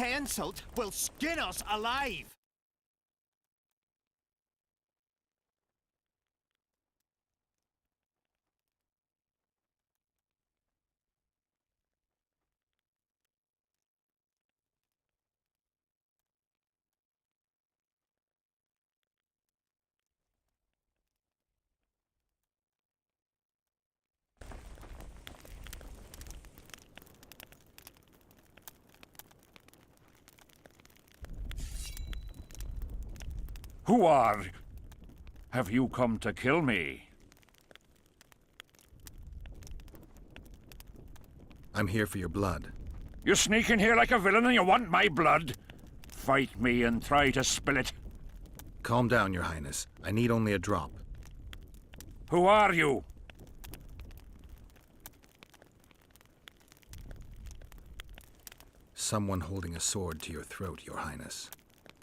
Hansult will skin us alive! Who are? Have you come to kill me? I'm here for your blood. You sneak in here like a villain and you want my blood? Fight me and try to spill it. Calm down, Your Highness. I need only a drop. Who are you? Someone holding a sword to your throat, Your Highness.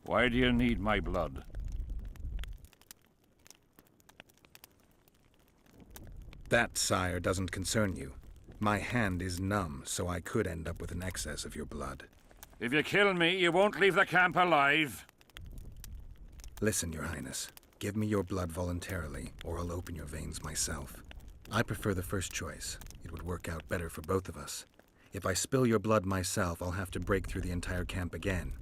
Why do you need my blood? That, sire, doesn't concern you. My hand is numb, so I could end up with an excess of your blood. If you kill me, you won't leave the camp alive. Listen, Your Highness. Give me your blood voluntarily, or I'll open your veins myself. I prefer the first choice. It would work out better for both of us. If I spill your blood myself, I'll have to break through the entire camp again.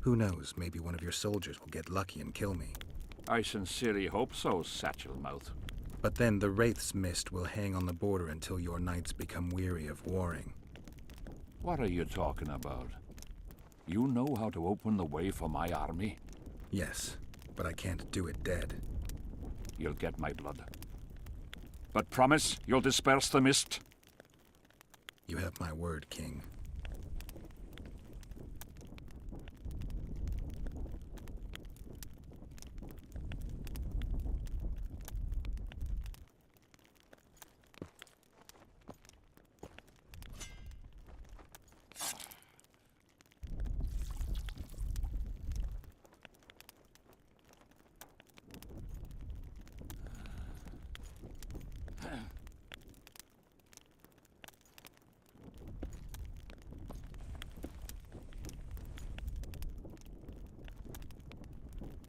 Who knows, maybe one of your soldiers will get lucky and kill me. I sincerely hope so, Satchelmouth. But then the Wraith's mist will hang on the border until your knights become weary of warring. What are you talking about? You know how to open the way for my army? Yes, but I can't do it dead. You'll get my blood. But promise you'll disperse the mist? You have my word, King.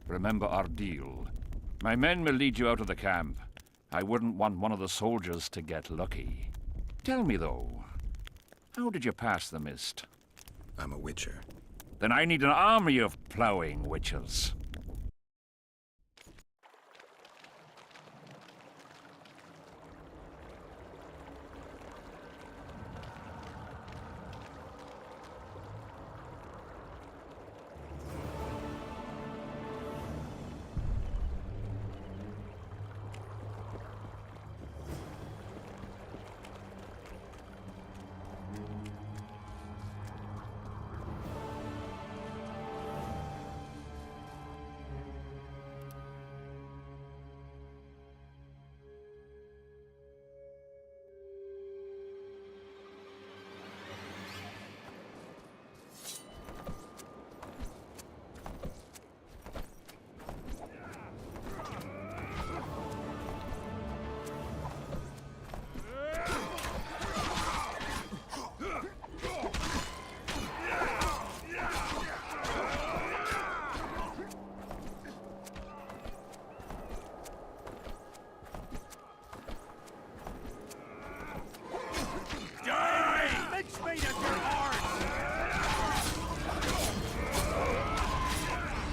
Remember our deal. My men will lead you out of the camp. I wouldn't want one of the soldiers to get lucky. Tell me, though, how did you pass the mist? I'm a witcher. Then I need an army of plowing witchers.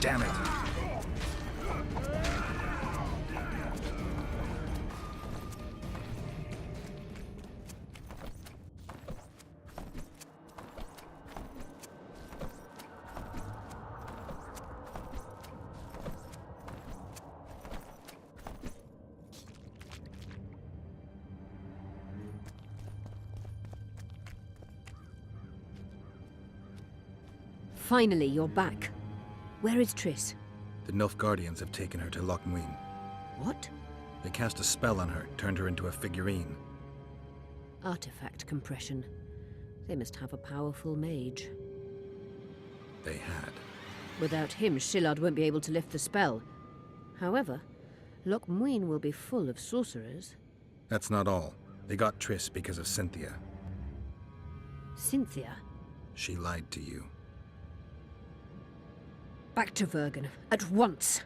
Damn it! Finally, you're back. Where is Triss? The Nilfgaardians have taken her to Loch Muin. What? They cast a spell on her, turned her into a figurine. Artifact compression. They must have a powerful mage. They had. Without him, Shillard won't be able to lift the spell. However, Loch Muin will be full of sorcerers. That's not all. They got Triss because of Cynthia. Cynthia? She lied to you. Back to Vergen, at once!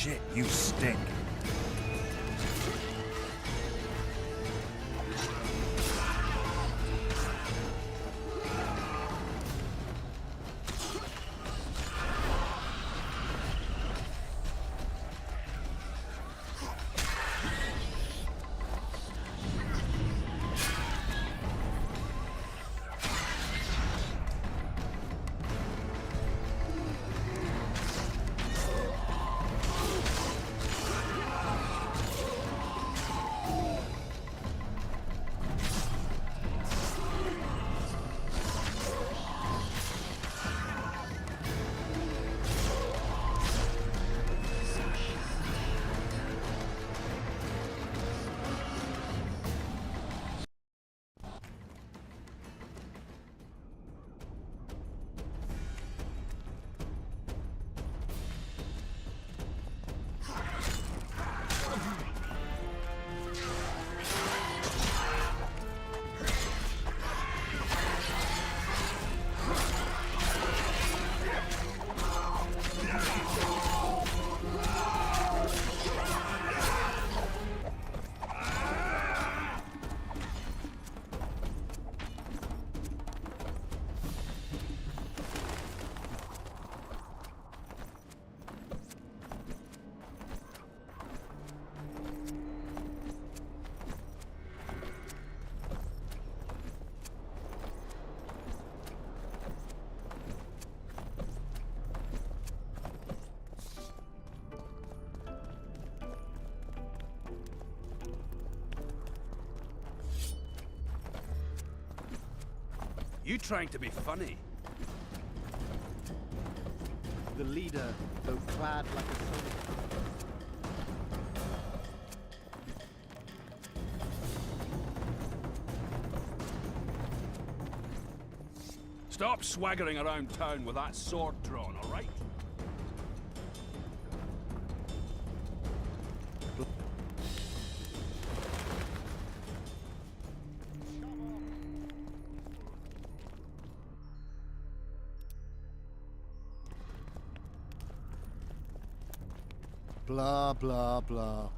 Shit, you stink. You trying to be funny? The leader, though clad like a soldier. Stop swaggering around town with that sword drawn, all right? Blah, blah, blah.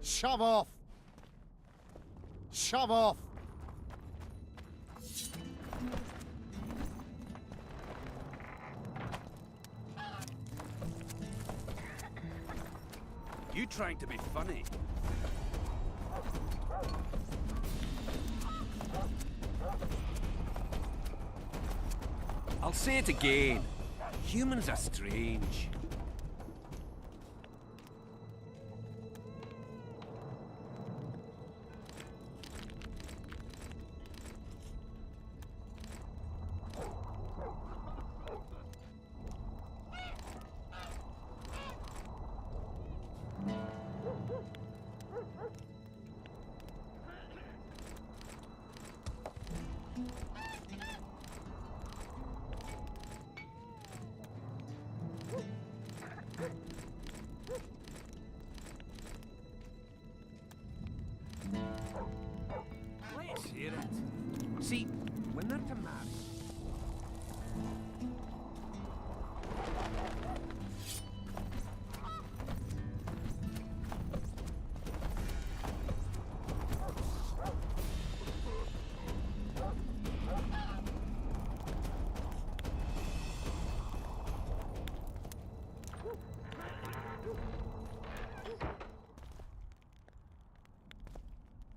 Shove off! Shove off! You trying to be funny? I'll say it again. Humans are strange. Let's hear it. See, when they're to marry,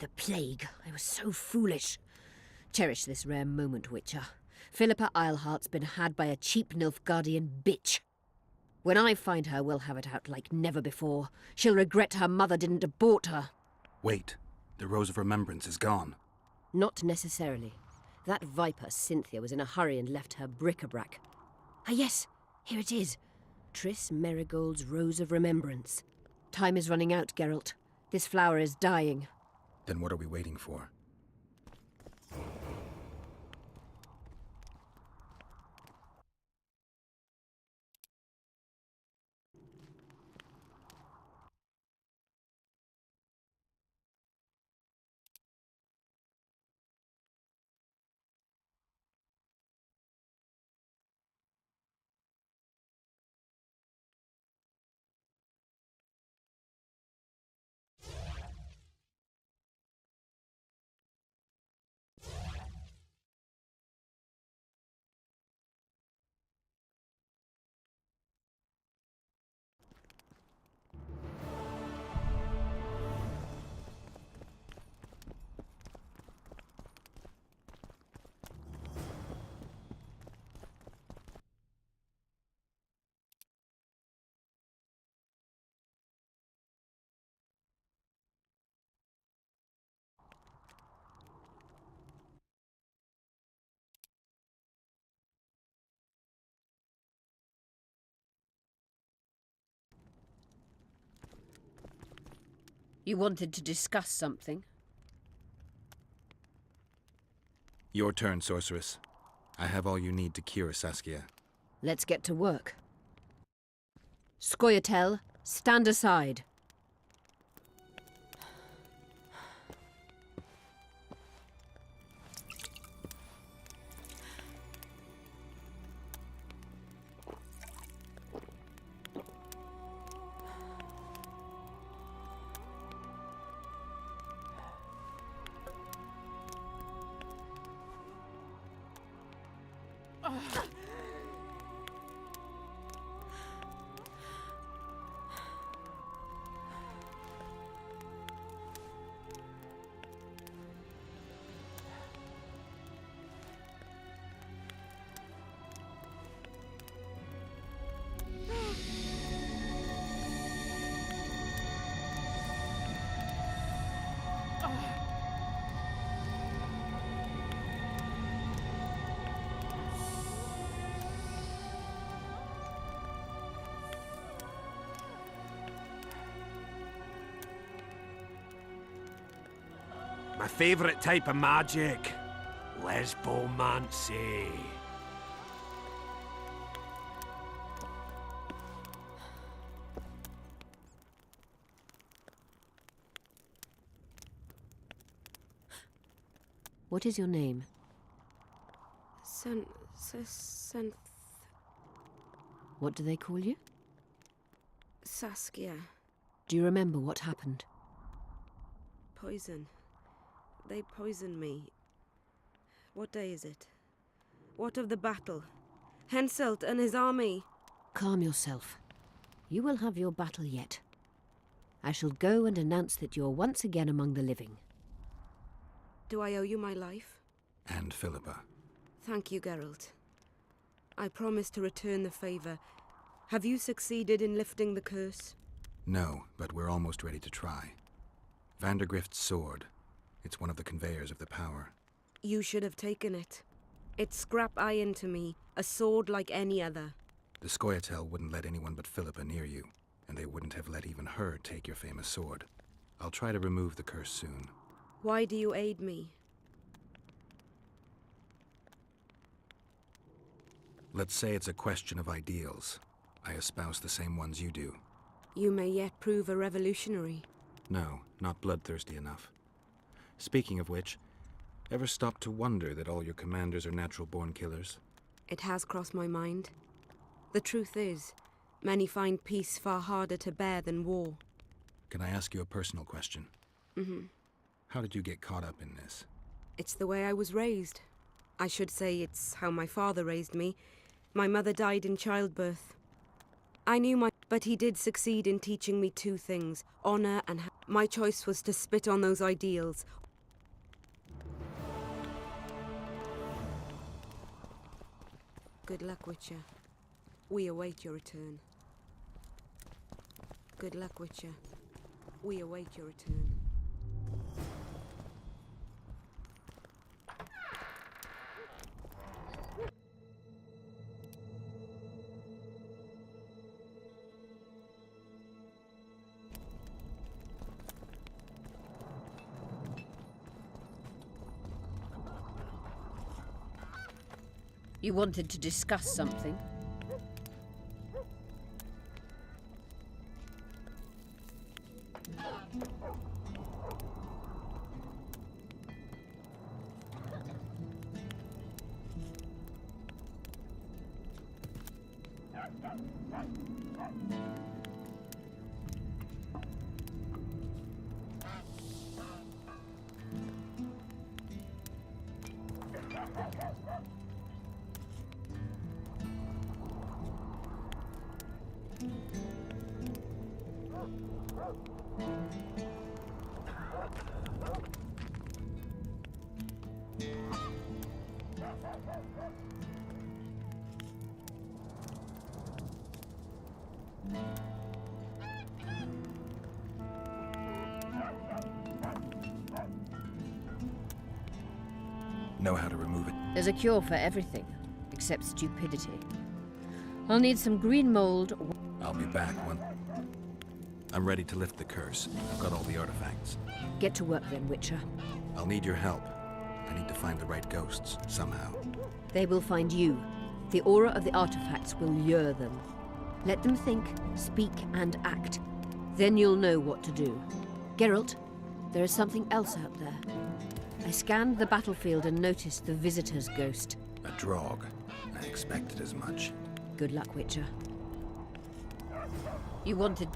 the plague. I was so foolish. Cherish this rare moment, Witcher. Philippa Eilhart's been had by a cheap Nilfgaardian bitch. When I find her, we'll have it out like never before. She'll regret her mother didn't abort her. Wait. The Rose of Remembrance is gone. Not necessarily. That viper, Cynthia, was in a hurry and left her bric-a-brac. Ah yes, here it is. Triss Merigold's Rose of Remembrance. Time is running out, Geralt. This flower is dying. Then what are we waiting for? You wanted to discuss something? Your turn, sorceress. I have all you need to cure Saskia. Let's get to work. Scoia'tael, stand aside. My favourite type of magic. Lesbomancy. What is your name? Senth... What do they call you? Saskia. Do you remember what happened? Poison. They poisoned me. What day is it? What of the battle? Henselt and his army. Calm yourself. You will have your battle yet. I shall go and announce that you're once again among the living. Do I owe you my life? And Philippa. Thank you, Geralt. I promise to return the favor. Have you succeeded in lifting the curse? No, but we're almost ready to try. Vandergrift's sword. It's one of the conveyors of the power. You should have taken it. It's scrap iron to me, a sword like any other. The Scoia'tael wouldn't let anyone but Philippa near you, and they wouldn't have let even her take your famous sword. I'll try to remove the curse soon. Why do you aid me? Let's say it's a question of ideals. I espouse the same ones you do. You may yet prove a revolutionary. No, not bloodthirsty enough. Speaking of which, ever stop to wonder that all your commanders are natural-born killers? It has crossed my mind. The truth is, many find peace far harder to bear than war. Can I ask you a personal question? Mm-hmm. How did you get caught up in this? It's the way I was raised. I should say it's how my father raised me. My mother died in childbirth. I knew my But he did succeed in teaching me two things, honor and my choice was to spit on those ideals. Good luck, Witcher. We await your return. Good luck, Witcher. We await your return. You wanted to discuss something? Know how to remove it. There's a cure for everything, except stupidity. I'll need some green mold. I'll be back when... I'm ready to lift the curse. I've got all the artifacts. Get to work then, Witcher. I'll need your help. I need to find the right ghosts, somehow. They will find you. The aura of the artifacts will lure them. Let them think, speak, and act. Then you'll know what to do. Geralt, there is something else out there. I scanned the battlefield and noticed the Visitor's ghost. A Draug. I expected as much. Good luck, Witcher. You wanted...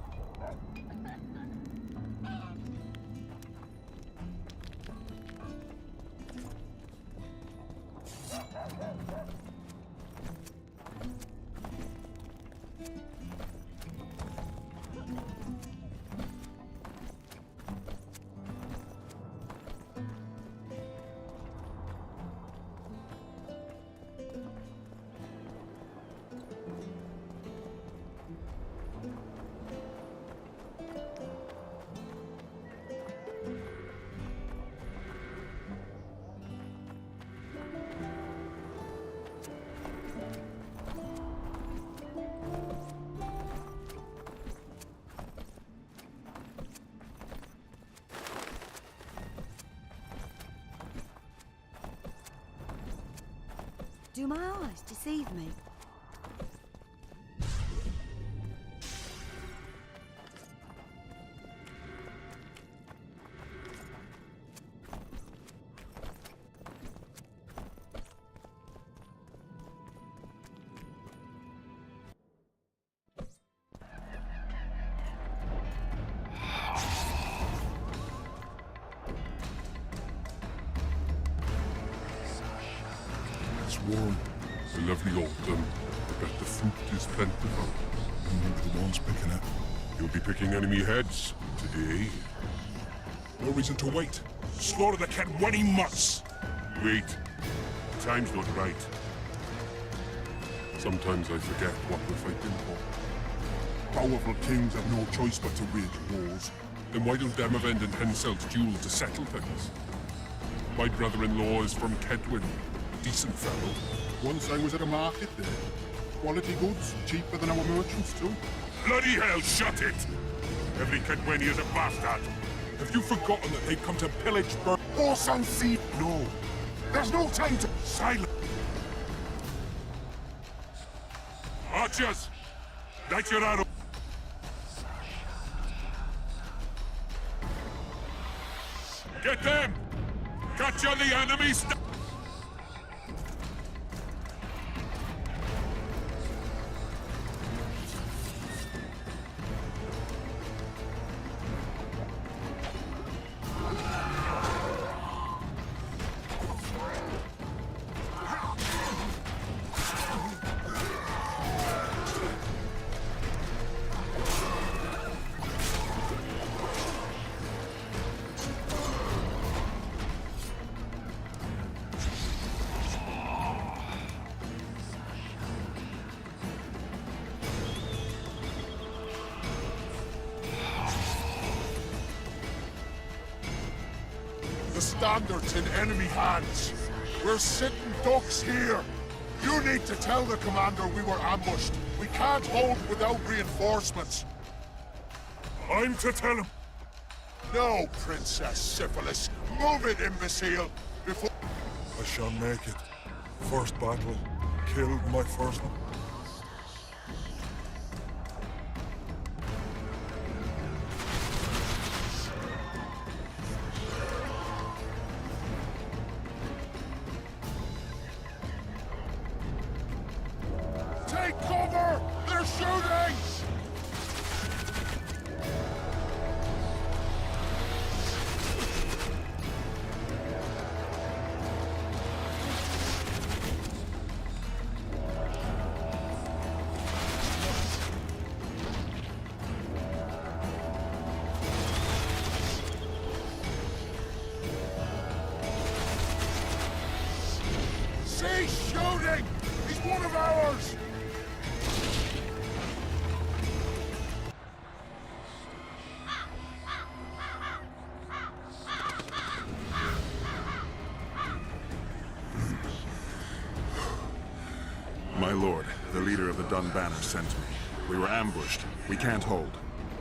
Do my eyes deceive me? It's warm, a lovely autumn. I bet the fruit is plentiful. You're the ones picking it. You'll be picking enemy heads today. No reason to wait. Slaughter the cat when he must. Wait. Time's not right. Sometimes I forget what we're fighting for. Powerful kings have no choice but to wage wars. Then why don't Demavend and Henselt's duel to settle things? My brother-in-law is from Kedwin. Decent fellow. Once I was at a market there. Quality goods, cheaper than our merchants too. Bloody hell, shut it! Every Kedweni is a bastard. Have you forgotten that they've come to pillage, burn, horse and sea? No. There's no time to... Silence! Archers! Light your arrow! Get them! Catch on the enemy! standards in enemy hands. We're sitting ducks here. You need to tell the commander we were ambushed. We can't hold without reinforcements. I'm to tell him. No, Princess Syphilis. Move it, imbecile. Before... I shall make it. First battle. Killed my first... Take cover! They're shooting! Cease shooting! He's one of ours! My lord, the leader of the Dun Banner sent me. We were ambushed. We can't hold.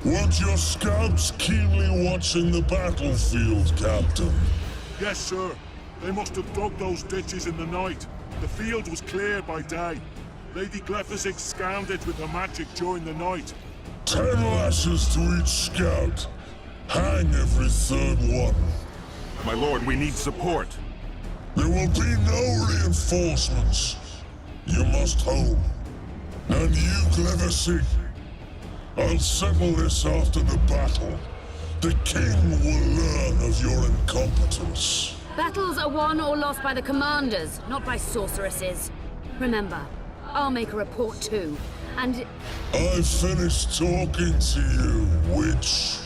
Weren't your scouts keenly watching the battlefield, Captain? Yes, sir. They must have dug those ditches in the night. The field was clear by day. Lady Glephusig scanned it with her magic during the night. 10 lashes to each scout. Hang every third one. My lord, we need support. There will be no reinforcements. You must hold. And you, Glephusig, I'll settle this after the battle. The king will learn of your incompetence. Battles are won or lost by the commanders, not by sorceresses. Remember, I'll make a report too, and... I've finished talking to you, witch.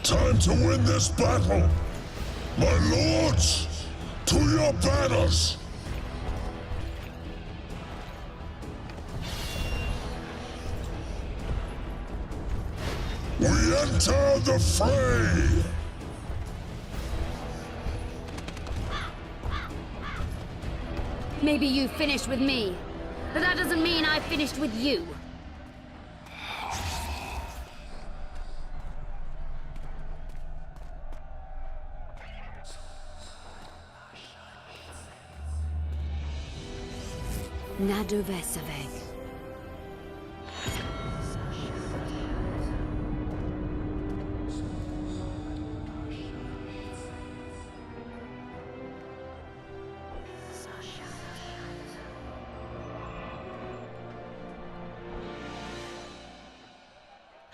Time to win this battle. My lords, to your banners! We enter the fray! Maybe you finished with me, but that doesn't mean I finished with you. Nadovesaveg.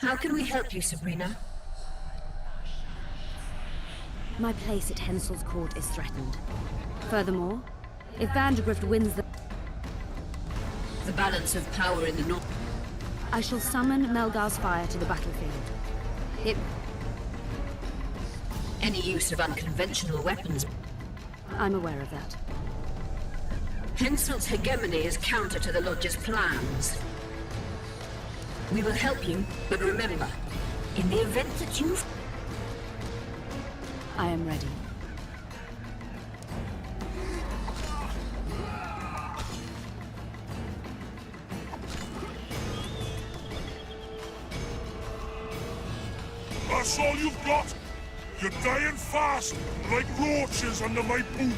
How can we help you, Sabrina? My place at Hensel's court is threatened. Furthermore, if Vandergrift wins the balance of power in the north... I shall summon Melgar's fire to the battlefield. Any use of unconventional weapons... I'm aware of that. Hensel's hegemony is counter to the Lodge's plans. We will help you, but remember, in the event that you... I am ready. That's all you've got? You're dying fast, like roaches under my boot.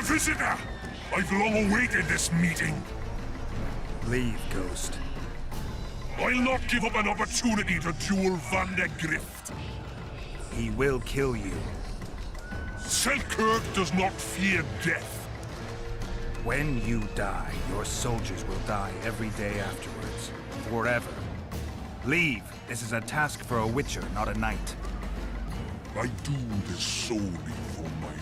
Visitor! I've long awaited this meeting. Leave, Ghost. I'll not give up an opportunity to duel Van der Grift. He will kill you. Selkirk does not fear death. When you die, your soldiers will die every day afterwards. Forever. Leave. This is a task for a witcher, not a knight. I do this solely for my men.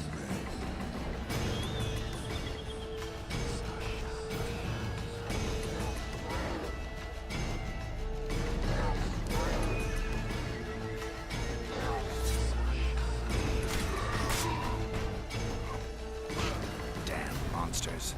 Damn monsters.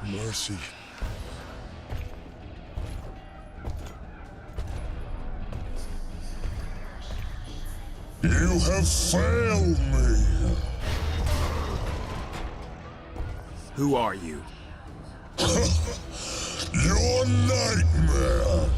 Mercy. You have failed me. Who are you? Your nightmare.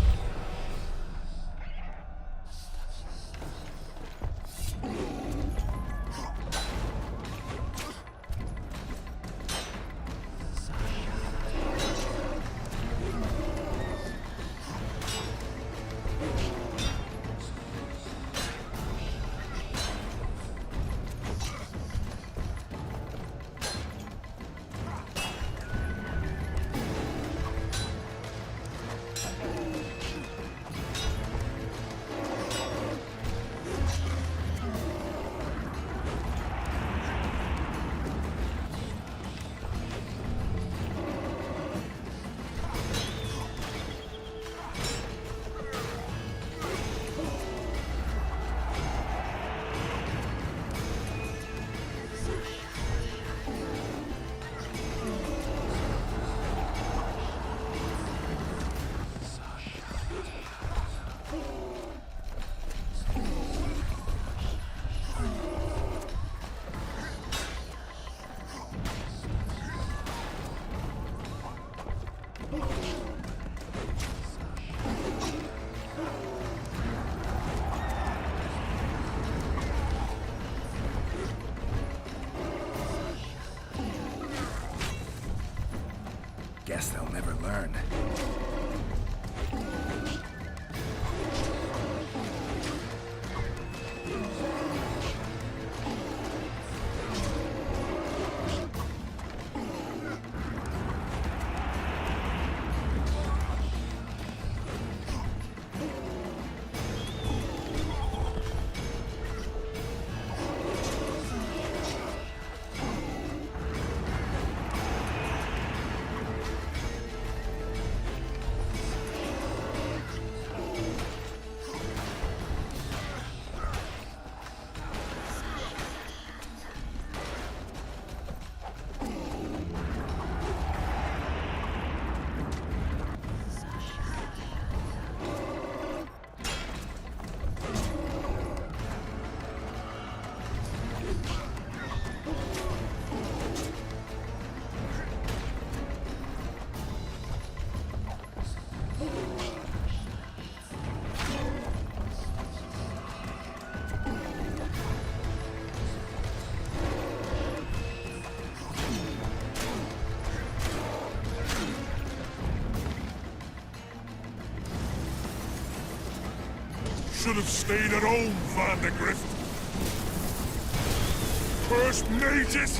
Guess they'll never learn. Should have stayed at home, Van der Grift. Cursed mages!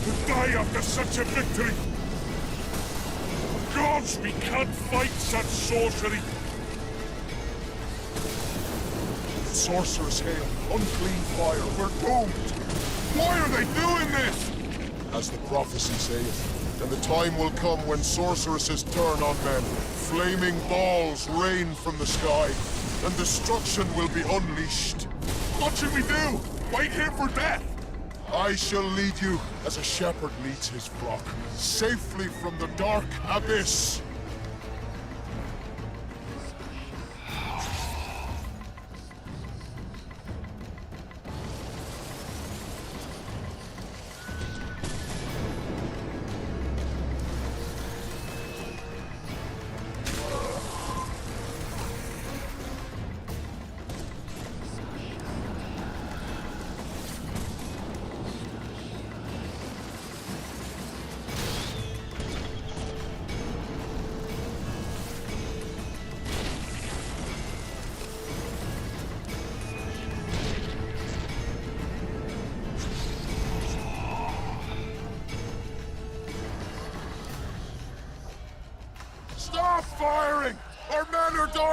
To die after such a victory! Gods, we can't fight such sorcery! Sorcerer's hail, unclean fire, we're doomed! Why are they doing this? As the prophecy saith, and the time will come when sorceresses turn on men. Flaming balls rain from the sky, and destruction will be unleashed. What should we do? Wait here for death? I shall lead you as a shepherd leads his flock, safely from the dark abyss.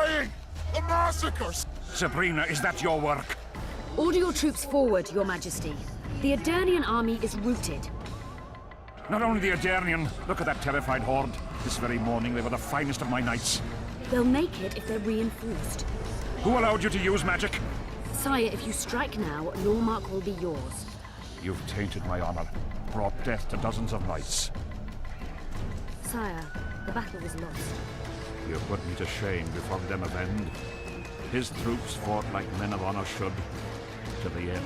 saying? The massacres! Sabrina, is that your work? Order your troops forward, Your Majesty. The Aedirnian army is routed. Not only the Aedirnian, look at that terrified horde. This very morning they were the finest of my knights. They'll make it if they're reinforced. Who allowed you to use magic? Sire, if you strike now, Lormark will be yours. You've tainted my honor, brought death to dozens of knights. Sire, the battle was lost. You put me to shame before Demon End. His troops fought like men of honor should, to the end.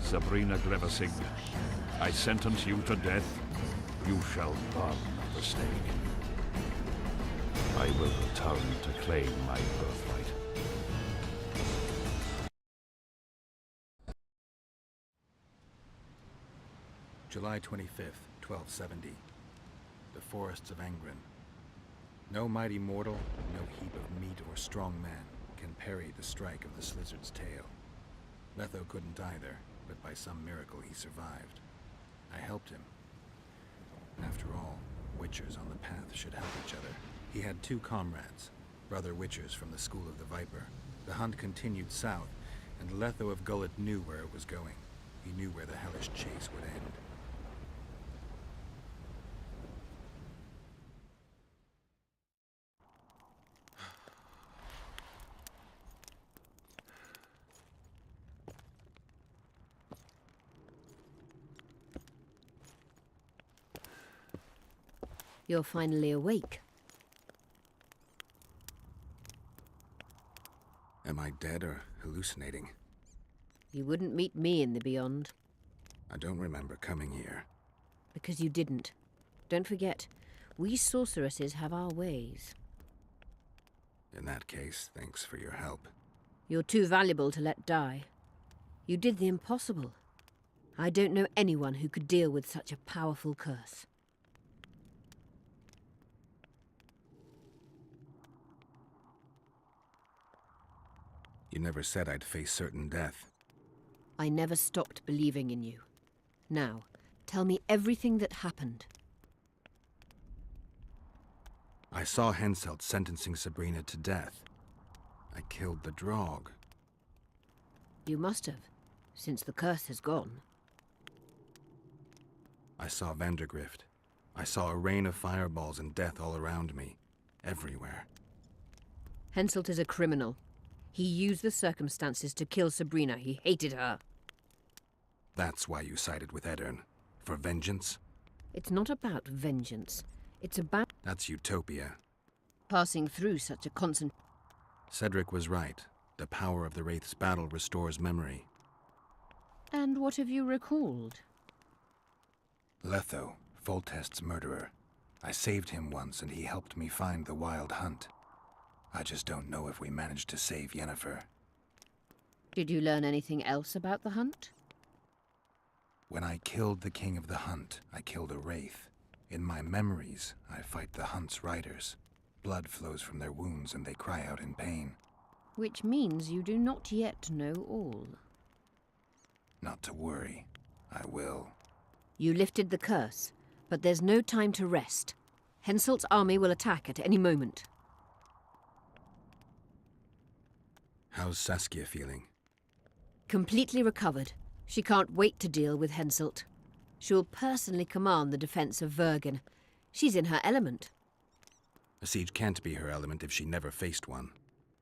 Sabrina Glevissig, I sentence you to death. You shall burn at the stake. I will return to claim my birthright. July 25th, 1270. The forests of Angren. No mighty mortal, no heap of meat or strong man can parry the strike of the Slizzard's tail. Letho couldn't either, but by some miracle he survived. I helped him. After all, Witchers on the path should help each other. He had two comrades, brother Witchers from the School of the Viper. The hunt continued south, and Letho of Gullet knew where it was going. He knew where the hellish chase would end. You're finally awake. Am I dead or hallucinating? You wouldn't meet me in the Beyond. I don't remember coming here. Because you didn't. Don't forget, we sorceresses have our ways. In that case, thanks for your help. You're too valuable to let die. You did the impossible. I don't know anyone who could deal with such a powerful curse. You never said I'd face certain death. I never stopped believing in you. Now, tell me everything that happened. I saw Henselt sentencing Sabrina to death. I killed the Draug. You must have, since the curse has gone. I saw Vandergrift. I saw a rain of fireballs and death all around me. Everywhere. Henselt is a criminal. He used the circumstances to kill Sabrina. He hated her. That's why you sided with Aedirn. For vengeance? It's not about vengeance. It's about That's utopia. passing through such a constant... Cedric was right. The power of the Wraith's battle restores memory. And what have you recalled? Letho, Foltest's murderer. I saved him once and he helped me find the Wild Hunt. I just don't know if we managed to save Yennefer. Did you learn anything else about the hunt? When I killed the King of the Hunt, I killed a Wraith. In my memories, I fight the Hunt's riders. Blood flows from their wounds and they cry out in pain. Which means you do not yet know all. Not to worry. I will. You lifted the curse, but there's no time to rest. Henselt's army will attack at any moment. How's Saskia feeling? Completely recovered. She can't wait to deal with Henselt. She'll personally command the defense of Vergen. She's in her element. A siege can't be her element if she never faced one.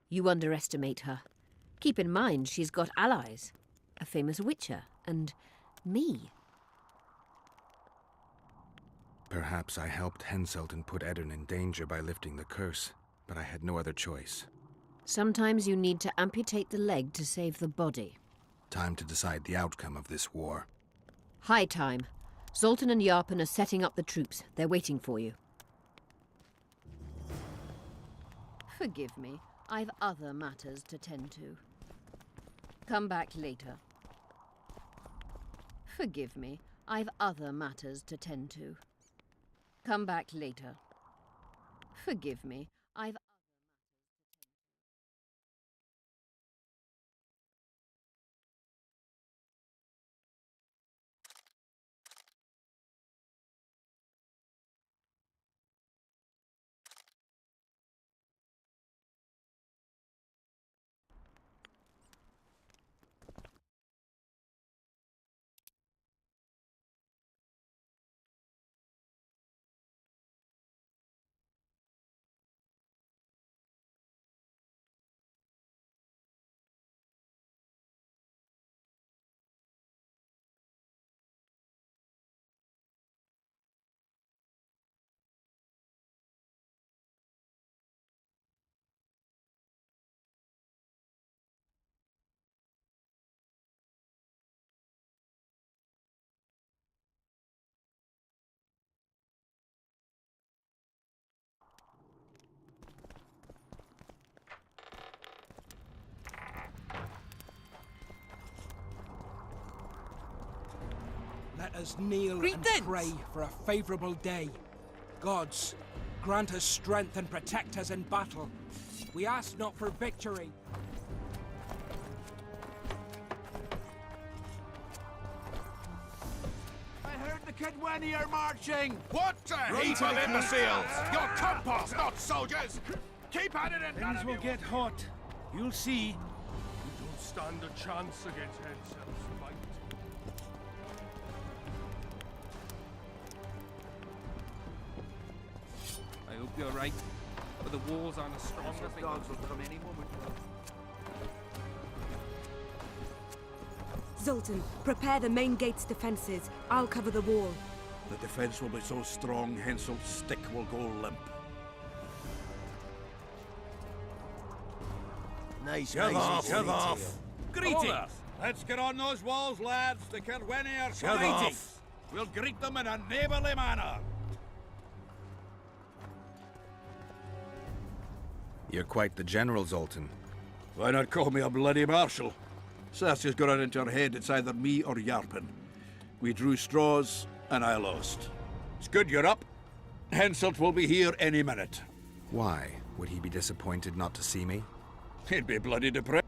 You underestimate her. Keep in mind she's got allies. A famous witcher, and me. Perhaps I helped Henselt and put Aedirn in danger by lifting the curse, but I had no other choice. Sometimes you need to amputate the leg to save the body. Time to decide the outcome of this war. High time. Zoltan and Yarpen are setting up the troops. They're waiting for you. Forgive me. I've other matters to tend to. Come back later. Forgive me. I've other matters to tend to. Come back later. Forgive me. I've Let us kneel and pray for a favorable day. Gods, grant us strength and protect us in battle. We ask not for victory. I heard the Kedweni are marching! What a heap of imbeciles! You're compost, not soldiers! Keep at it and none of you Get hot. You'll see. You don't stand a chance against Henselt's might. I hope you're right, but the walls aren't as strong as they dogs will come any moment. Zoltan, prepare the main gate's defenses. I'll cover the wall. The defense will be so strong, Henselt's stick will go limp. Nice, Get nice. off! Greetings! Let's get on those walls, lads. The Kedweni are coming. We'll greet them in a neighbourly manner. You're quite the general, Zoltan. Why not call me a bloody marshal? Cersei's got it into her head it's either me or Yarpen. We drew straws, and I lost. It's good you're up. Henselt will be here any minute. Why? Would he be disappointed not to see me? He'd be bloody depressed.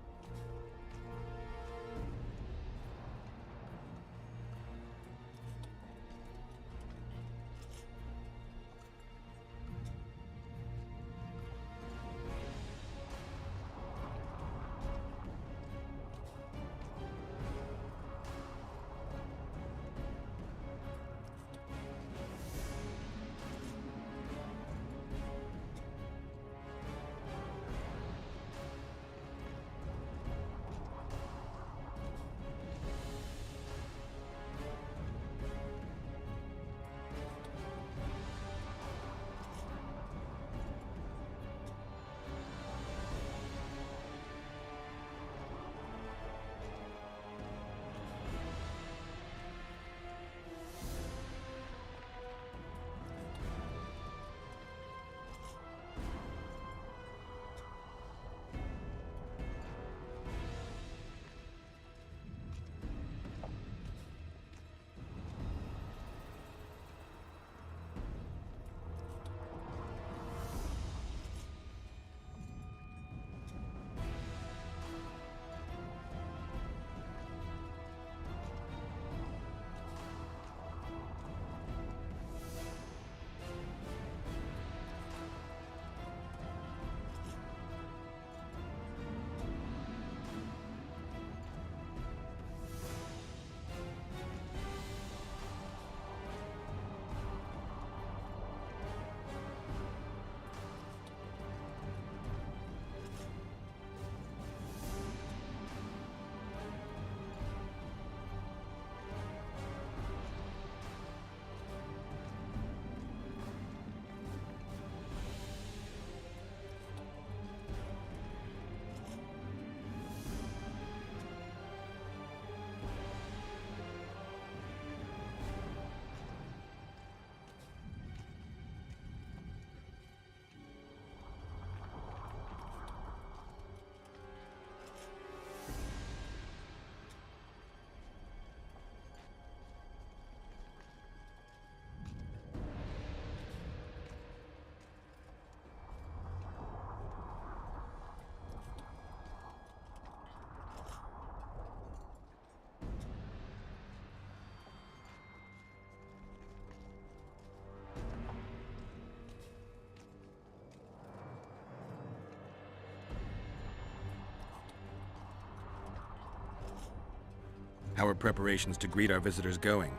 How are preparations to greet our visitors going?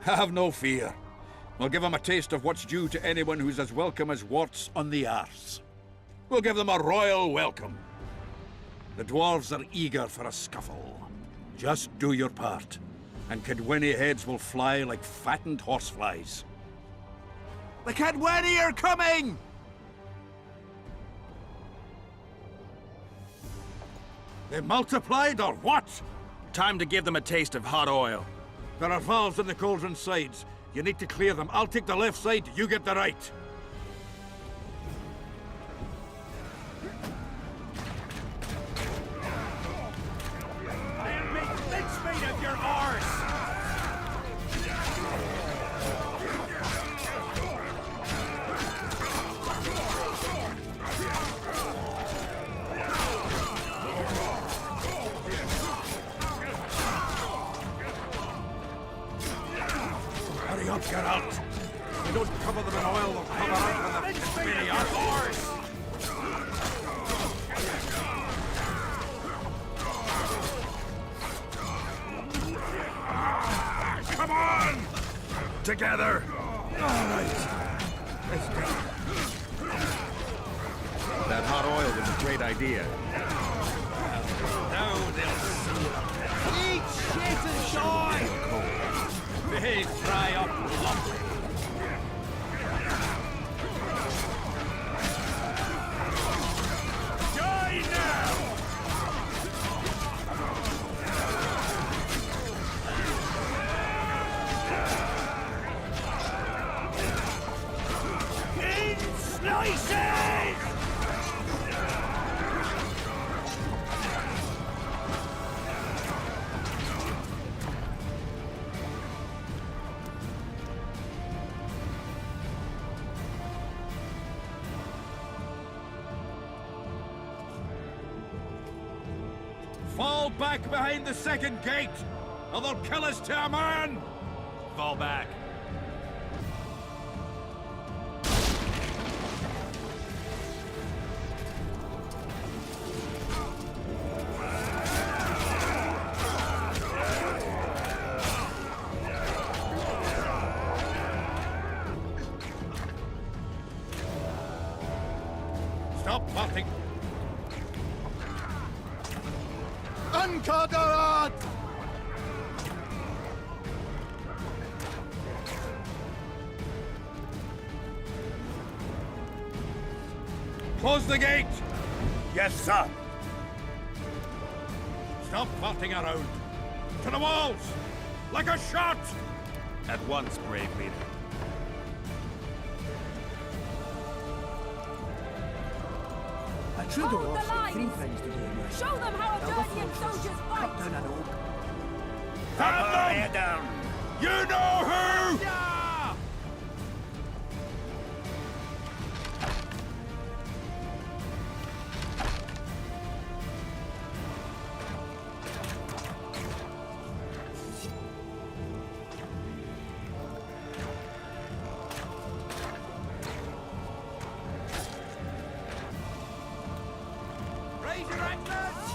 Have no fear. We'll give them a taste of what's due to anyone who's as welcome as warts on the arse. We'll give them a royal welcome. The dwarves are eager for a scuffle. Just do your part, and Kedweni heads will fly like fattened horseflies. The Kedweni are coming! They multiplied or what? Time to give them a taste of hot oil. There are valves in the cauldron sides. You need to clear them. I'll take the left side, you get the right. I'll make mincemeat of your arse! Geralt! If we don't cover them in oil, they'll cover us with their very arse. Come on! Together! All right. Let's go. That hot oil was a great idea. Now they'll see. Eat shit and die! They fry up lovely. Die now! In slices! Fall back behind the second gate, or they'll kill us to a man! Fall back. Stop fighting! Uncovered! Close the gate! Yes, sir. Stop farting around! To the walls! Like a shot! At once, brave leader. A Trudeau's got 3 things to do here. Show them how a Guardian soldiers Cut fight! down an oak. Have them! down. You know who! Raise your axes!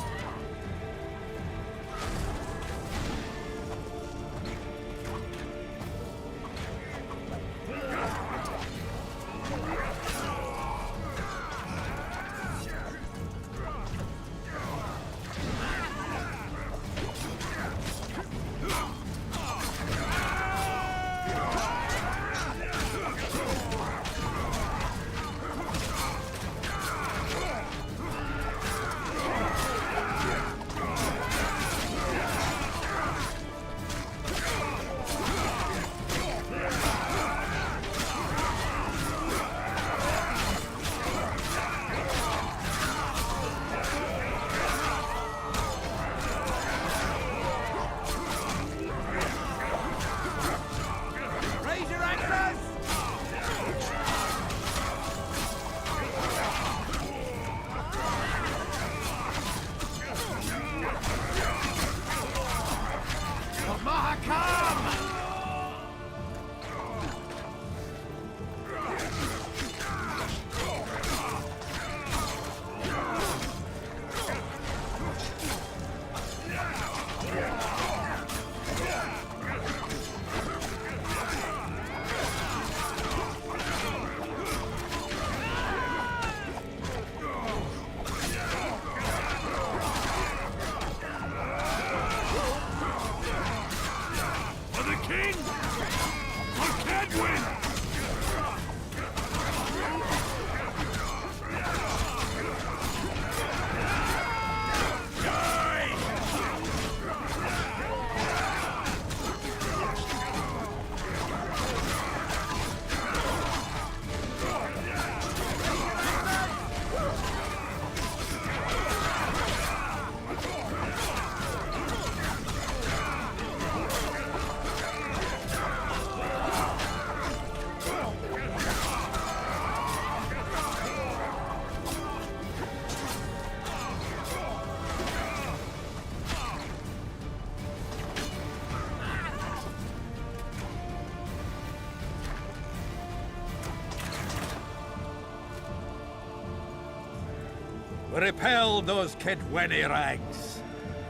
We repel those Kedweni rags.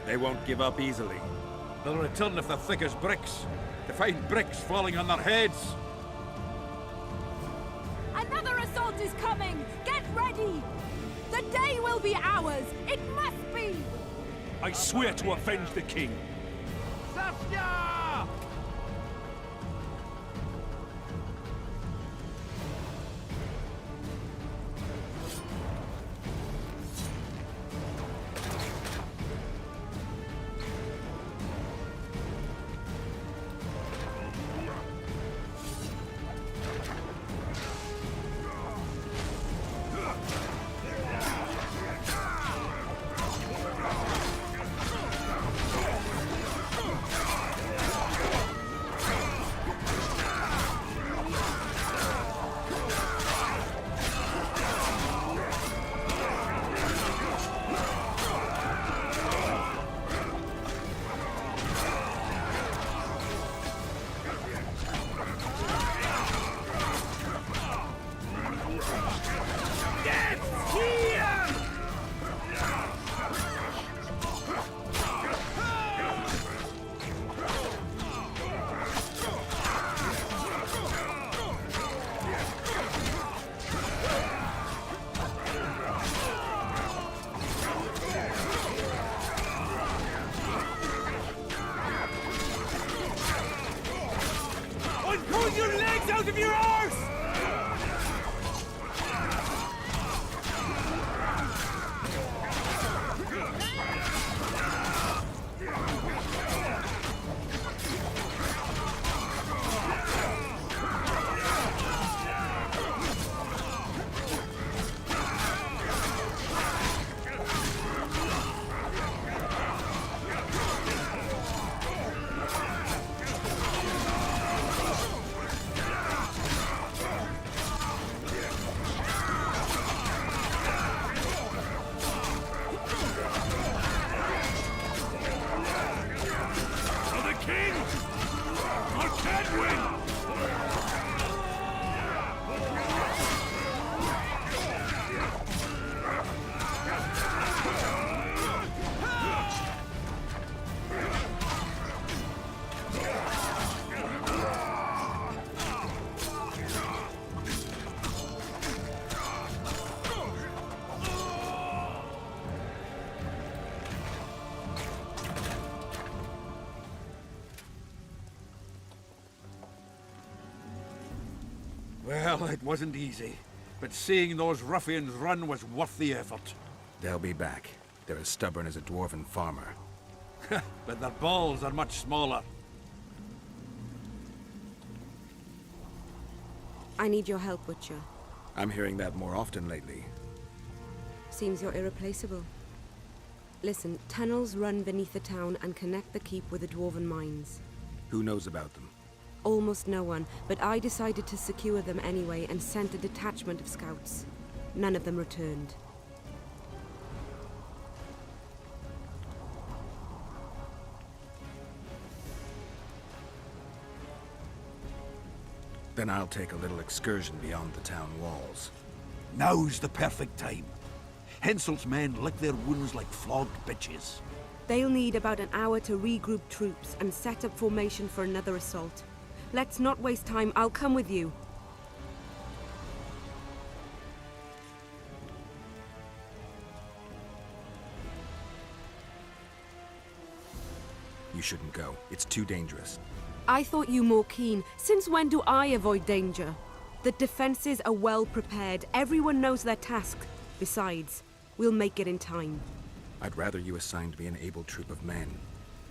They won't give up easily. They'll return if they're thick as bricks, to find bricks falling on their heads. Another assault is coming! Get ready! The day will be ours! It must be! I swear to avenge the king. Saskia! Pull your legs out of your arse! Well, it wasn't easy, but seeing those ruffians run was worth the effort. They'll be back. They're as stubborn as a dwarven farmer. But their balls are much smaller. I need your help, Witcher. I'm hearing that more often lately. Seems you're irreplaceable. Listen, tunnels run beneath the town and connect the keep with the dwarven mines. Who knows about them? Almost no one, but I decided to secure them anyway and sent a detachment of scouts. None of them returned. Then I'll take a little excursion beyond the town walls. Now's the perfect time. Henselt's men lick their wounds like flogged bitches. They'll need about an hour to regroup troops and set up formation for another assault. Let's not waste time. I'll come with you. You shouldn't go. It's too dangerous. I thought you more keen. Since when do I avoid danger? The defenses are well prepared. Everyone knows their task. Besides, we'll make it in time. I'd rather you assigned me an able troop of men.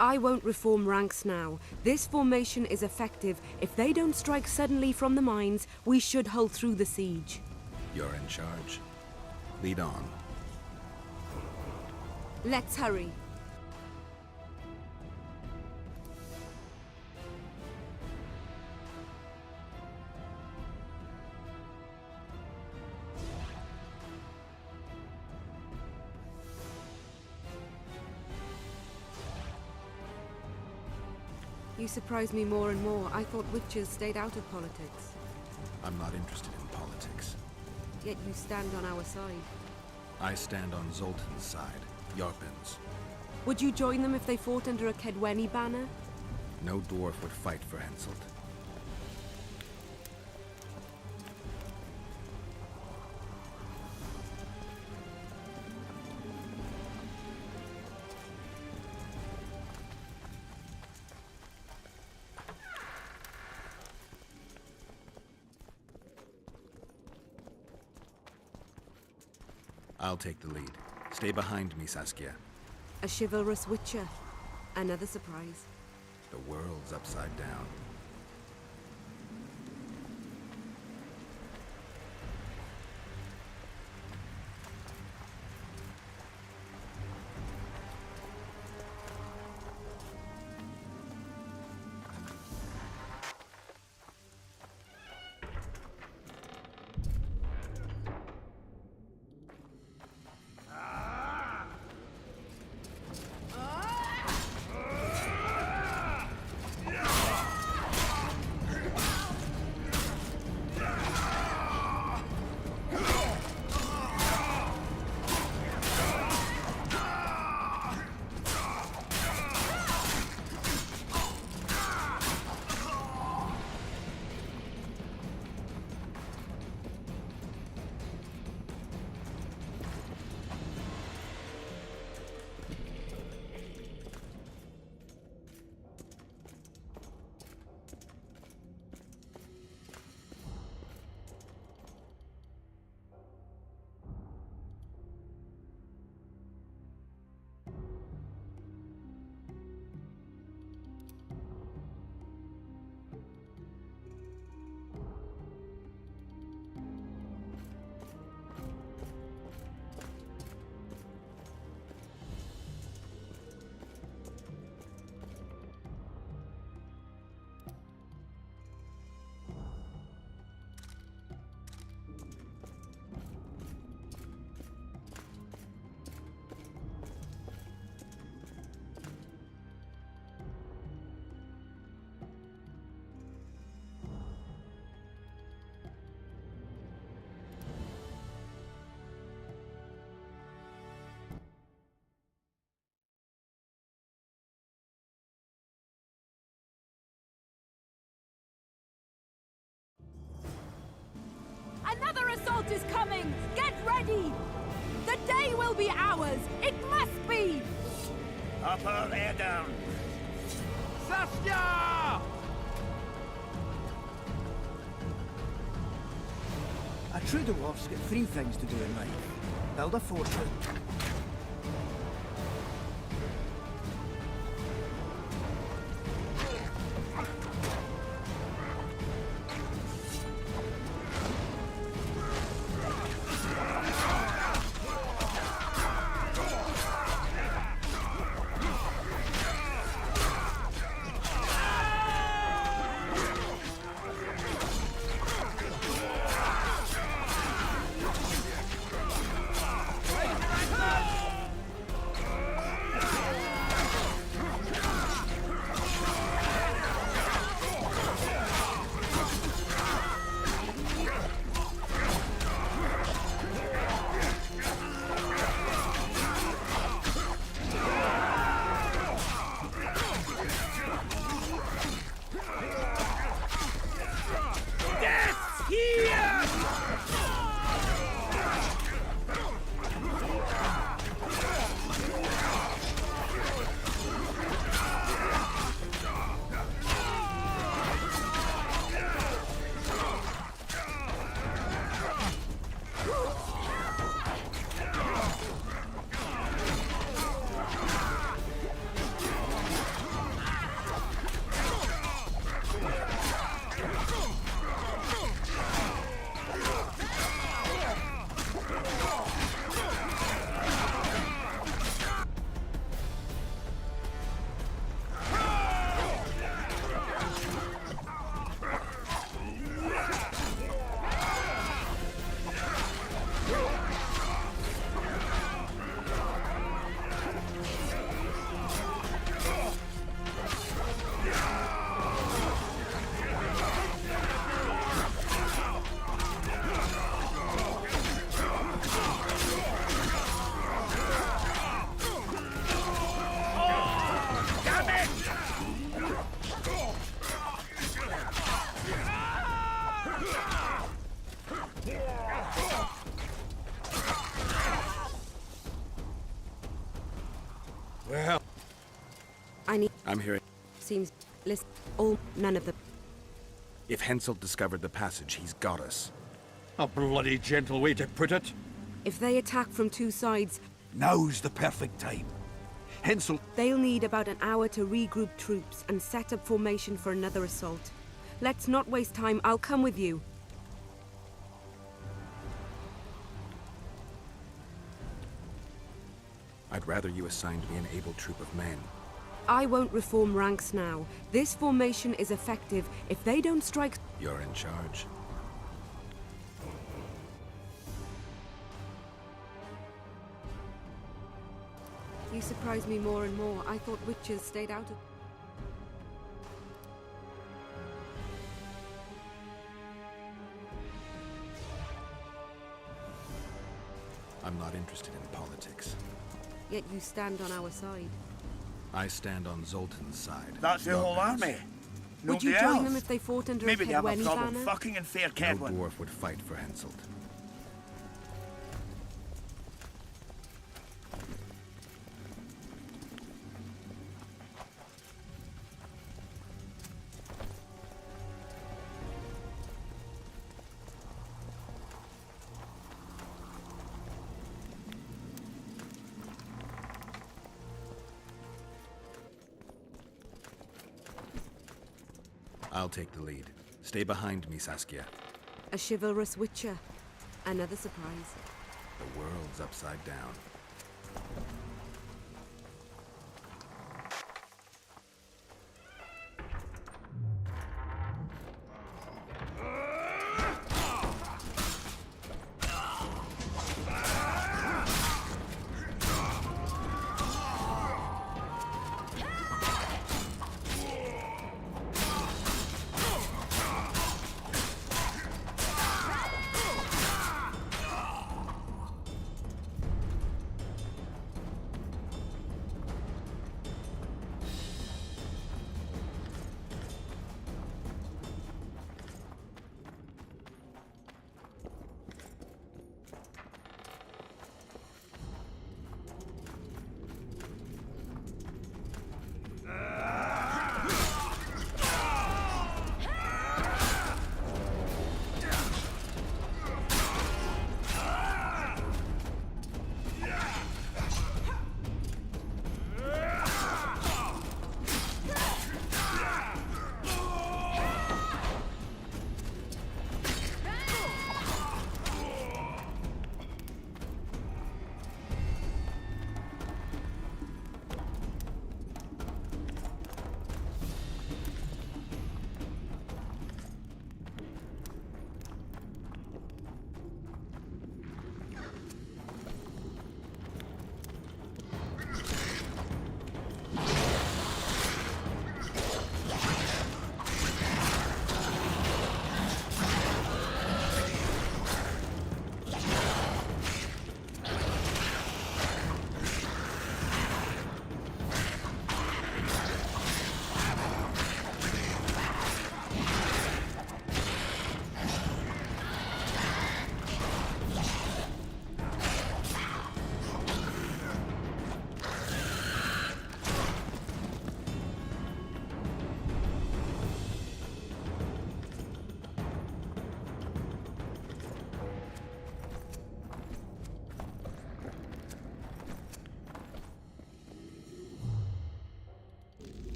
I won't reform ranks now. This formation is effective. If they don't strike suddenly from the mines, we should hold through the siege. You're in charge. Lead on. Let's hurry. You surprise me more and more. I thought witches stayed out of politics. I'm not interested in politics. Yet you stand on our side. I stand on Zoltan's side, Yarpen's. Would you join them if they fought under a Kedweni banner? No dwarf would fight for Henselt. I'll take the lead. Stay behind me, Saskia. A chivalrous witcher. Another surprise. The world's upside down. Another assault is coming! Get ready! The day will be ours! It must be! Upper air down! Saskia! A true dwarf's got three things to do in life. Build a fortress, Well, I'm hearing. Seems. Listen. All. None of them. If Henselt discovered the passage, he's got us. a bloody gentle way to put it. If they attack from two sides, Now's the perfect time. Henselt. they'll need about an hour to regroup troops and set up formation for another assault. Let's not waste time. I'll come with you. I'd rather you assigned me an able troop of men. I won't reform ranks now. This formation is effective. If they don't strike... You're in charge. You surprise me more and more. I thought witches stayed out of... I'm not interested in politics. Yet you stand on our side. I stand on Zoltan's side. That's the whole Zoltan's. army. Would you join them if they fought under Maybe a they have a Kedweni problem banner? fucking in Fair No Kedwen. dwarf would fight for Henselt. I'll take the lead. Stay behind me, Saskia. A chivalrous witcher. Another surprise. The world's upside down.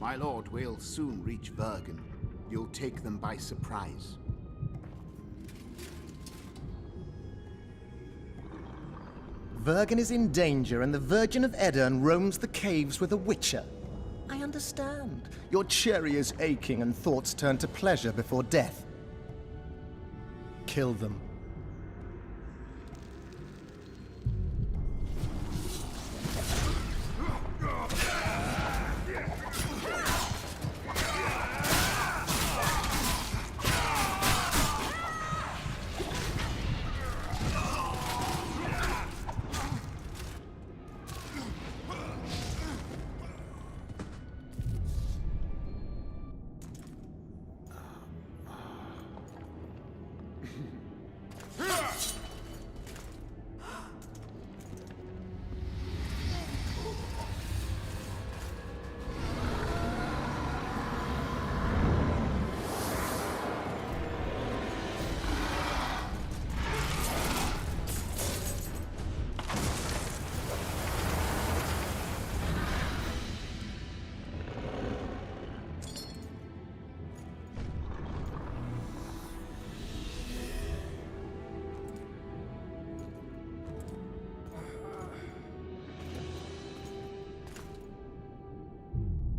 My lord, we'll soon reach Vergen. You'll take them by surprise. Vergen is in danger, and the Virgin of Edirn roams the caves with a witcher. I understand. Your cherry is aching, and thoughts turn to pleasure before death. Kill them.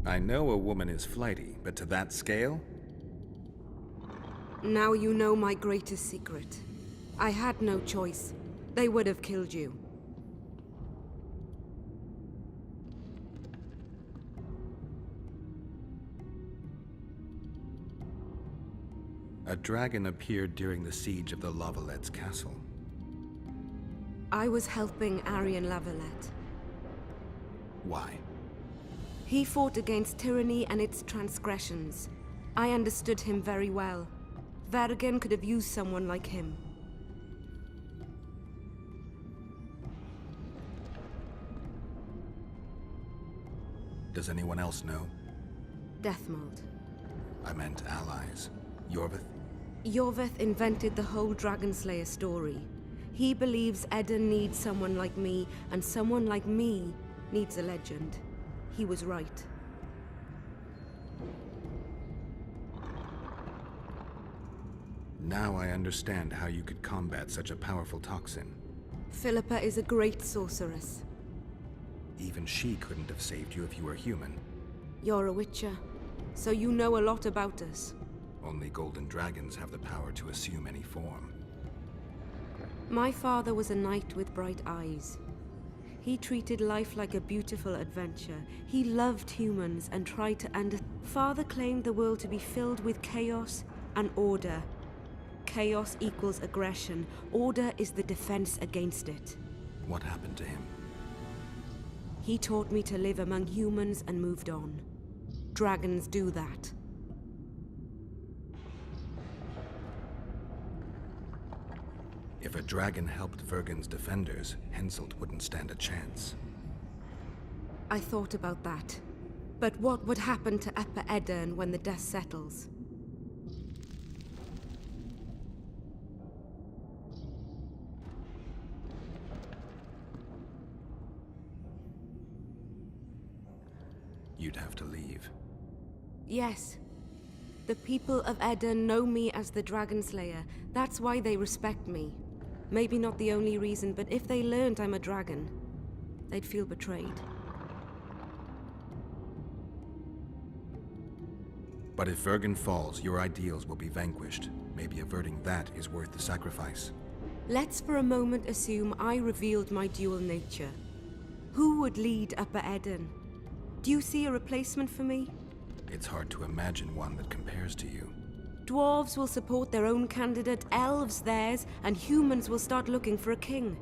I know a woman is flighty, but to that scale? Now you know my greatest secret. I had no choice. They would have killed you. A dragon appeared during the siege of the Lavalettes castle. I was helping Arian Lavalette. Why? He fought against tyranny and its transgressions. I understood him very well. Vergen could have used someone like him. Does anyone else know? Deathmold. I meant allies. Yorvith? Yorvith invented the whole Dragonslayer story. He believes Eden needs someone like me, and someone like me needs a legend. He was right. Now I understand how you could combat such a powerful toxin. Philippa is a great sorceress. Even she couldn't have saved you if you were human. You're a witcher, so you know a lot about us. Only golden dragons have the power to assume any form. My father was a knight with bright eyes. He treated life like a beautiful adventure. He loved humans and tried to Father claimed the world to be filled with chaos and order. Chaos equals aggression. Order is the defense against it. What happened to him? He taught me to live among humans and moved on. Dragons do that. If a dragon helped Vergen's defenders, Henselt wouldn't stand a chance. I thought about that. But what would happen to Upper Edirn when the dust settles? You'd have to leave. Yes. The people of Edirn know me as the Dragonslayer. That's why they respect me. Maybe not the only reason, but if they learned I'm a dragon, they'd feel betrayed. But if Vergen falls, your ideals will be vanquished. Maybe averting that is worth the sacrifice. Let's for a moment assume I revealed my dual nature. Who would lead Upper Edirn? Do you see a replacement for me? It's hard to imagine one that compares to you. Dwarves will support their own candidate, elves theirs, and humans will start looking for a king.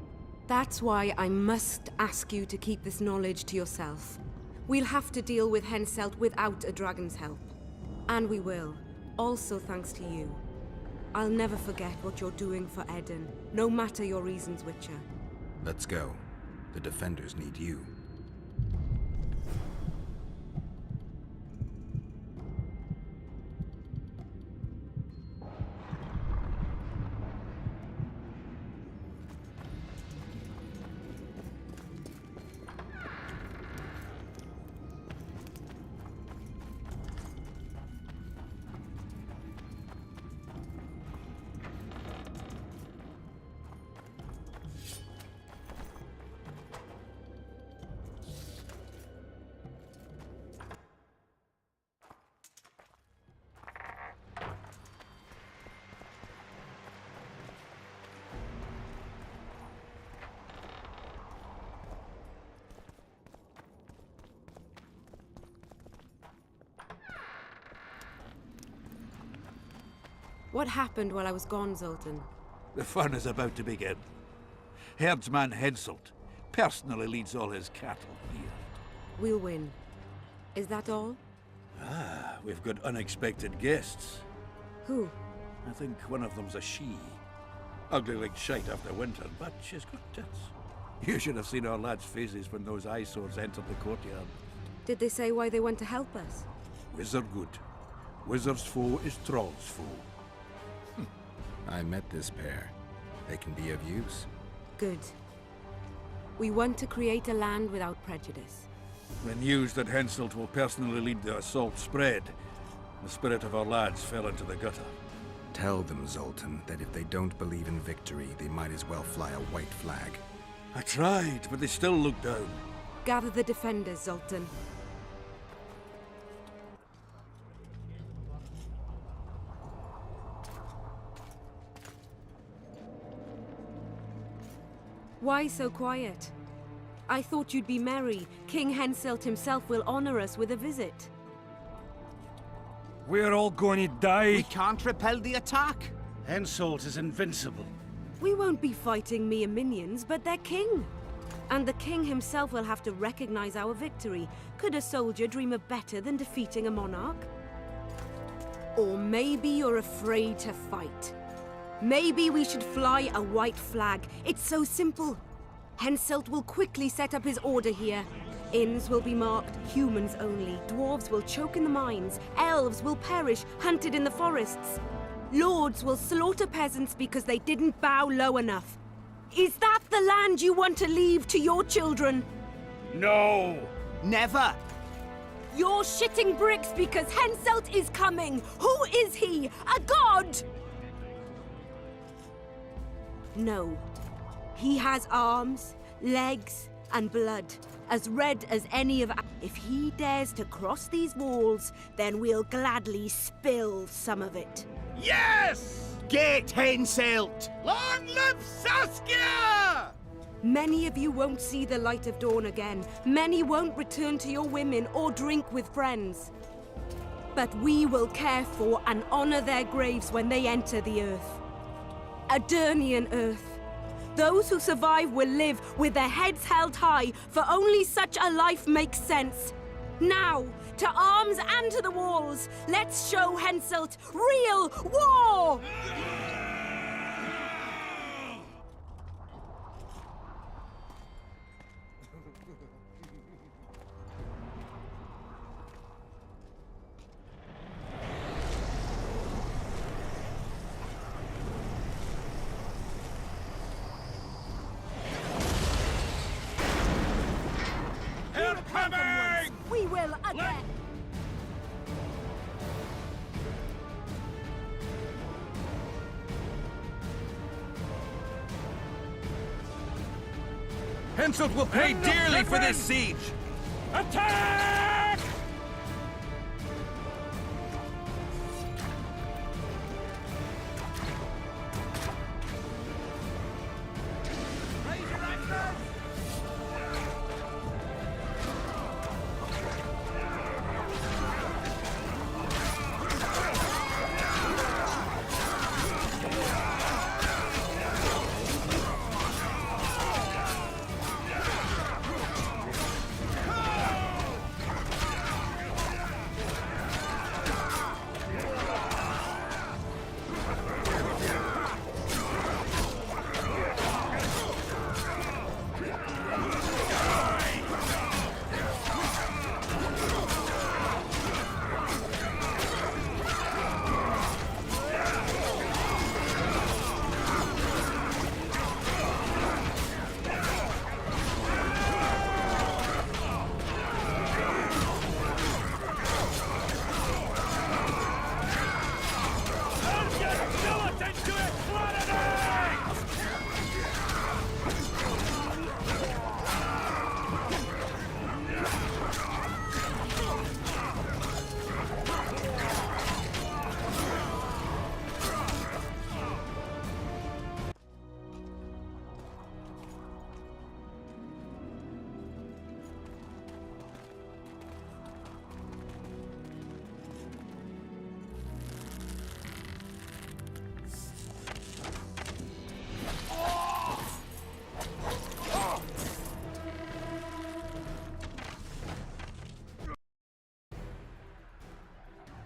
That's why I must ask you to keep this knowledge to yourself. We'll have to deal with Henselt without a dragon's help. And we will, also thanks to you. I'll never forget what you're doing for Edirn, no matter your reasons, Witcher. Let's go. The defenders need you. What happened while I was gone, Zoltan? The fun is about to begin. Herdsman Henselt personally leads all his cattle here. We'll win. Is that all? Ah, we've got unexpected guests. Who? I think one of them's a she. Ugly like shite after winter, but she's got tits. You should have seen our lads' faces when those eyesores entered the courtyard. Did they say why they went to help us? Wizard good. Wizard's foe is Troll's foe. I met this pair. They can be of use. Good. We want to create a land without prejudice. When news that Henselt will personally lead the assault spread, the spirit of our lads fell into the gutter. Tell them, Zoltan, that if they don't believe in victory, they might as well fly a white flag. I tried, but they still looked down. Gather the defenders, Zoltan. Why so quiet? I thought you'd be merry. King Henselt himself will honor us with a visit. We're all going to die. We can't repel the attack. Henselt is invincible. We won't be fighting mere minions, but their king. And the king himself will have to recognize our victory. Could a soldier dream of better than defeating a monarch? Or maybe you're afraid to fight. Maybe we should fly a white flag. It's so simple. Henselt will quickly set up his order here. Inns will be marked humans only. Dwarves will choke in the mines. Elves will perish, hunted in the forests. Lords will slaughter peasants because they didn't bow low enough. Is that the land you want to leave to your children? No! Never! You're shitting bricks because Henselt is coming! Who is he? A god? No. He has arms, legs, and blood, as red as any of... If he dares to cross these walls, then we'll gladly spill some of it. Yes! Get Henselt! Long live Saskia! Many of you won't see the light of dawn again. Many won't return to your women or drink with friends. But we will care for and honor their graves when they enter the earth. Aedirnian earth. Those who survive will live with their heads held high, for only such a life makes sense. Now, to arms and to the walls, let's show Henselt real war! We will again! Henselt will pay dearly for this siege! Attack!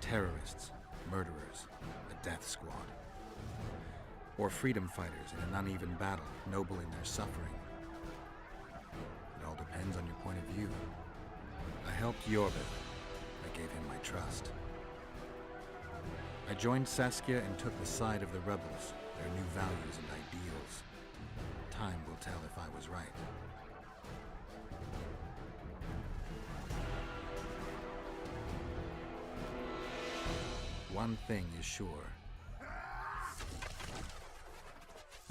Terrorists, murderers, a death squad. Or freedom fighters in an uneven battle, noble in their suffering. It all depends on your point of view. I helped Yorvith. I gave him my trust. I joined Saskia and took the side of the rebels, their new values and ideals. Time will tell if I was right. One thing is sure.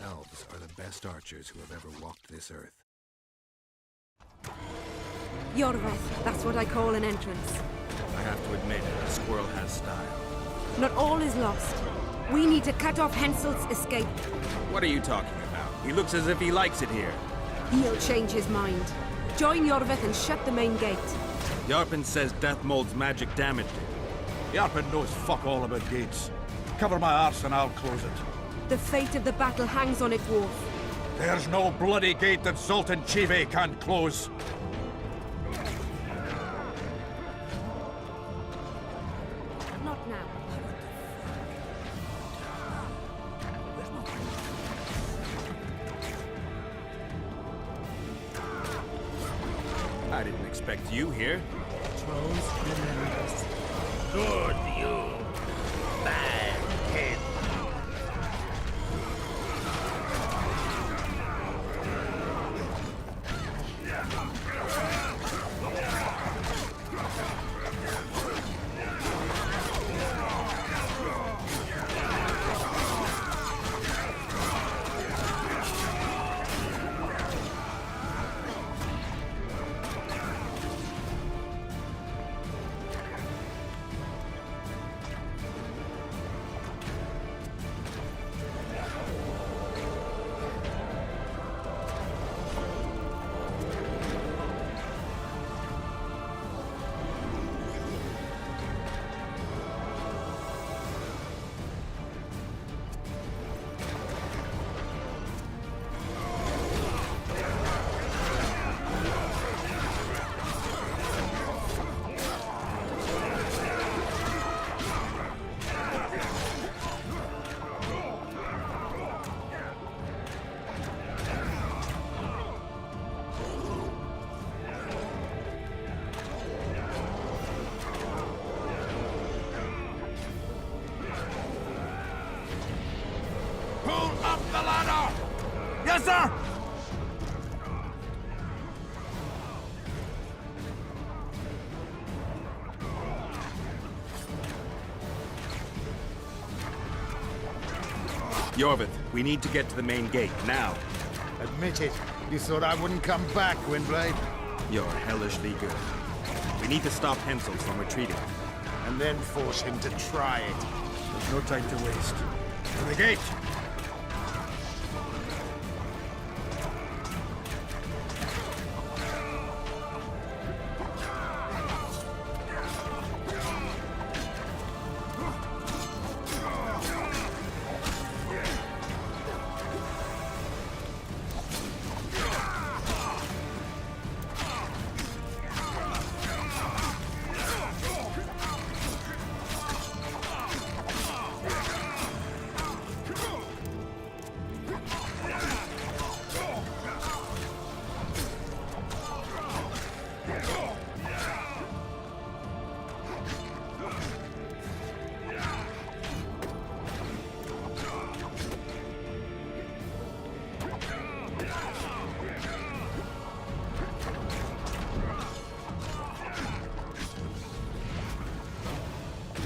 Elves are the best archers who have ever walked this earth. Yorvith, that's what I call an entrance. I have to admit, the squirrel has style. Not all is lost. We need to cut off Henselt's escape. What are you talking about? He looks as if he likes it here. He'll change his mind. Join Yorvith and shut the main gate. Yarpen says death mold's magic damaged it. Yarpen knows fuck all about gates. Cover my arse and I'll close it. The fate of the battle hangs on it, Dwarf. There's no bloody gate that Zoltan Chive can't close. Not now. I didn't expect you here. Trolls remembers. Good you. Bad head. Yes, sir! Yorvith, we need to get to the main gate, now. Admit it. You thought I wouldn't come back, Windblade? You're hellishly good. We need to stop Hensel from retreating. And then force him to try it. There's no time to waste. To the gate!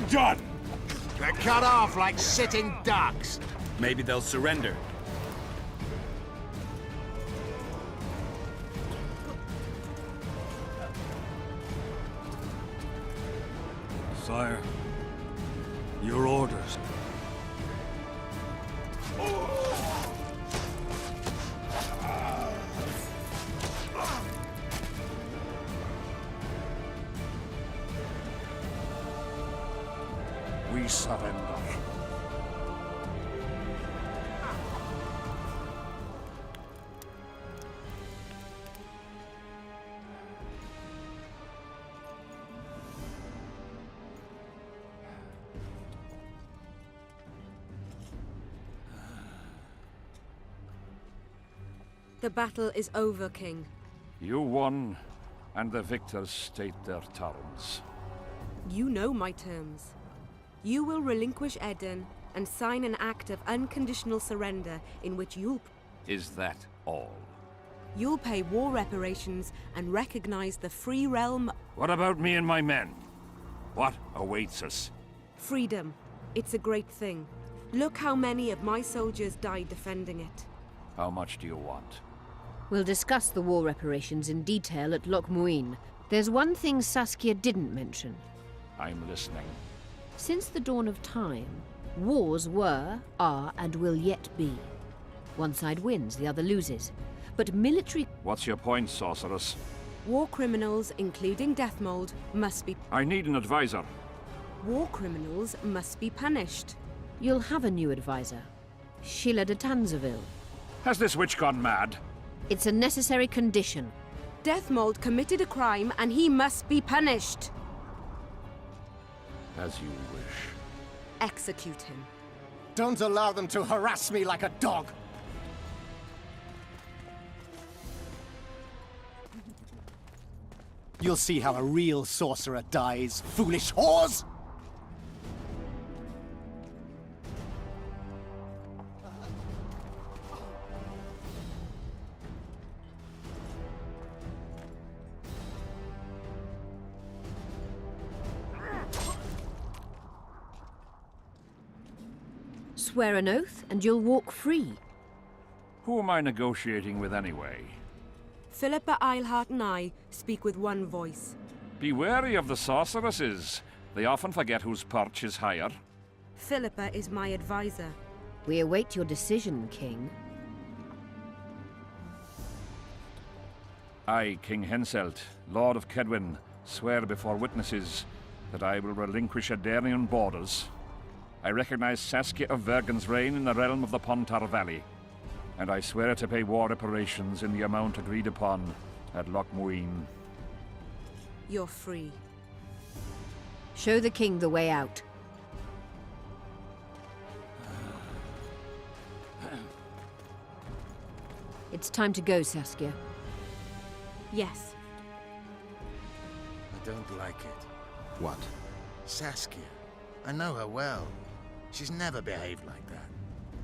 Done! They're cut off like sitting ducks. Maybe they'll surrender. Sire, your orders. We surrender. The battle is over, King. You won, and the victors state their terms. You know my terms. You will relinquish Eden and sign an act of unconditional surrender in which Is that all? you'll pay war reparations and recognize the free realm. What about me and my men? What awaits us? Freedom. It's a great thing. Look how many of my soldiers died defending it. How much do you want? We'll discuss the war reparations in detail at Loch Muin. There's one thing Saskia didn't mention. I'm listening. Since the dawn of time, wars were, are, and will yet be. One side wins, the other loses. but military... What's your point, sorceress? War criminals, including Deathmold, must be... I need an advisor. War criminals must be punished. You'll have a new advisor. Sheila de Tanzaville. Has this witch gone mad? It's a necessary condition. Deathmold committed a crime and he must be punished. As you wish. Execute him. Don't allow them to harass me like a dog! You'll see how a real sorcerer dies, foolish whores! Swear an oath, and you'll walk free. Who am I negotiating with anyway? Philippa Eilhart and I speak with one voice. Be wary of the sorceresses. They often forget whose perch is higher. Philippa is my advisor. We await your decision, King. I, King Henselt, Lord of Kedwin, swear before witnesses that I will relinquish Adarian borders. I recognize Saskia of Vergen's reign in the realm of the Pontar Valley, and I swear to pay war reparations in the amount agreed upon at Loch Muin. You're free. Show the king the way out. It's time to go, Saskia. Yes. I don't like it. What? Saskia. I know her well. She's never behaved like that.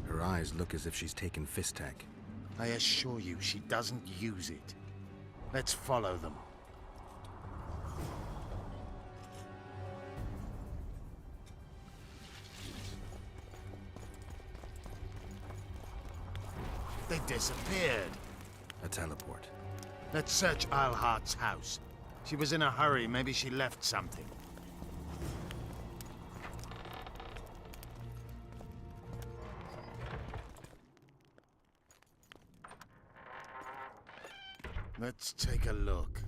Her eyes look as if she's taken Fistak. I assure you, she doesn't use it. Let's follow them. They disappeared. A teleport. Let's search Eilhart's house. She was in a hurry. Maybe she left something. Let's take a look.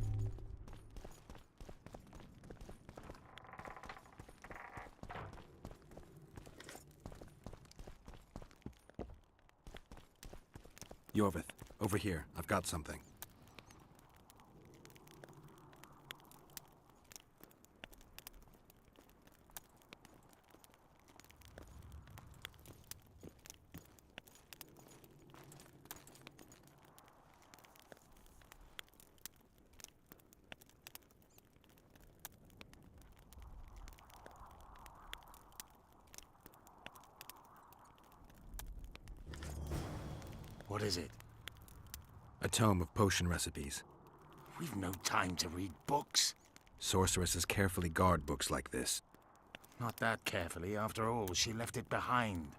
Yorvith, over here. I've got something. What is it? A tome of potion recipes. We've no time to read books. Sorceresses carefully guard books like this. Not that carefully. After all, she left it behind.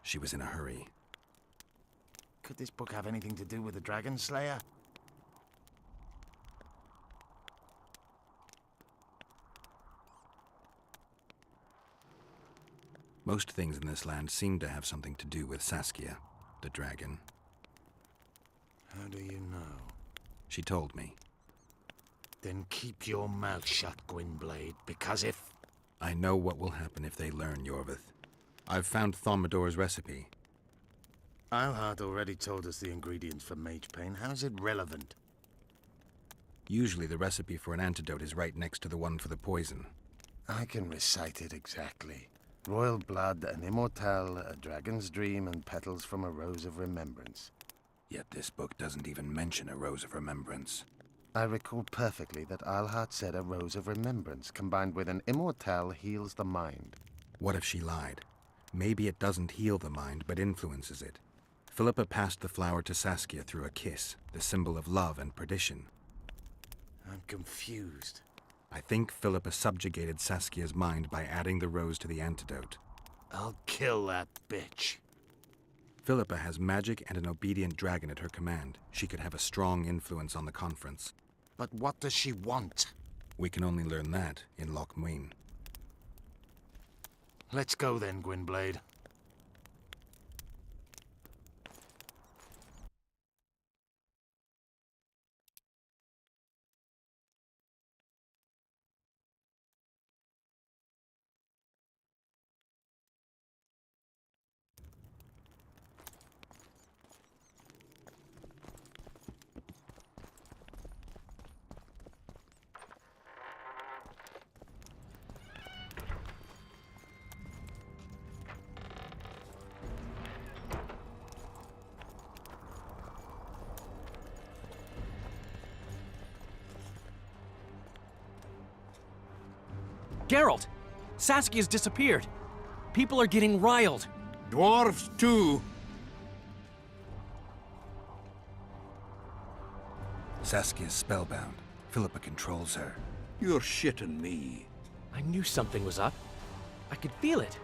She was in a hurry. Could this book have anything to do with the Dragon Slayer? Most things in this land seem to have something to do with Saskia, the dragon. How do you know? She told me. Then keep your mouth shut, Gwynblade, because if... I know what will happen if they learn, Yorvith. I've found Thaumadour's recipe. Eilhart already told us the ingredients for mage pain. How's it relevant? Usually the recipe for an antidote is right next to the one for the poison. I can recite it exactly. Royal blood, an immortal, a dragon's dream, and petals from a rose of remembrance. Yet this book doesn't even mention a Rose of Remembrance. I recall perfectly that Eilhart said a Rose of Remembrance combined with an immortal heals the mind. What if she lied? Maybe it doesn't heal the mind, but influences it. Philippa passed the flower to Saskia through a kiss, the symbol of love and perdition. I'm confused. I think Philippa subjugated Saskia's mind by adding the rose to the antidote. I'll kill that bitch. Philippa has magic and an obedient dragon at her command. She could have a strong influence on the conference. But what does she want? We can only learn that in Loch Muin. Let's go then, Gwynblade. Geralt! Saskia's disappeared. People are getting riled. Dwarves, too. Saskia's spellbound. Philippa controls her. You're shitting me. I knew something was up. I could feel it.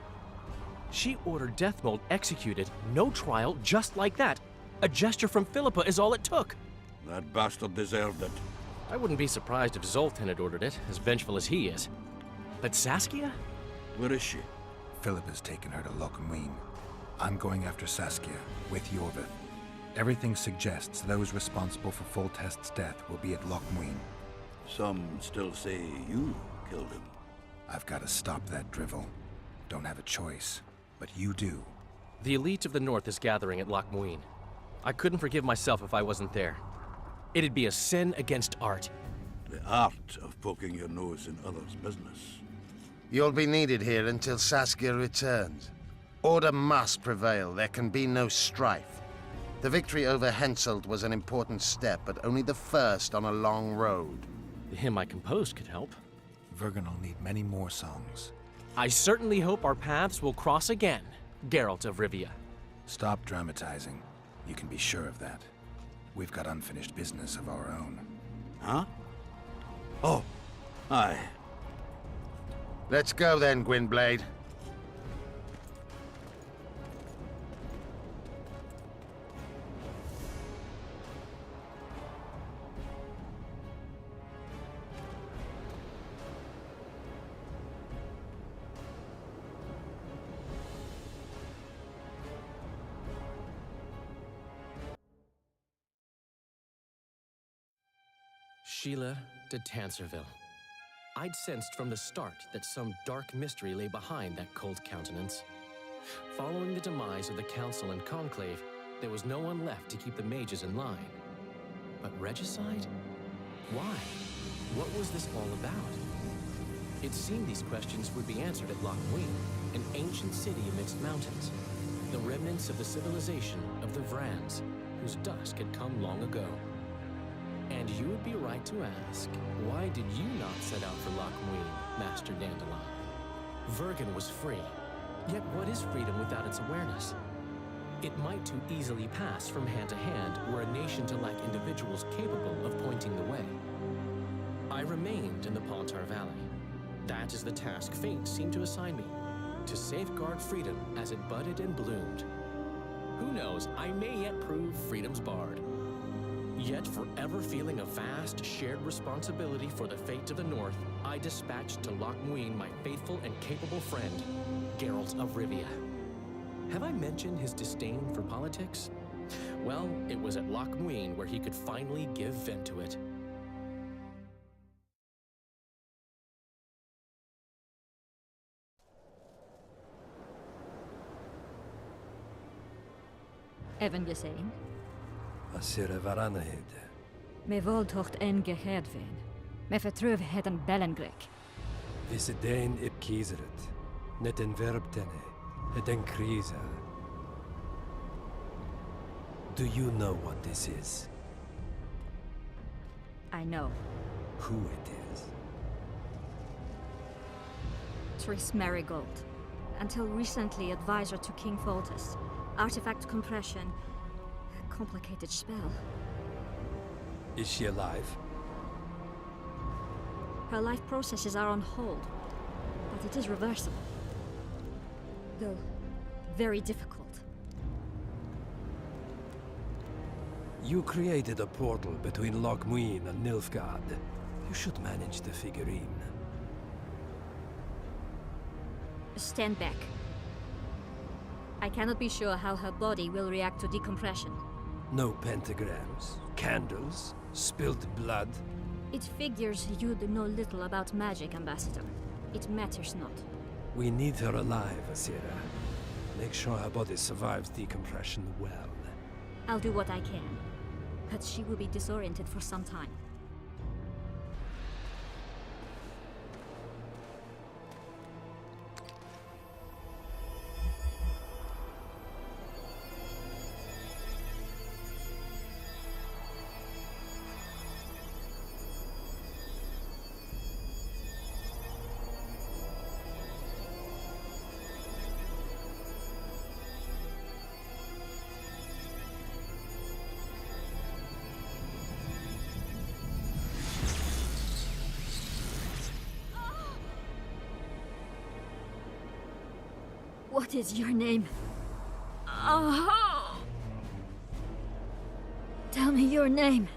She ordered Deathmold executed, no trial, just like that. A gesture from Philippa is all it took. That bastard deserved it. I wouldn't be surprised if Zoltan had ordered it, as vengeful as he is. But Saskia? Where is she? Philippa's taken her to Loch Muin. I'm going after Saskia, with Yorvith. Everything suggests those responsible for Foltest's death will be at Loch Muin. Some still say you killed him. I've got to stop that drivel. Don't have a choice, but you do. The elite of the North is gathering at Loch Muin. I couldn't forgive myself if I wasn't there. It'd be a sin against art. The art of poking your nose in others' business. You'll be needed here until Saskia returns. Order must prevail. There can be no strife. The victory over Henselt was an important step, but only the first on a long road. The hymn I composed could help. Vergen will need many more songs. I certainly hope our paths will cross again, Geralt of Rivia. Stop dramatizing. You can be sure of that. We've got unfinished business of our own. Huh? Oh, aye. Let's go then, Gwynblade. Sheila de Tanserville. I'd sensed from the start that some dark mystery lay behind that cold countenance. Following the demise of the Council and Conclave, there was no one left to keep the mages in line. But regicide? Why? What was this all about? It seemed these questions would be answered at Loch Muin, an ancient city amidst mountains, the remnants of the civilization of the Vrans, whose dusk had come long ago. And you would be right to ask, why did you not set out for Loch Muin, Master Dandelion? Vergen was free. Yet what is freedom without its awareness? It might too easily pass from hand to hand were a nation to lack individuals capable of pointing the way. I remained in the Pontar Valley. That is the task fate seemed to assign me, to safeguard freedom as it budded and bloomed. Who knows, I may yet prove freedom's bard. Yet, forever feeling a vast, shared responsibility for the fate of the North, I dispatched to Loch Muin my faithful and capable friend, Geralt of Rivia. Have I mentioned his disdain for politics? Well, it was at Loch Muin where he could finally give vent to it. Even gesehen? Asira Varanahid. Me voltocht en geheerd ven. Me vertrouw het een Bellengrek. Visedein ib kieseret. Net en verbtene. Het en kriza. Do you know what this is? I know. Who it is? Triss Merigold. Until recently advisor to King Foltest. Artifact compression. Complicated spell. Is she alive? Her life processes are on hold, but it is reversible. Though, very difficult. You created a portal between Loch Muin and Nilfgaard. You should manage the figurine. Stand back. I cannot be sure how her body will react to decompression. No pentagrams, candles, spilled blood. It figures you do know little about magic, Ambassador. It matters not. We need her alive, Asira. Make sure her body survives decompression well. I'll do what I can, but she will be disoriented for some time. What is your name? Oh. Tell me your name.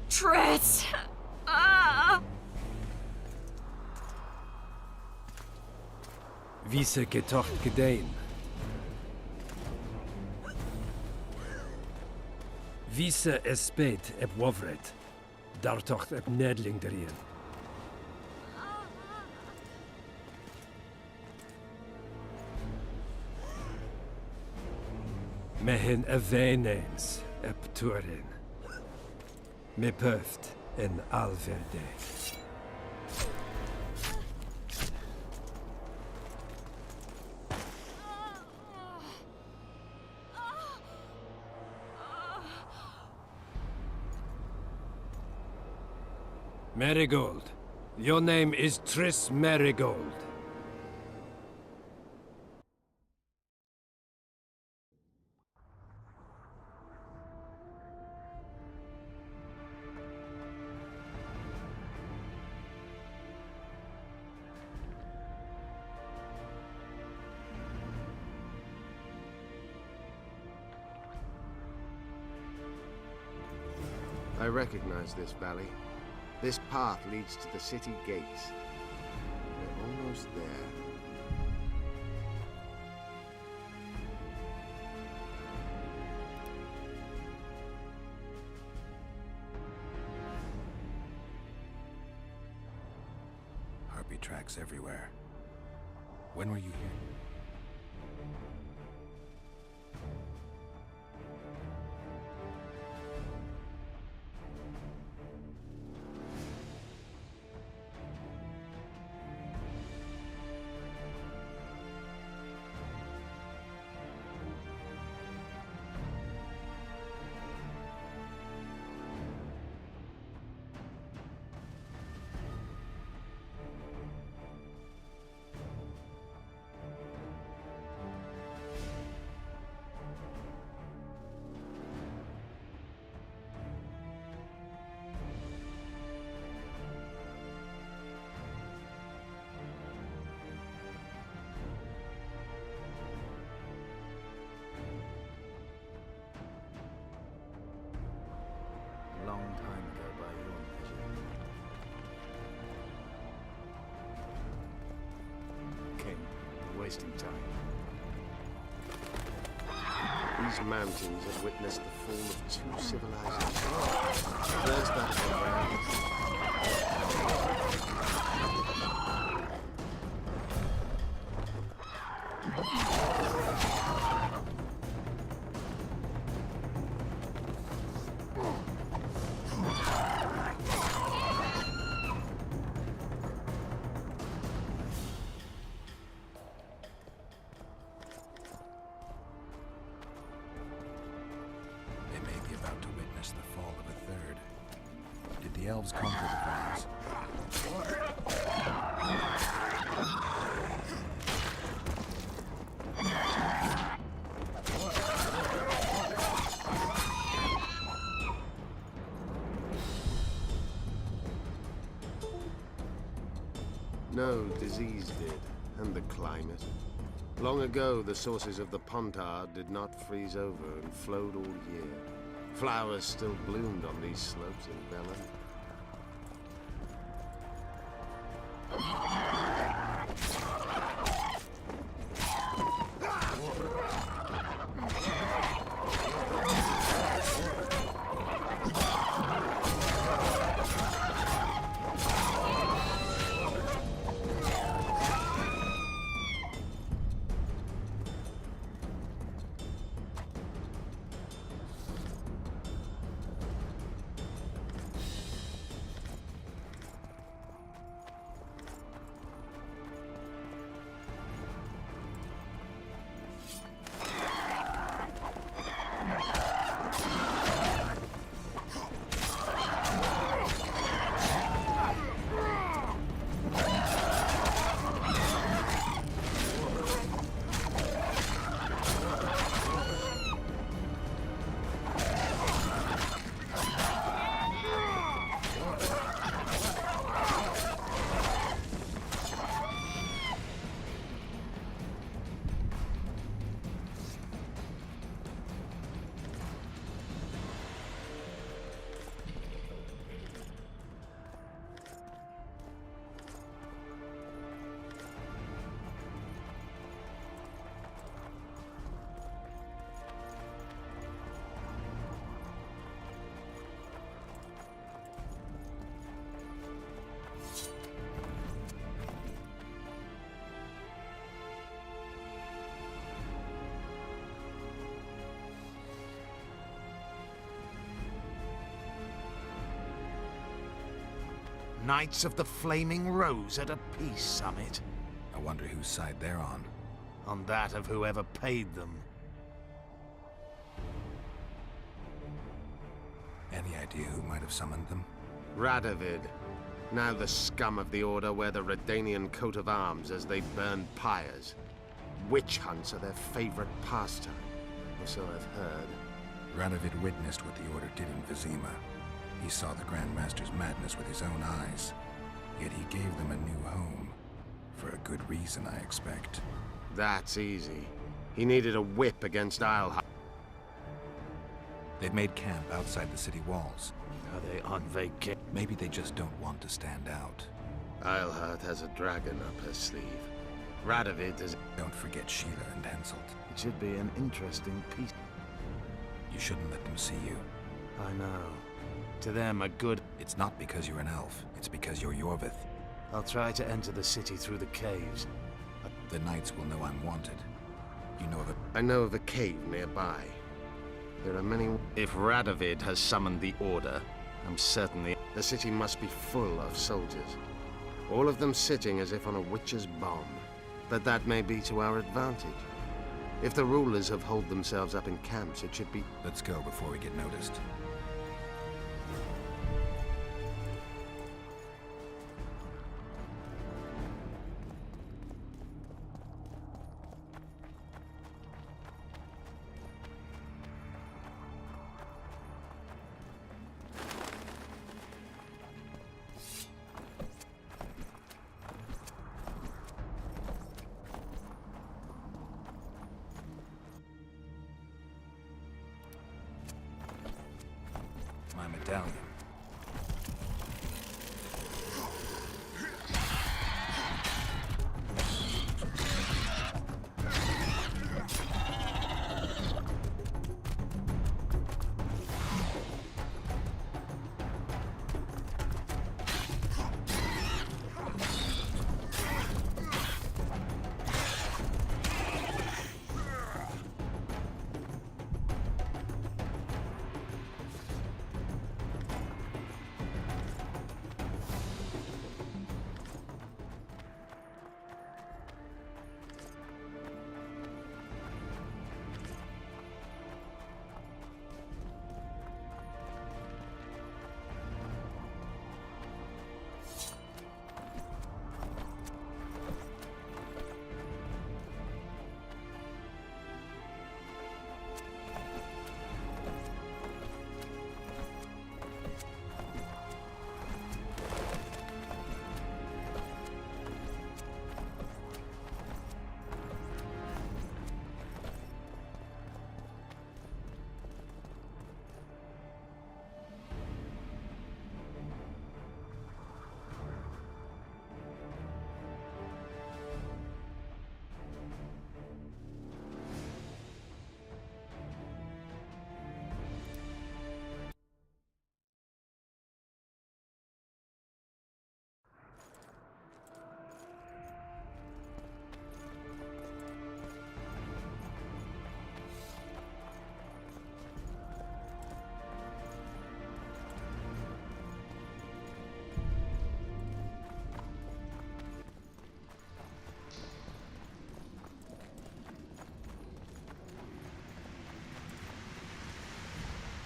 Triss! Ah! Vise getocht gedein. Vise espeit eb wovret. Dartocht eb nedling derien. Mehin eveneens eb turin. Me pöft en alverde. Marigold. Your name is Triss Marigold. I recognize this valley. This path leads to the city gates. We're almost there. Harpy tracks everywhere. When were you here? A long time ago by your measure. King, you're wasting time. These mountains have witnessed the fall of 2 civilizations. First that of the Rams. They may be about to witness the fall of a third. Did the elves conquer the Franks? No, disease did, and the climate. Long ago, the sources of the Pontard did not freeze over and flowed all year. Flowers still bloomed on these slopes in Velen. Knights of the Flaming Rose at a peace summit. I wonder whose side they're on. On that of whoever paid them. Any idea who might have summoned them? Radovid. Now the scum of the Order wear the Redanian coat of arms as they burn pyres. Witch hunts are their favorite pastime, or so I've heard. Radovid witnessed what the Order did in Vizima. He saw the Grand Master's madness with his own eyes. Yet he gave them a new home. For a good reason, I expect. That's easy. He needed a whip against Isleheart. They've made camp outside the city walls. Are they on vacation? Maybe they just don't want to stand out. Isleheart has a dragon up her sleeve. Radovid is... Don't forget Sheila and Henselt. It should be an interesting piece. You shouldn't let them see you. I know. To them, a good... It's not because you're an elf. It's because you're Yorvith. I'll try to enter the city through the caves. The Knights will know I'm wanted. You know of a... I know of a cave nearby. There are many... If Radovid has summoned the Order, I'm certain the city must be full of soldiers. All of them sitting as if on a witch's bomb. But that may be to our advantage. If the rulers have holed themselves up in camps, it should be... Let's go before we get noticed. My medallion.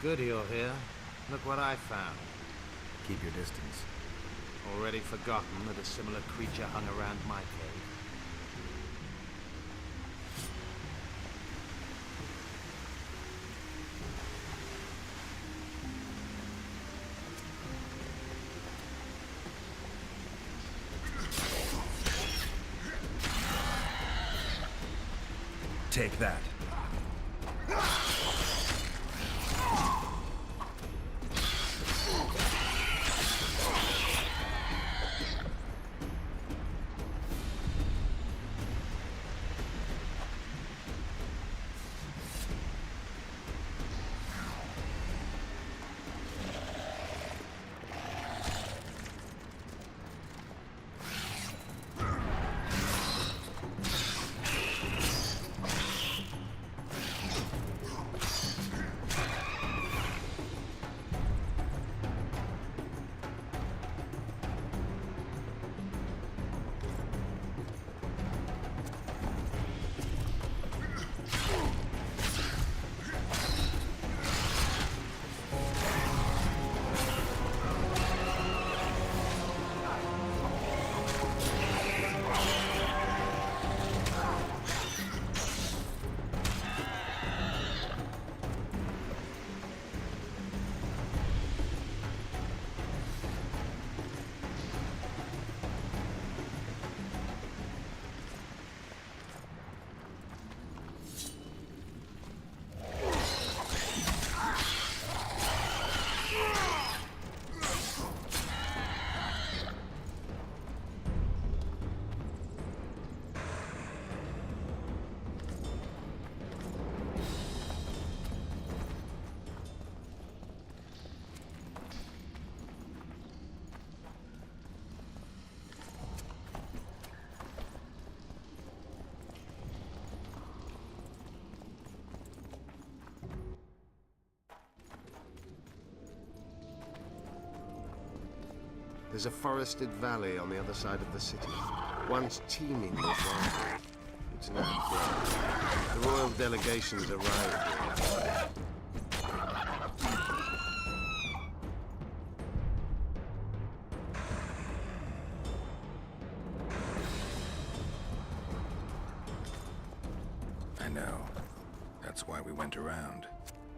Good you're here. Look what I found. Keep your distance. Already forgotten that a similar creature hung around my cave. Take that. There's a forested valley on the other side of the city, once teeming with wildlife. It's now dead. The royal delegations arrived here. I know. That's why we went around.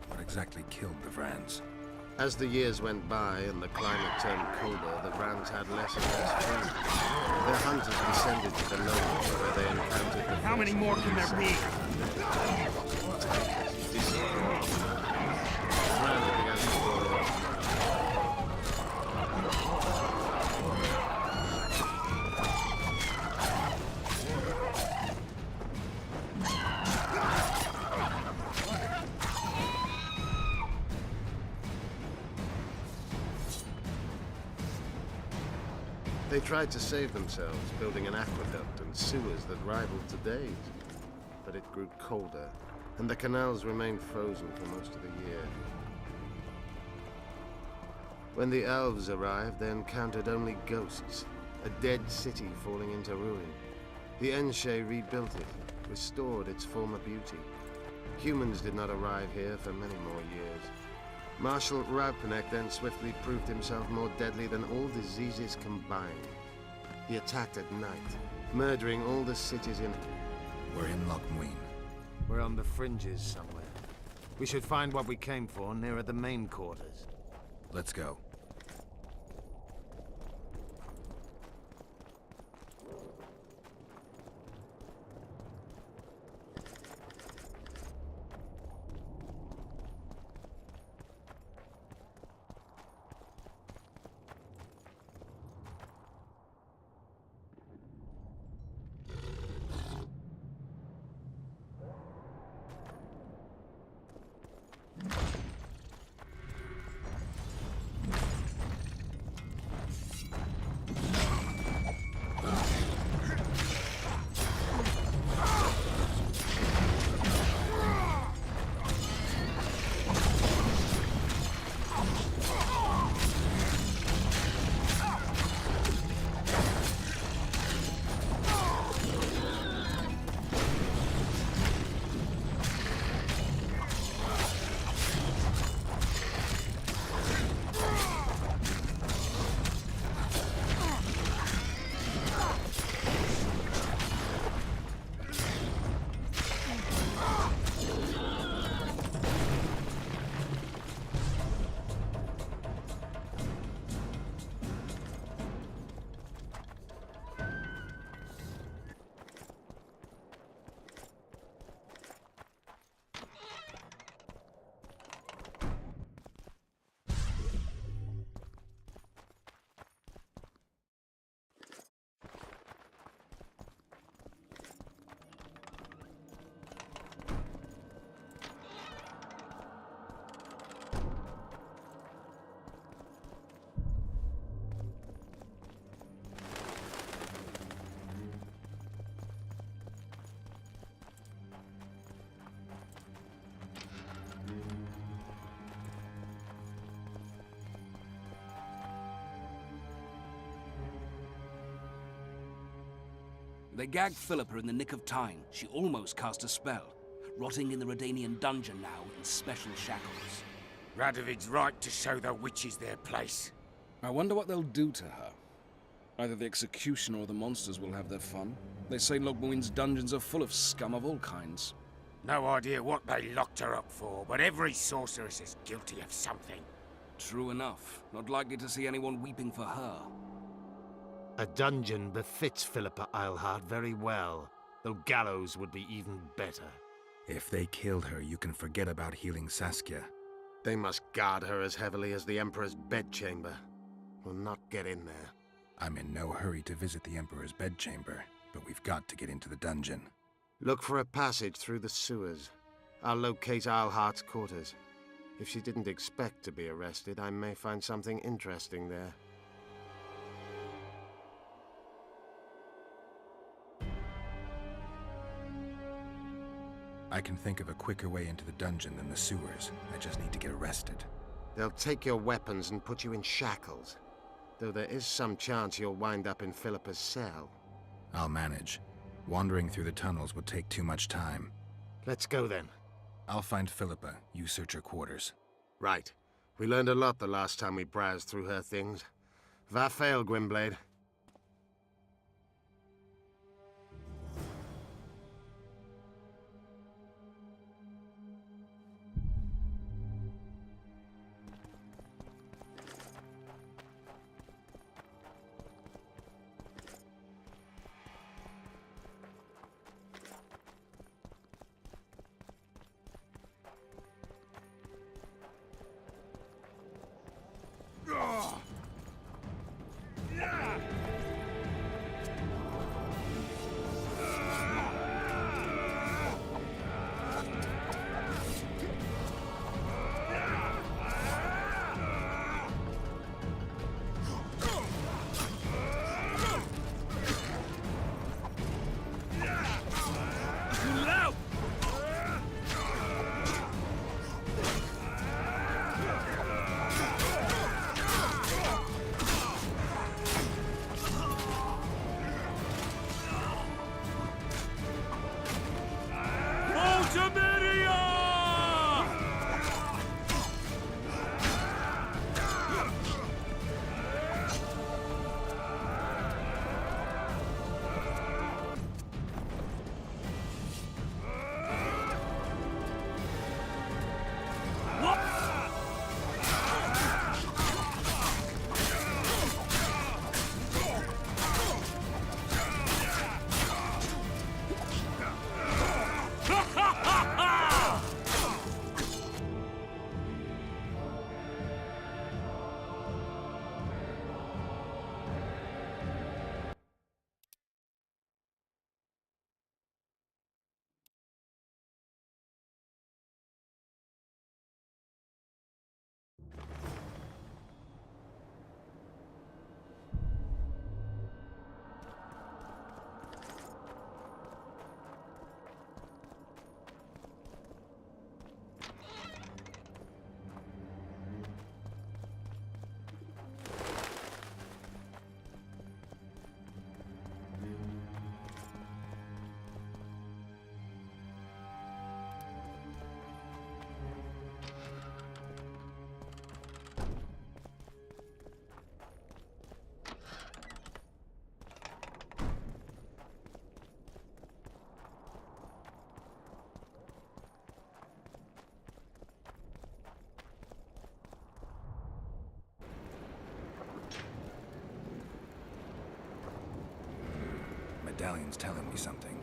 What exactly killed the Vrans? As the years went by and the climate turned colder, the Vrans had less and less food. Their hunters descended to the lowlands where they encountered the How many more can there be? They tried to save themselves, building an aqueduct and sewers that rivaled today's. But it grew colder, and the canals remained frozen for most of the year. When the elves arrived, they encountered only ghosts, a dead city falling into ruin. The Enshe rebuilt it, restored its former beauty. Humans did not arrive here for many more years. Marshal Raupenek then swiftly proved himself more deadly than all diseases combined. He attacked at night, murdering all the cities in... We're in Loch Muin. We're on the fringes somewhere. We should find what we came for nearer the main quarters. Let's go. They gagged Philippa in the nick of time. She almost cast a spell, rotting in the Redanian dungeon now in special shackles. Radovid's right to show the witches their place. I wonder what they'll do to her. Either the executioner or the monsters will have their fun. They say Loch Muin's dungeons are full of scum of all kinds. No idea what they locked her up for, but every sorceress is guilty of something. True enough. Not likely to see anyone weeping for her. A dungeon befits Philippa Eilhart very well, though gallows would be even better. If they killed her, you can forget about healing Saskia. They must guard her as heavily as the Emperor's bedchamber. We'll not get in there. I'm in no hurry to visit the Emperor's bedchamber, but we've got to get into the dungeon. Look for a passage through the sewers. I'll locate Eilhart's quarters. If she didn't expect to be arrested, I may find something interesting there. I can think of a quicker way into the dungeon than the sewers. I just need to get arrested. They'll take your weapons and put you in shackles. Though there is some chance you'll wind up in Philippa's cell. I'll manage. Wandering through the tunnels would take too much time. Let's go then. I'll find Philippa. You search her quarters. Right. We learned a lot the last time we browsed through her things. Va fail, Gwynblade. Medallion's telling me something.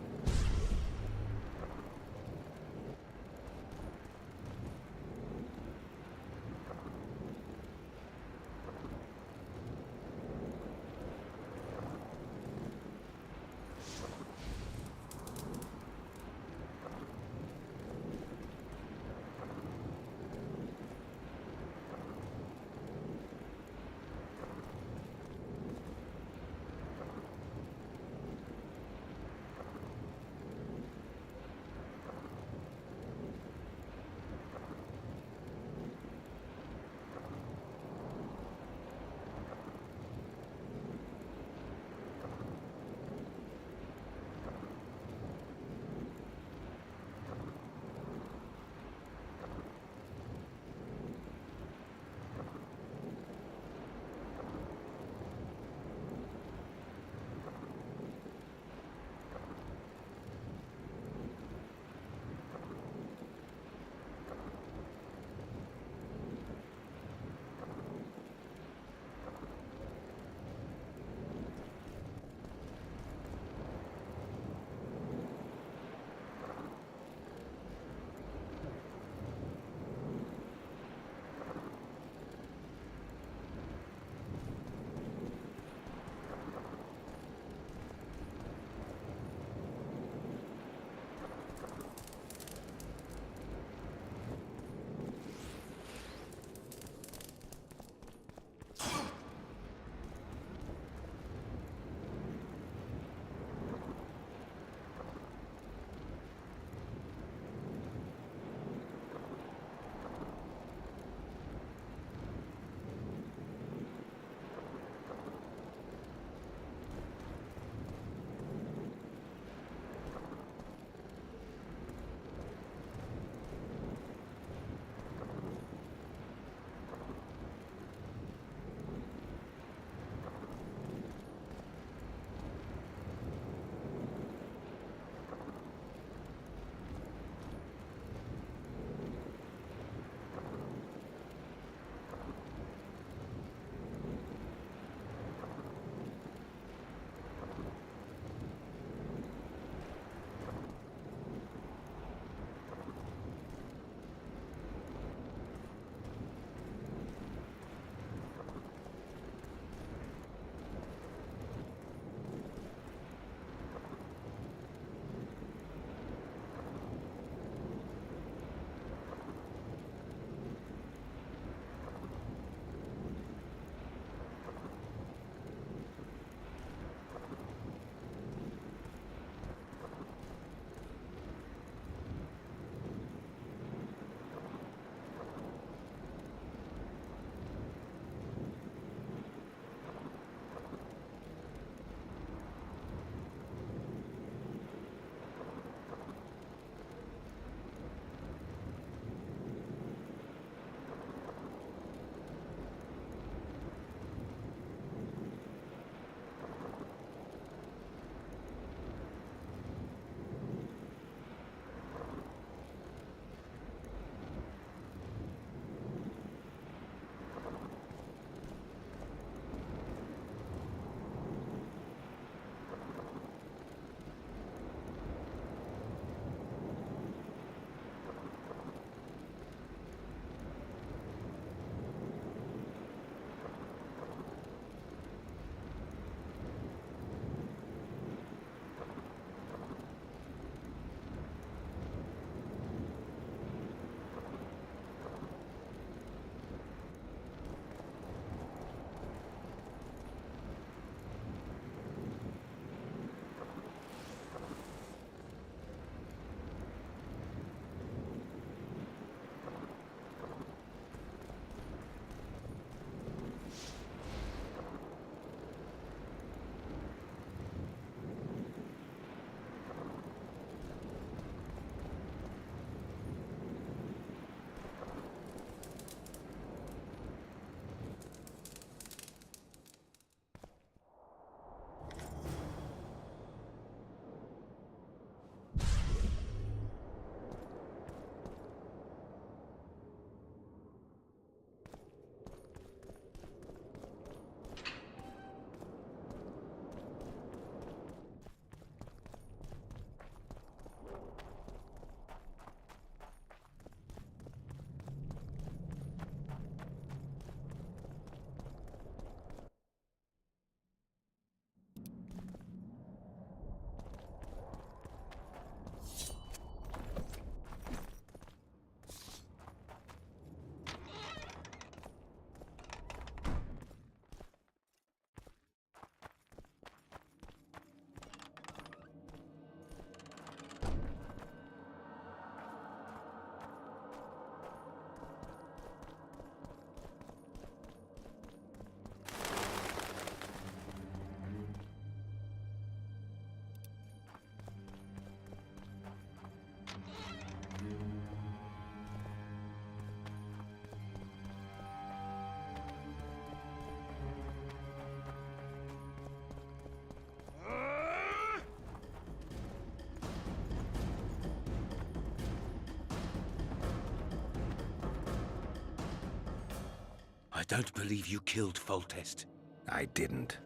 don't believe you killed Foltest. I didn't.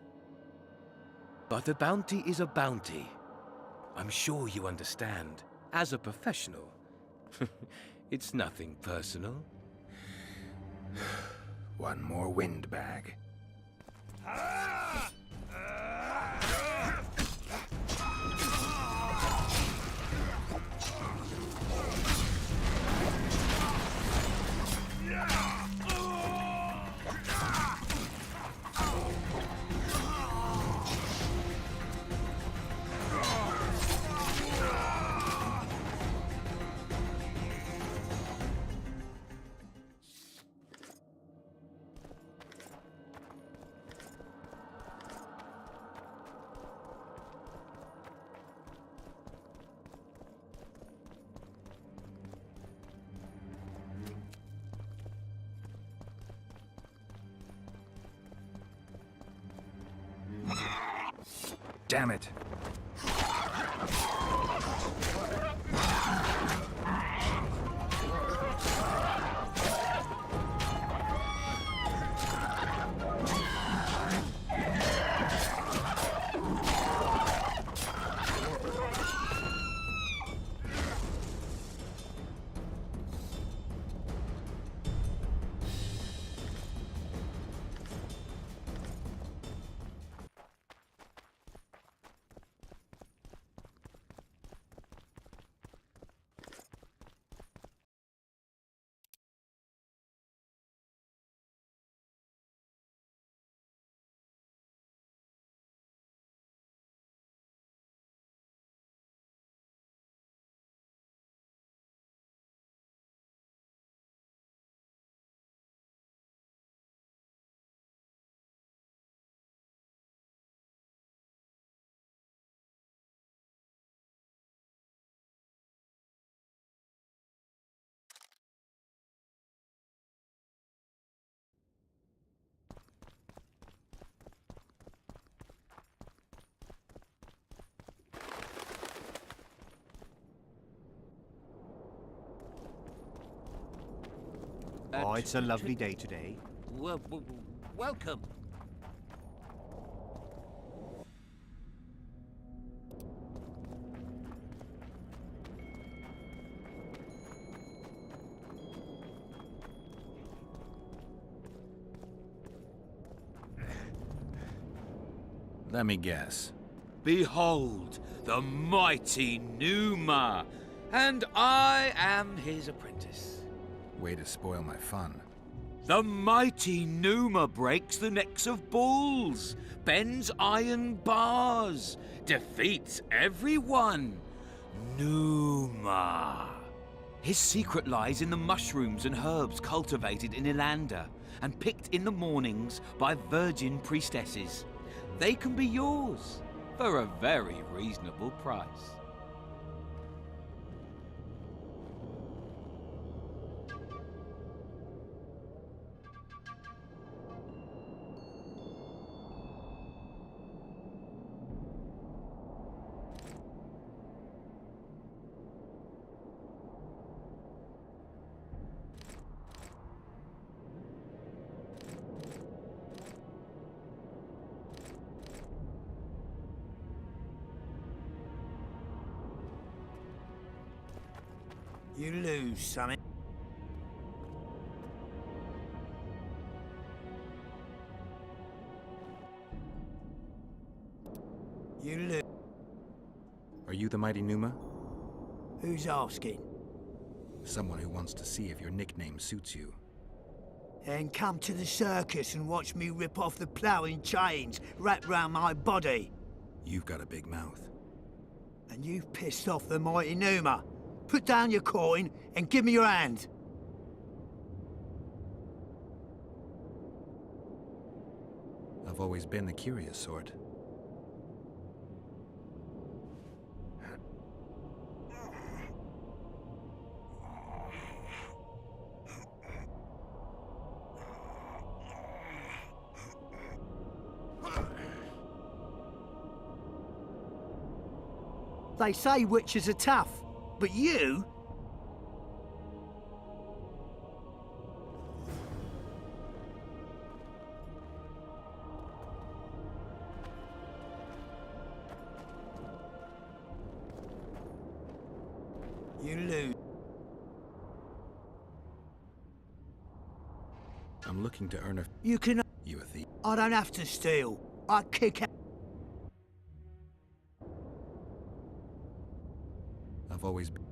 But a bounty is a bounty. I'm sure you understand. As a professional, it's nothing personal. One more windbag. Damn it. Oh, it's a lovely day today. Welcome. Let me guess. Behold, the mighty Numa, and I am his apprentice. Way to spoil my fun. The mighty Numa breaks the necks of bulls, bends iron bars, defeats everyone. Numa. His secret lies in the mushrooms and herbs cultivated in Ilander and picked in the mornings by virgin priestesses. They can be yours for a very reasonable price. You lose something. You lose. Are you the mighty Numa? Who's asking? Someone who wants to see if your nickname suits you. Then come to the circus and watch me rip off the ploughing chains wrapped round my body. You've got a big mouth. And you've pissed off the mighty Numa. Put down your coin and give me your hand. I've always been the curious sort. They say witches are tough. But you? You lose. I'm looking to earn a... You can... You a thief? I don't have to steal. I kick out. I've always been...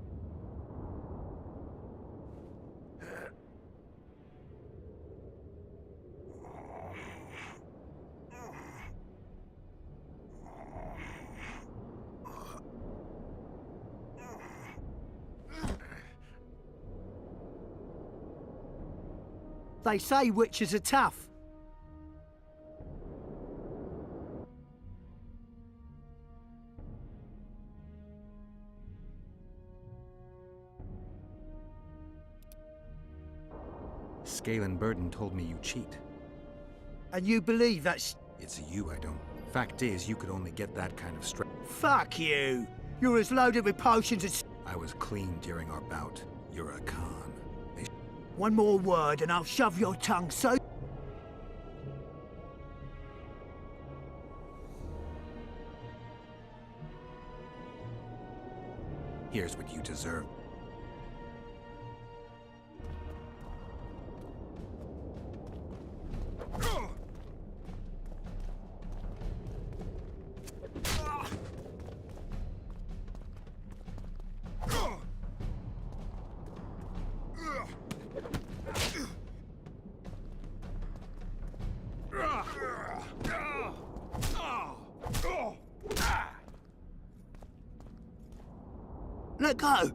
They say witches are tough. Scalen Burden told me you cheat. And you believe that's... It's you I don't. Fact is, you could only get that kind of strength. Fuck you! You're as loaded with potions as... I was clean during our bout. You're a con. One more word and I'll shove your tongue so... Here's what you deserve. Let go!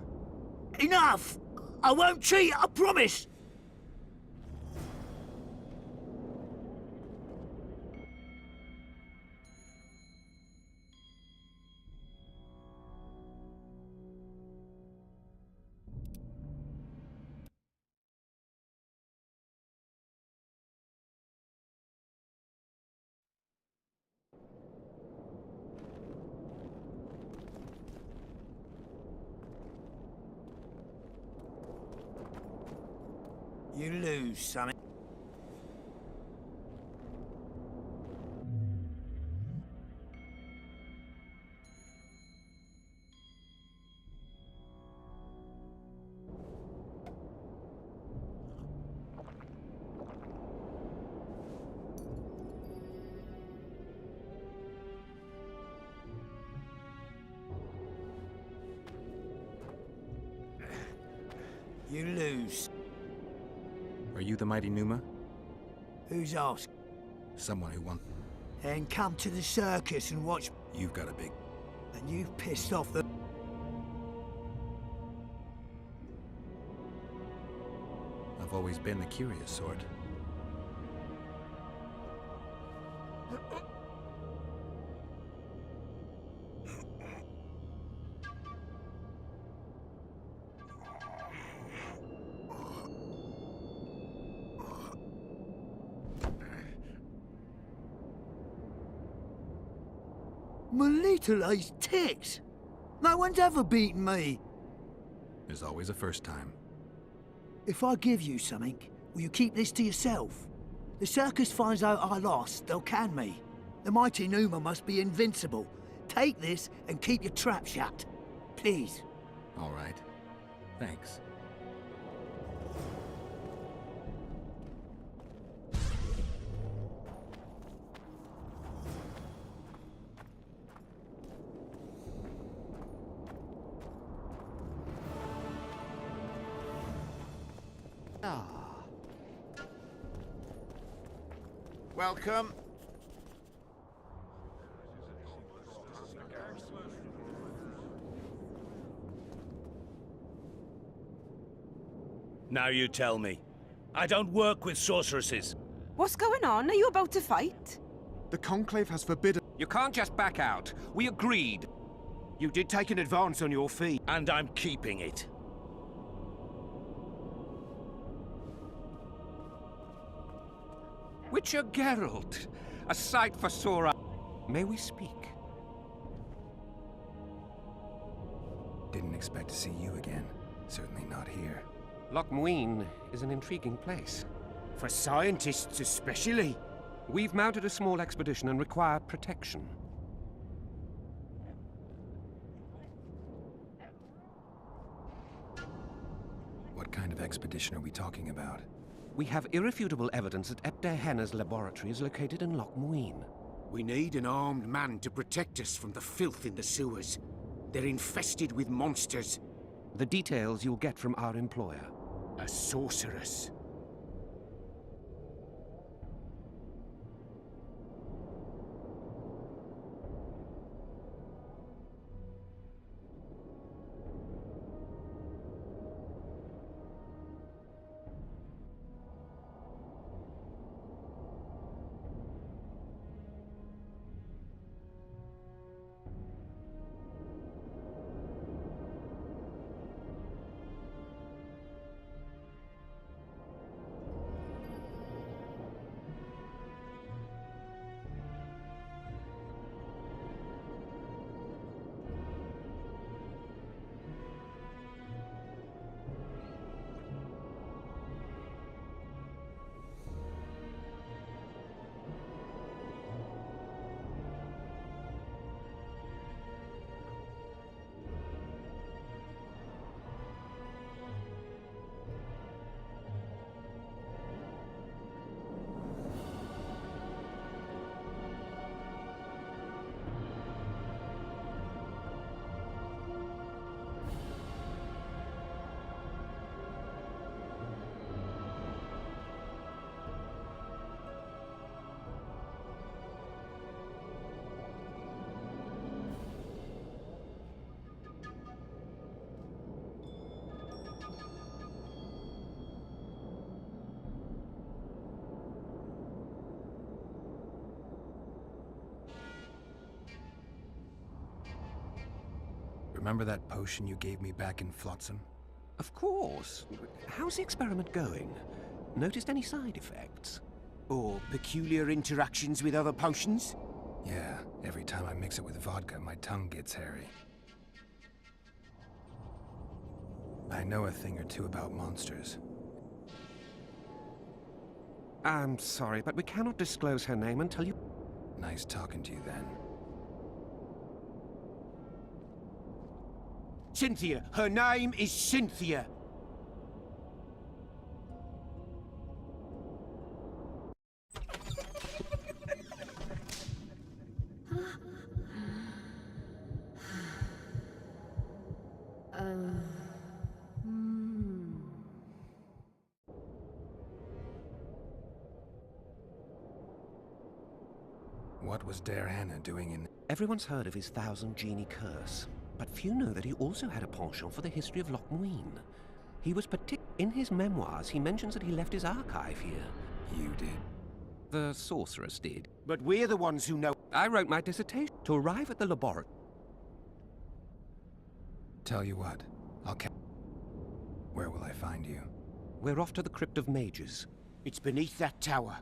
Enough! I won't cheat, I promise! You lose, Sammy. You lose. Are you the mighty Numa? Who's asked? Someone who wants... Then come to the circus and watch... You've got a big... And you've pissed off the... I've always been the curious sort. Melita lays tits! No one's ever beaten me! There's always a first time. If I give you something, will you keep this to yourself? The circus finds out I lost, they'll can me. The mighty Numa must be invincible. Take this and keep your trap shut. Please. All right. Thanks. Welcome. Now you tell me. I don't work with sorceresses. What's going on? Are you about to fight? The Conclave has forbidden... You can't just back out. We agreed. You did take an advance on your fee. And I'm keeping it. Witcher Geralt, a sight for sore eyes. May we speak? Didn't expect to see you again. Certainly not here. Loch Muin is an intriguing place. For scientists especially. We've mounted a small expedition and require protection. What kind of expedition are we talking about? We have irrefutable evidence that Epte Henna's laboratory is located in Loch Muin. We need an armed man to protect us from the filth in the sewers. They're infested with monsters. The details you'll get from our employer. A sorceress. Remember that potion you gave me back in Flotsam? Of course. How's the experiment going? Noticed any side effects? Or peculiar interactions with other potions? Yeah, every time I mix it with vodka, my tongue gets hairy. I know a thing or two about monsters. I'm sorry, but we cannot disclose her name until you... Nice talking to you then. Cynthia! Her name is Cynthia! What was Dare Hanna doing in... Everyone's heard of his 1,000 Genie curse, but few know that he also had a penchant for the history of Loch Muin. He was In his memoirs, he mentions that he left his archive here. You did? The sorceress did. But we're the ones who know... I wrote my dissertation to arrive at the laboratory. Tell you what, Where will I find you? We're off to the Crypt of Mages. It's beneath that tower.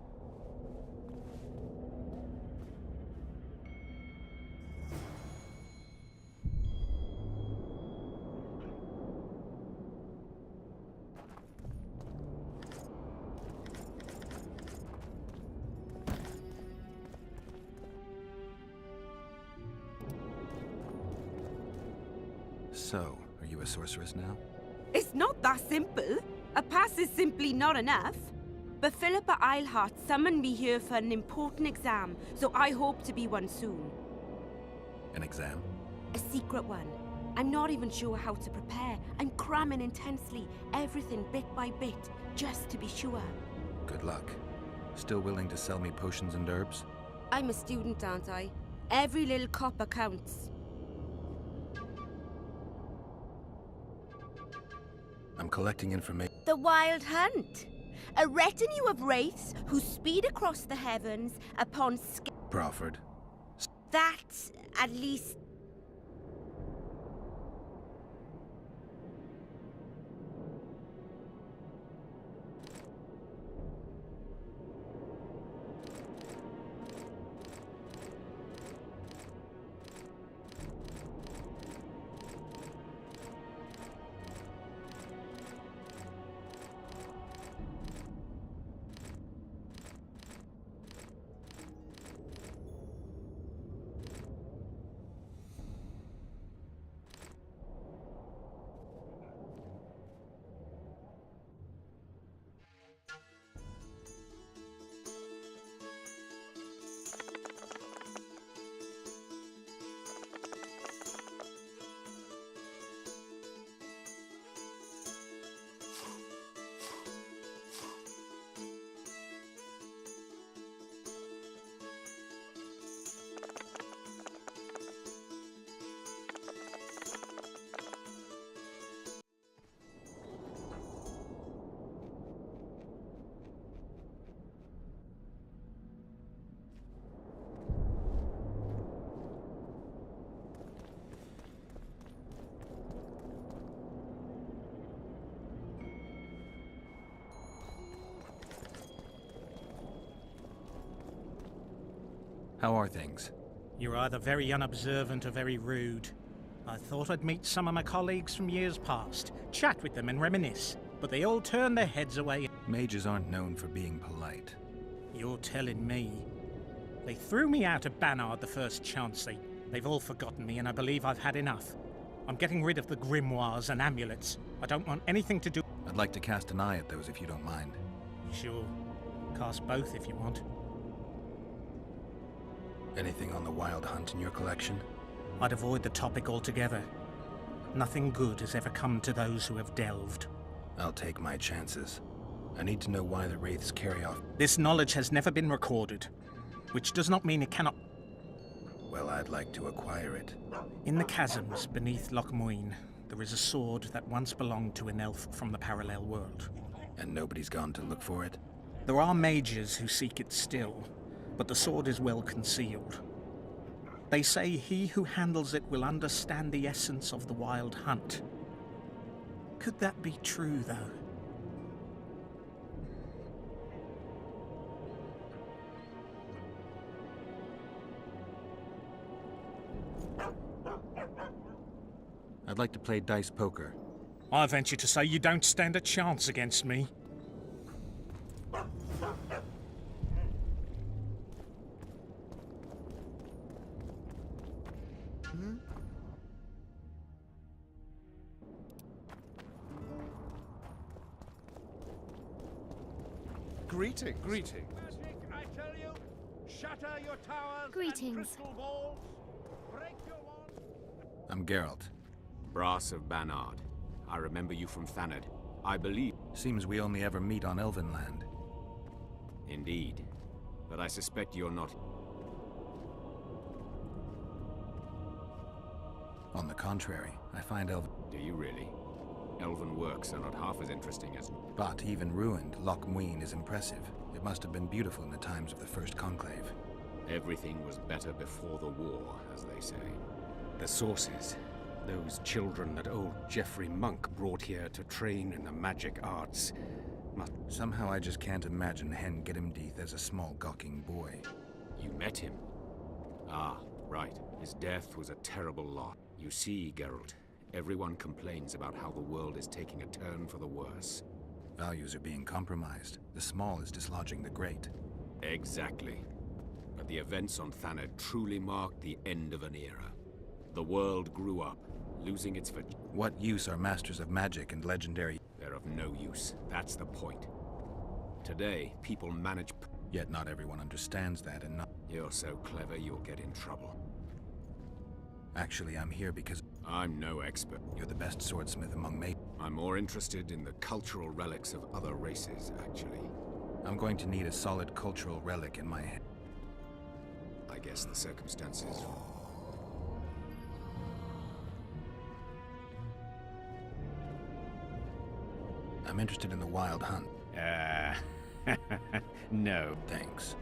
So, are you a sorceress now? It's not that simple. A pass is simply not enough. But Philippa Eilhart summoned me here for an important exam, so I hope to be one soon. An exam? A secret one. I'm not even sure how to prepare. I'm cramming intensely, everything bit by bit, just to be sure. Good luck. Still willing to sell me potions and herbs? I'm a student, aren't I? Every little copper counts. I'm collecting information. The Wild Hunt. A retinue of wraiths who speed across the heavens upon Crawford. That, at least... How are things? You're either very unobservant or very rude. I thought I'd meet some of my colleagues from years past, chat with them and reminisce, but they all turn their heads away. Mages aren't known for being polite. You're telling me. They threw me out of Banard the first chance. They've all forgotten me, and I believe I've had enough. I'm getting rid of the grimoires and amulets. I don't want anything to do... I'd like to cast an eye at those if you don't mind. Sure. Cast both if you want. Anything on the Wild Hunt in your collection? I'd avoid the topic altogether. Nothing good has ever come to those who have delved. I'll take my chances. I need to know why the Wraiths carry off. This knowledge has never been recorded, which does not mean it cannot... Well, I'd like to acquire it. In the chasms beneath Loch Muin, there is a sword that once belonged to an elf from the parallel world. And nobody's gone to look for it? There are mages who seek it still, but the sword is well concealed. They say he who handles it will understand the essence of the Wild Hunt. Could that be true, though? I'd like to play dice poker. I venture to say you don't stand a chance against me. Greetings. Greetings. I tell you, shatter your towers Greetings. and crystal balls, break your walls. I'm Geralt. Brass of Banard. I remember you from Thanad. I believe... Seems we only ever meet on Elvenland. Indeed. But I suspect you're not... On the contrary, I find Do you really? Elven works are not half as interesting as... But even ruined, Loch Muin is impressive. It must have been beautiful in the times of the First Conclave. Everything was better before the war, as they say. The sources. Those children that old Geoffrey Monk brought here to train in the magic arts. Somehow I just can't imagine Hen Giddimdeath as a small gawking boy. You met him? Ah, right. His death was a terrible lot. You see, Geralt, everyone complains about how the world is taking a turn for the worse. Values are being compromised. The small is dislodging the great. Exactly. But the events on Thanad truly marked the end of an era. The world grew up, losing its... What use are masters of magic and legendary... They're of no use. That's the point. Today, people manage... Yet not everyone understands that and not... You're so clever you'll get in trouble. Actually, I'm here because... I'm no expert. You're the best swordsmith among mages. I'm more interested in the cultural relics of other races, actually. I'm going to need a solid cultural relic in my hand. I guess the circumstances... I'm interested in the Wild Hunt. No. Thanks.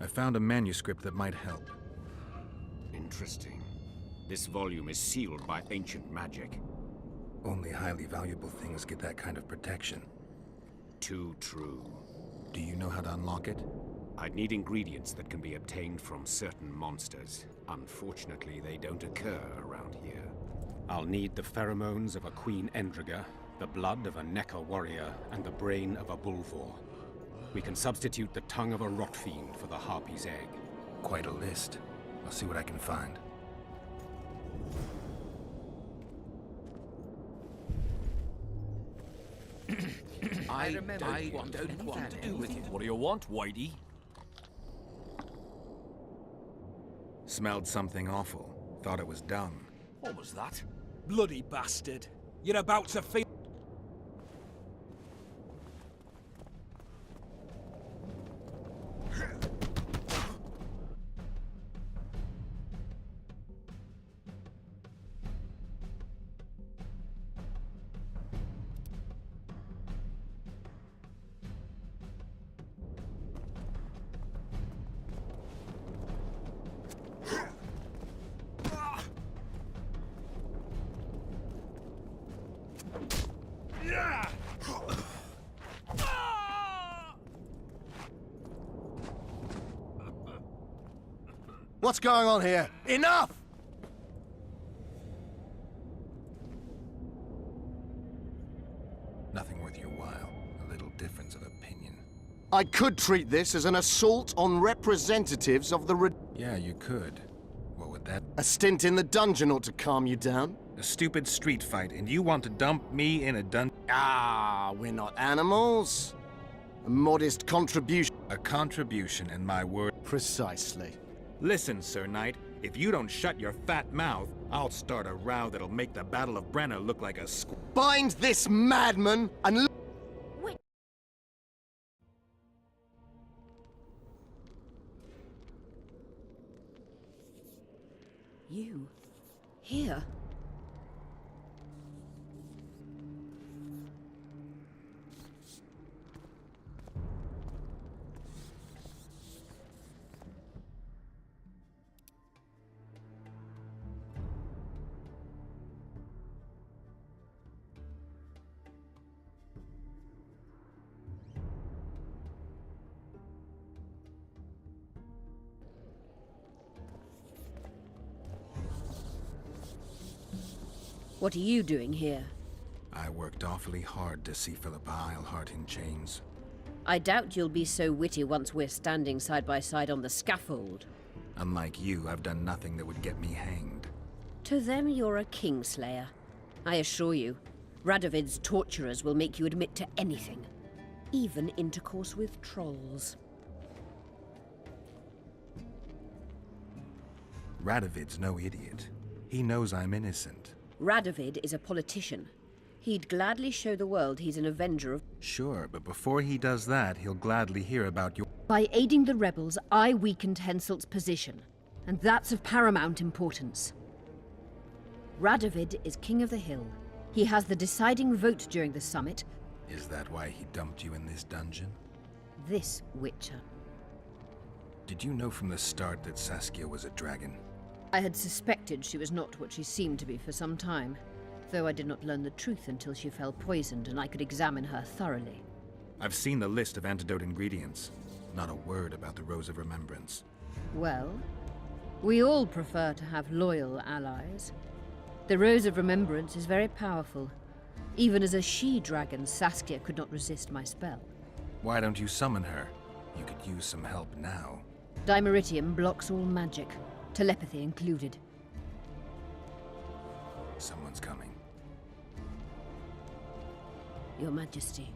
I found a manuscript that might help. Interesting. This volume is sealed by ancient magic. Only highly valuable things get that kind of protection. Too true. Do you know how to unlock it? I'd need ingredients that can be obtained from certain monsters. Unfortunately, they don't occur around here. I'll need the pheromones of a Queen Endriga, the blood of a Necker warrior, and the brain of a Bulvor. We can substitute the tongue of a rot fiend for the Harpy's egg. Quite a list. I'll see what I can find. I don't want to do with you. What do you want, Whitey? Smelled something awful. Thought it was dung. What was that? Bloody bastard. You're about to feel... What's going on here? Enough! Nothing worth your while. A little difference of opinion. I could treat this as an assault on representatives of the Yeah, you could. What would that... A stint in the dungeon ought to calm you down. A stupid street fight, and you want to dump me in a dungeon? Ah, we're not animals. A modest contribution. A contribution, in my word. Precisely. Listen, Sir Knight, if you don't shut your fat mouth, I'll start a row that'll make the Battle of Brenna look like a Bind this madman and... Wait. You? Here? What are you doing here? I worked awfully hard to see Philippa Eilhart in chains. I doubt you'll be so witty once we're standing side by side on the scaffold. Unlike you, I've done nothing that would get me hanged. To them, you're a kingslayer. I assure you, Radovid's torturers will make you admit to anything. Even intercourse with trolls. Radovid's no idiot. He knows I'm innocent. Radovid is a politician. He'd gladly show the world he's an avenger of... Sure, but before he does that, he'll gladly hear about your... By aiding the rebels, I weakened Henselt's position, and that's of paramount importance. Radovid is king of the hill. He has the deciding vote during the summit. Is that why he dumped you in this dungeon? This Witcher. Did you know from the start that Saskia was a dragon? I had suspected she was not what she seemed to be for some time, though I did not learn the truth until she fell poisoned and I could examine her thoroughly. I've seen the list of antidote ingredients. Not a word about the Rose of Remembrance. Well, we all prefer to have loyal allies. The Rose of Remembrance is very powerful. Even as a she-dragon, Saskia could not resist my spell. Why don't you summon her? You could use some help now. Dimeritium blocks all magic, telepathy included. Someone's coming. Your Majesty.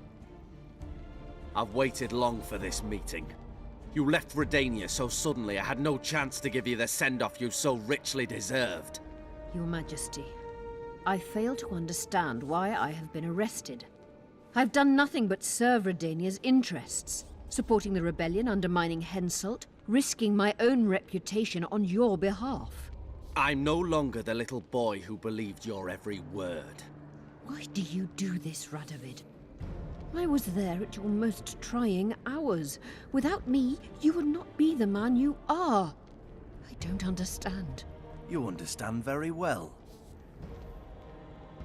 I've waited long for this meeting. You left Redania so suddenly I had no chance to give you the send-off you so richly deserved. Your Majesty, I fail to understand why I have been arrested. I've done nothing but serve Redania's interests, supporting the rebellion, undermining Henselt, risking my own reputation on your behalf. I'm no longer the little boy who believed your every word. Why do you do this, Radovid? I was there at your most trying hours. Without me, you would not be the man you are. I don't understand. You understand very well.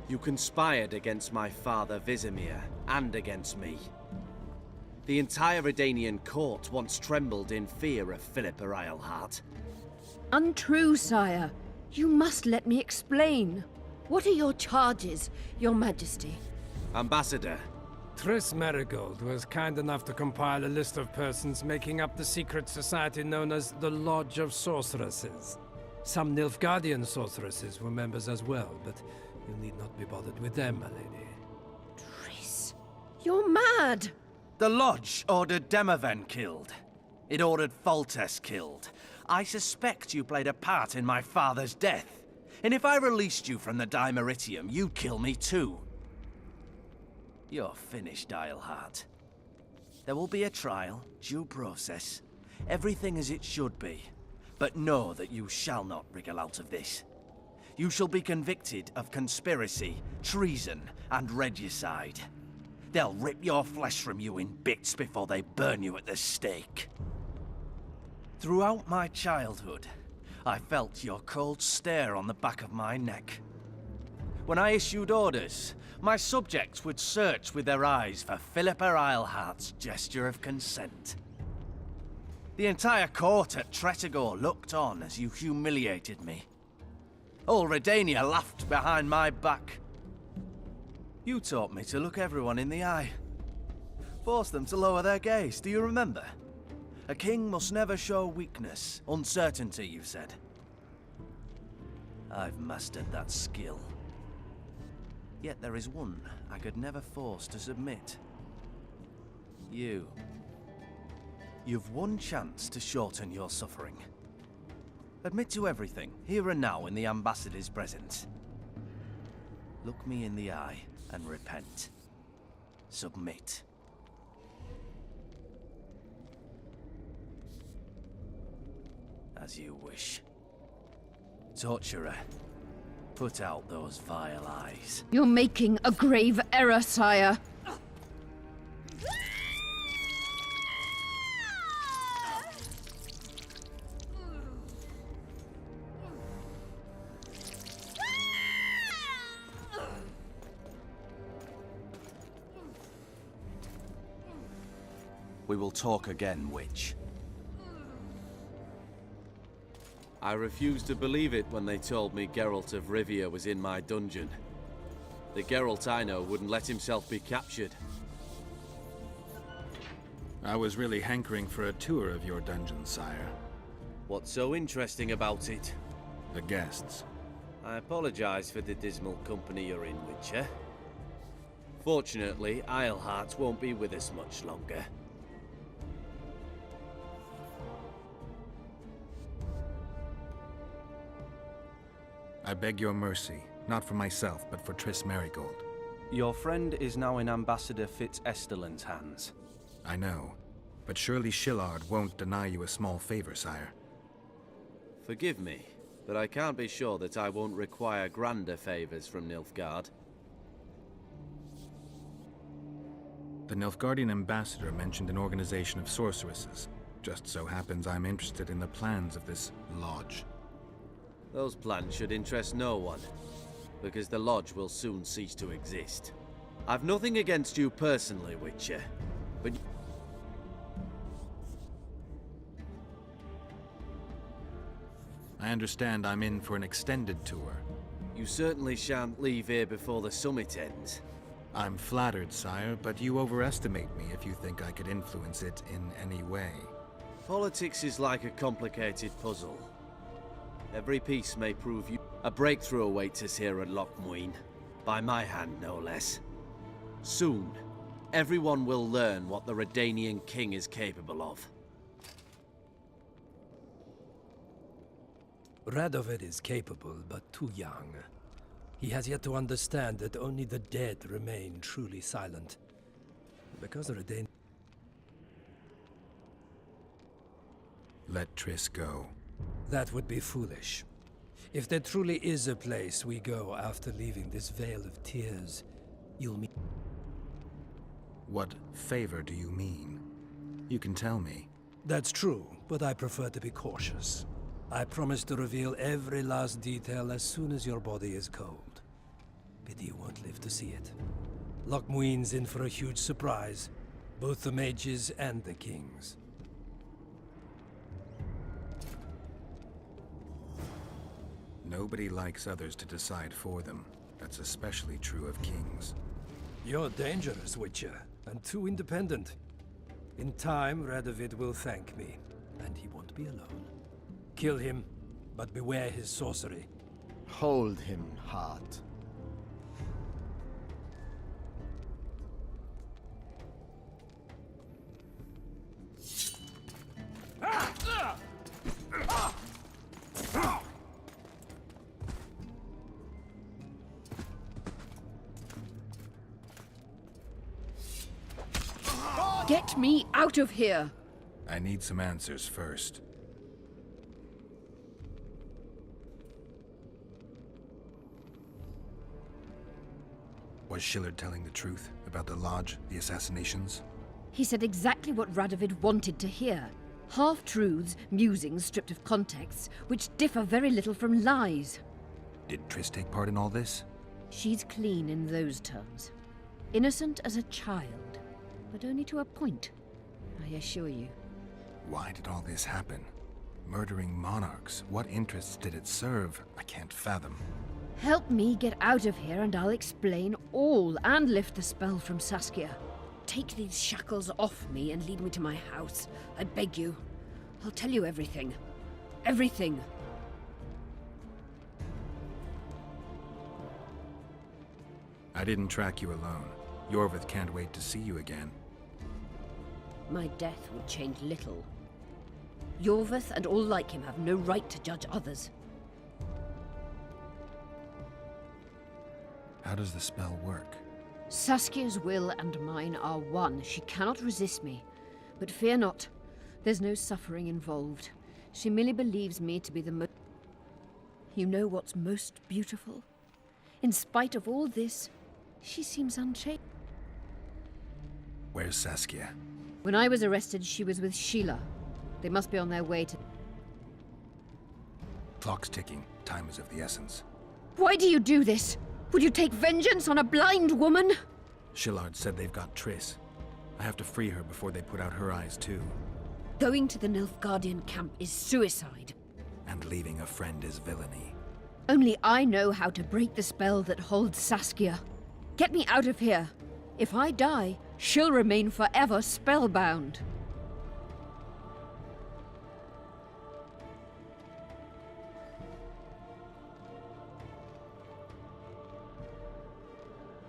You conspired against my father Vizimir, and against me. The entire Redanian court once trembled in fear of Philippa Eilhart. Untrue, sire. You must let me explain. What are your charges, your majesty? Ambassador. Triss Merigold was kind enough to compile a list of persons making up the secret society known as the Lodge of Sorceresses. Some Nilfgaardian sorceresses were members as well, but you need not be bothered with them, my lady. Triss, you're mad! The Lodge ordered Demoven killed. It ordered Foltest killed. I suspect you played a part in my father's death. And if I released you from the Dimeritium, you'd kill me too. You're finished, Eilhart. There will be a trial, due process, everything as it should be. But know that you shall not wriggle out of this. You shall be convicted of conspiracy, treason, and regicide. They'll rip your flesh from you in bits before they burn you at the stake. Throughout my childhood, I felt your cold stare on the back of my neck. When I issued orders, my subjects would search with their eyes for Philippa Eilhart's gesture of consent. The entire court at Tretogor looked on as you humiliated me. All Redania laughed behind my back. You taught me to look everyone in the eye. Forced them to lower their gaze, do you remember? A king must never show weakness, uncertainty, you said. I've mastered that skill. Yet there is one I could never force to submit. You. You've one chance to shorten your suffering. Admit to everything, here and now in the Ambassador's presence. Look me in the eye and repent. Submit. As you wish. Torturer, put out those vile eyes. You're making a grave error, sire. We will talk again, witch. I refused to believe it when they told me Geralt of Rivia was in my dungeon. The Geralt I know wouldn't let himself be captured. I was really hankering for a tour of your dungeon, sire. What's so interesting about it? The guests. I apologize for the dismal company you're in, Witcher. Fortunately, Eilhart won't be with us much longer. I beg your mercy, not for myself, but for Triss Merigold. Your friend is now in Ambassador Fitz-Esterlin's hands. I know, but surely Shillard won't deny you a small favor, sire. Forgive me, but I can't be sure that I won't require grander favors from Nilfgaard. The Nilfgaardian ambassador mentioned an organization of sorceresses. Just so happens I'm interested in the plans of this lodge. Those plans should interest no one, because the Lodge will soon cease to exist. I've nothing against you personally, Witcher, but... I understand I'm in for an extended tour. You certainly shan't leave here before the summit ends. I'm flattered, sire, but you overestimate me if you think I could influence it in any way. Politics is like a complicated puzzle. Every piece may prove you... A breakthrough awaits us here at Loch Muin. By my hand, no less. Soon, everyone will learn what the Redanian king is capable of. Radovid is capable, but too young. He has yet to understand that only the dead remain truly silent. Because the Redanian... Let Triss go. That would be foolish. If there truly is a place we go after leaving this Vale of Tears, you'll meet... What favor do you mean? You can tell me. That's true, but I prefer to be cautious. I promise to reveal every last detail as soon as your body is cold. Pity you won't live to see it. Lochmuin's in for a huge surprise. Both the mages and the kings. Nobody likes others to decide for them. That's especially true of kings. You're dangerous, Witcher, and too independent. In time, Radovid will thank me, and he won't be alone. Kill him, but beware his sorcery. Hold him, Heart. Get me out of here! I need some answers first. Was Shillard telling the truth about the Lodge, the assassinations? He said exactly what Radovid wanted to hear. Half-truths, musings stripped of context, which differ very little from lies. Did Triss take part in all this? She's clean in those terms. Innocent as a child, but only to a point, I assure you. Why did all this happen? Murdering monarchs, what interests did it serve? I can't fathom. Help me get out of here and I'll explain all and lift the spell from Saskia. Take these shackles off me and lead me to my house. I beg you. I'll tell you everything. Everything. I didn't track you alone. Yorvith can't wait to see you again. My death would change little. Yorvith and all like him have no right to judge others. How does the spell work? Saskia's will and mine are one. She cannot resist me. But fear not. There's no suffering involved. She merely believes me to be the most... You know what's most beautiful? In spite of all this, she seems unchanged. Where's Saskia? When I was arrested, she was with Sheila. They must be on their way to... Clock's ticking. Time is of the essence. Why do you do this? Would you take vengeance on a blind woman? Shillard said they've got Triss. I have to free her before they put out her eyes, too. Going to the Nilfgaardian camp is suicide. And leaving a friend is villainy. Only I know how to break the spell that holds Saskia. Get me out of here. If I die, she'll remain forever spellbound.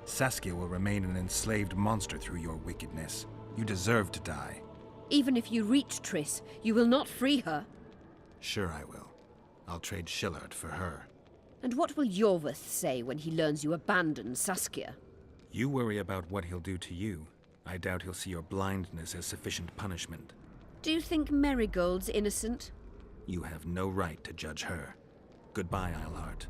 Saskia will remain an enslaved monster through your wickedness. You deserve to die. Even if you reach Triss, you will not free her. Sure I will. I'll trade Shillard for her. And what will Yorvith say when he learns you abandon Saskia? You worry about what he'll do to you. I doubt he'll see your blindness as sufficient punishment. Do you think Marigold's innocent? You have no right to judge her. Goodbye, Eilhart.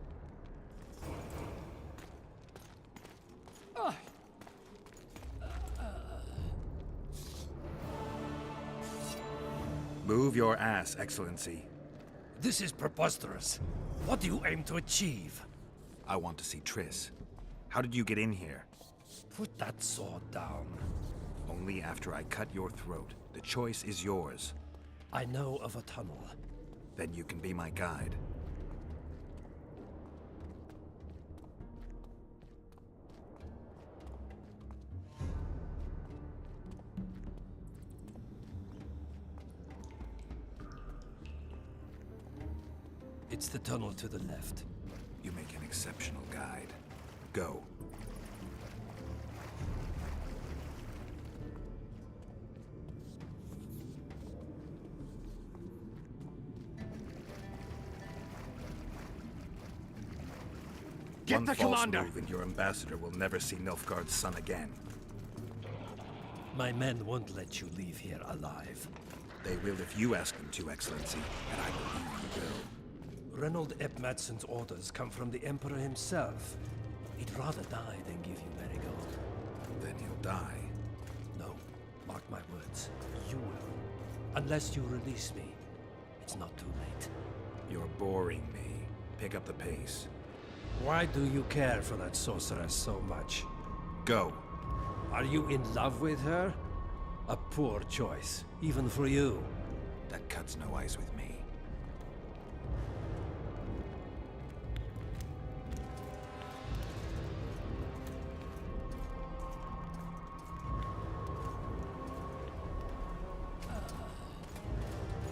Move your ass, Excellency. This is preposterous. What do you aim to achieve? I want to see Triss. How did you get in here? Put that sword down. Only after I cut your throat. The choice is yours. I know of a tunnel. Then you can be my guide. It's the tunnel to the left. You make an exceptional guide. Go. Get the commander! One false move and your ambassador will never see Nilfgaard's son again. My men won't let you leave here alive. They will if you ask them to, Excellency, and I believe you will. Reynold Ep Madsen's orders come from the Emperor himself. He'd rather die than give you Marigold. Then he'll die. Unless you release me, it's not too late. You're boring me. Pick up the pace. Why do you care for that sorceress so much? Go. Are you in love with her? A poor choice, even for you. That cuts no ice with me.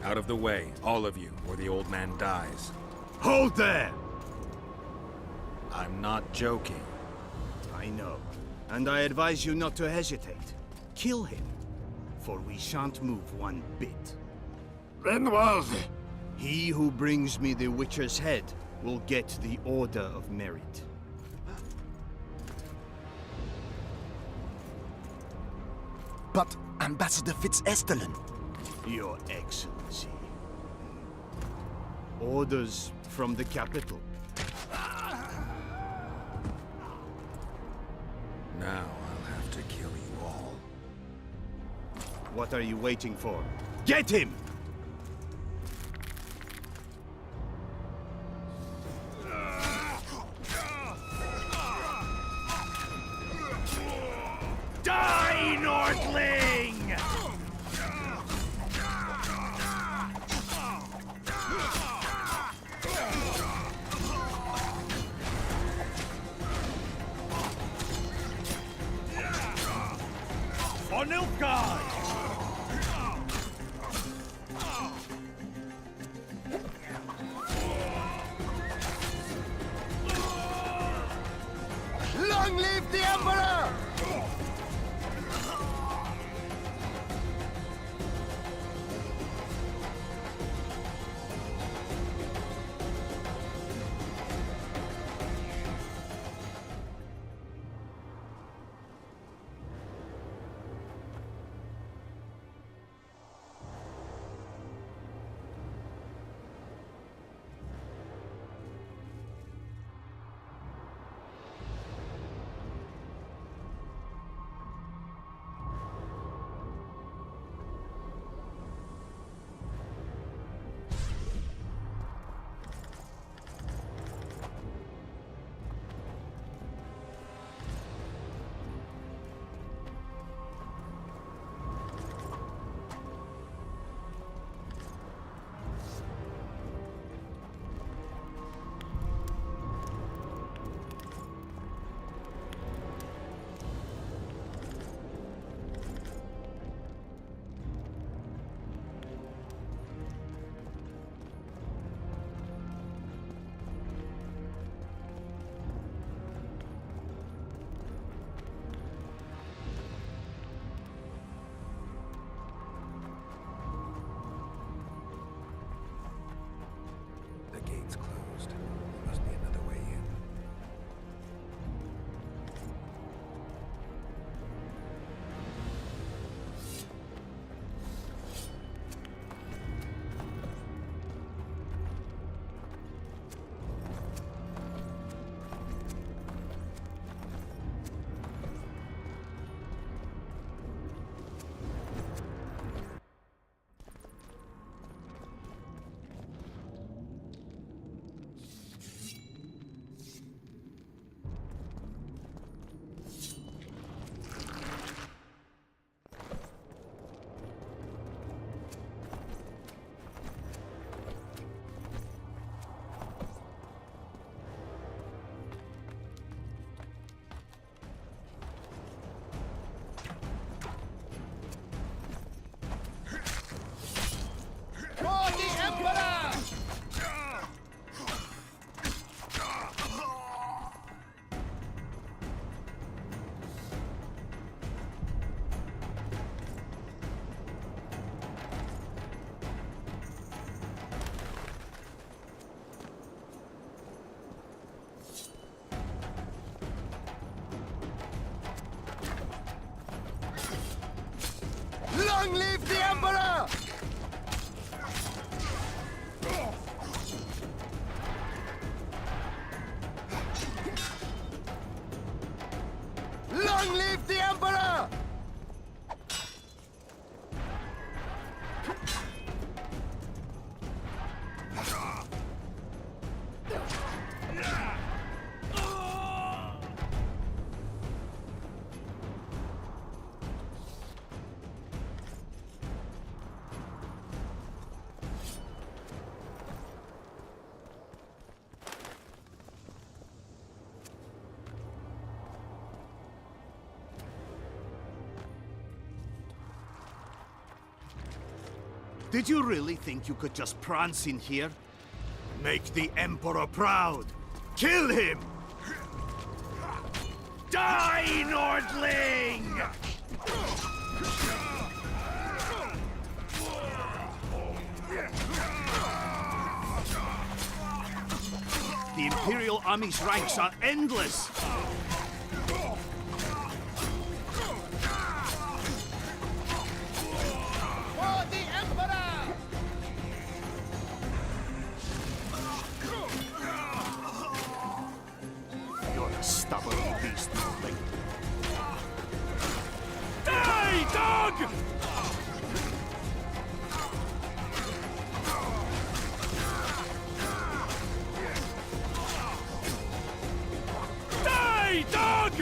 Out of the way, all of you, or the old man dies. Hold there! I'm not joking. I know, and I advise you not to hesitate. Kill him, for we shan't move one bit. Renwald! He who brings me the Witcher's head will get the Order of Merit. But Ambassador Fitz-Estellen... Your Excellency. Orders from the capital. Now I'll have to kill you all. What are you waiting for? Get him! Die, Nordling! For Nilfgaard! Long live the Emperor! The gate's closed. There must be another way in. For the Emperor! Long live the Emperor! Long live the Emperor! Did you really think you could just prance in here? Make the Emperor proud! Kill him! Die, Nordling! The Imperial Army's ranks are endless! For the Emperor! You're a stubborn beast, Nordling. Die, dog! Die, dog!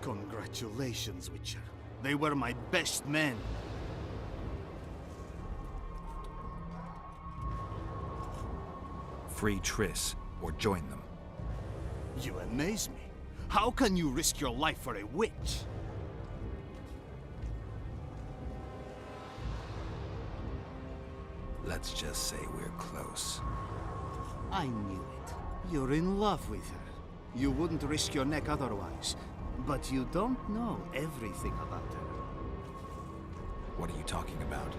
Congratulations, Witcher. They were my best men. Free Triss, or join them. You amaze me. How can you risk your life for a witch? Let's just say we're close. I knew it. You're in love with her. You wouldn't risk your neck otherwise. But you don't know everything about her. What are you talking about?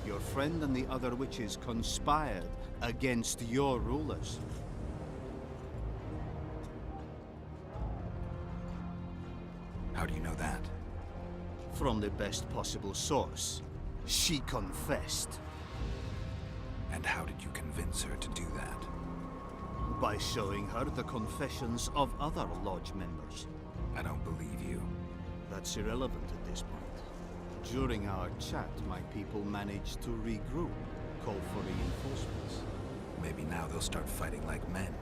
Your friend and the other witches conspired against your rulers. How do you know that? From the best possible source. She confessed. And how did you convince her to do that? By showing her the confessions of other Lodge members. I don't believe you. That's irrelevant at this point. During our chat, my people managed to regroup, call for reinforcements. Maybe now they'll start fighting like men.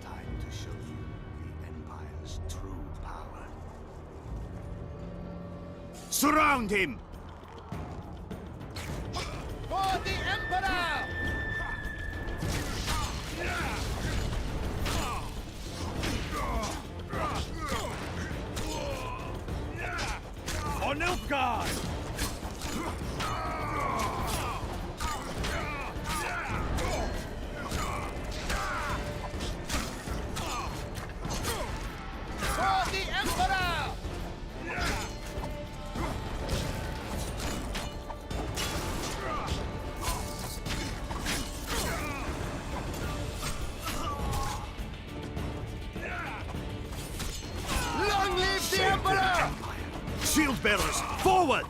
Time to show you the Empire's true power. Surround him! For the Emperor! For Nilfgaard! For the Emperor! Long live the Emperor! Shield bearers, forward!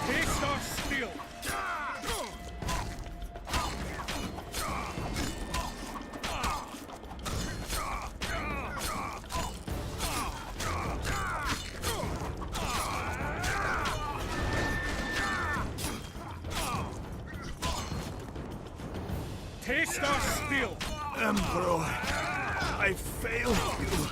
Taste our steel! Taste our steel! Emperor, I failed you.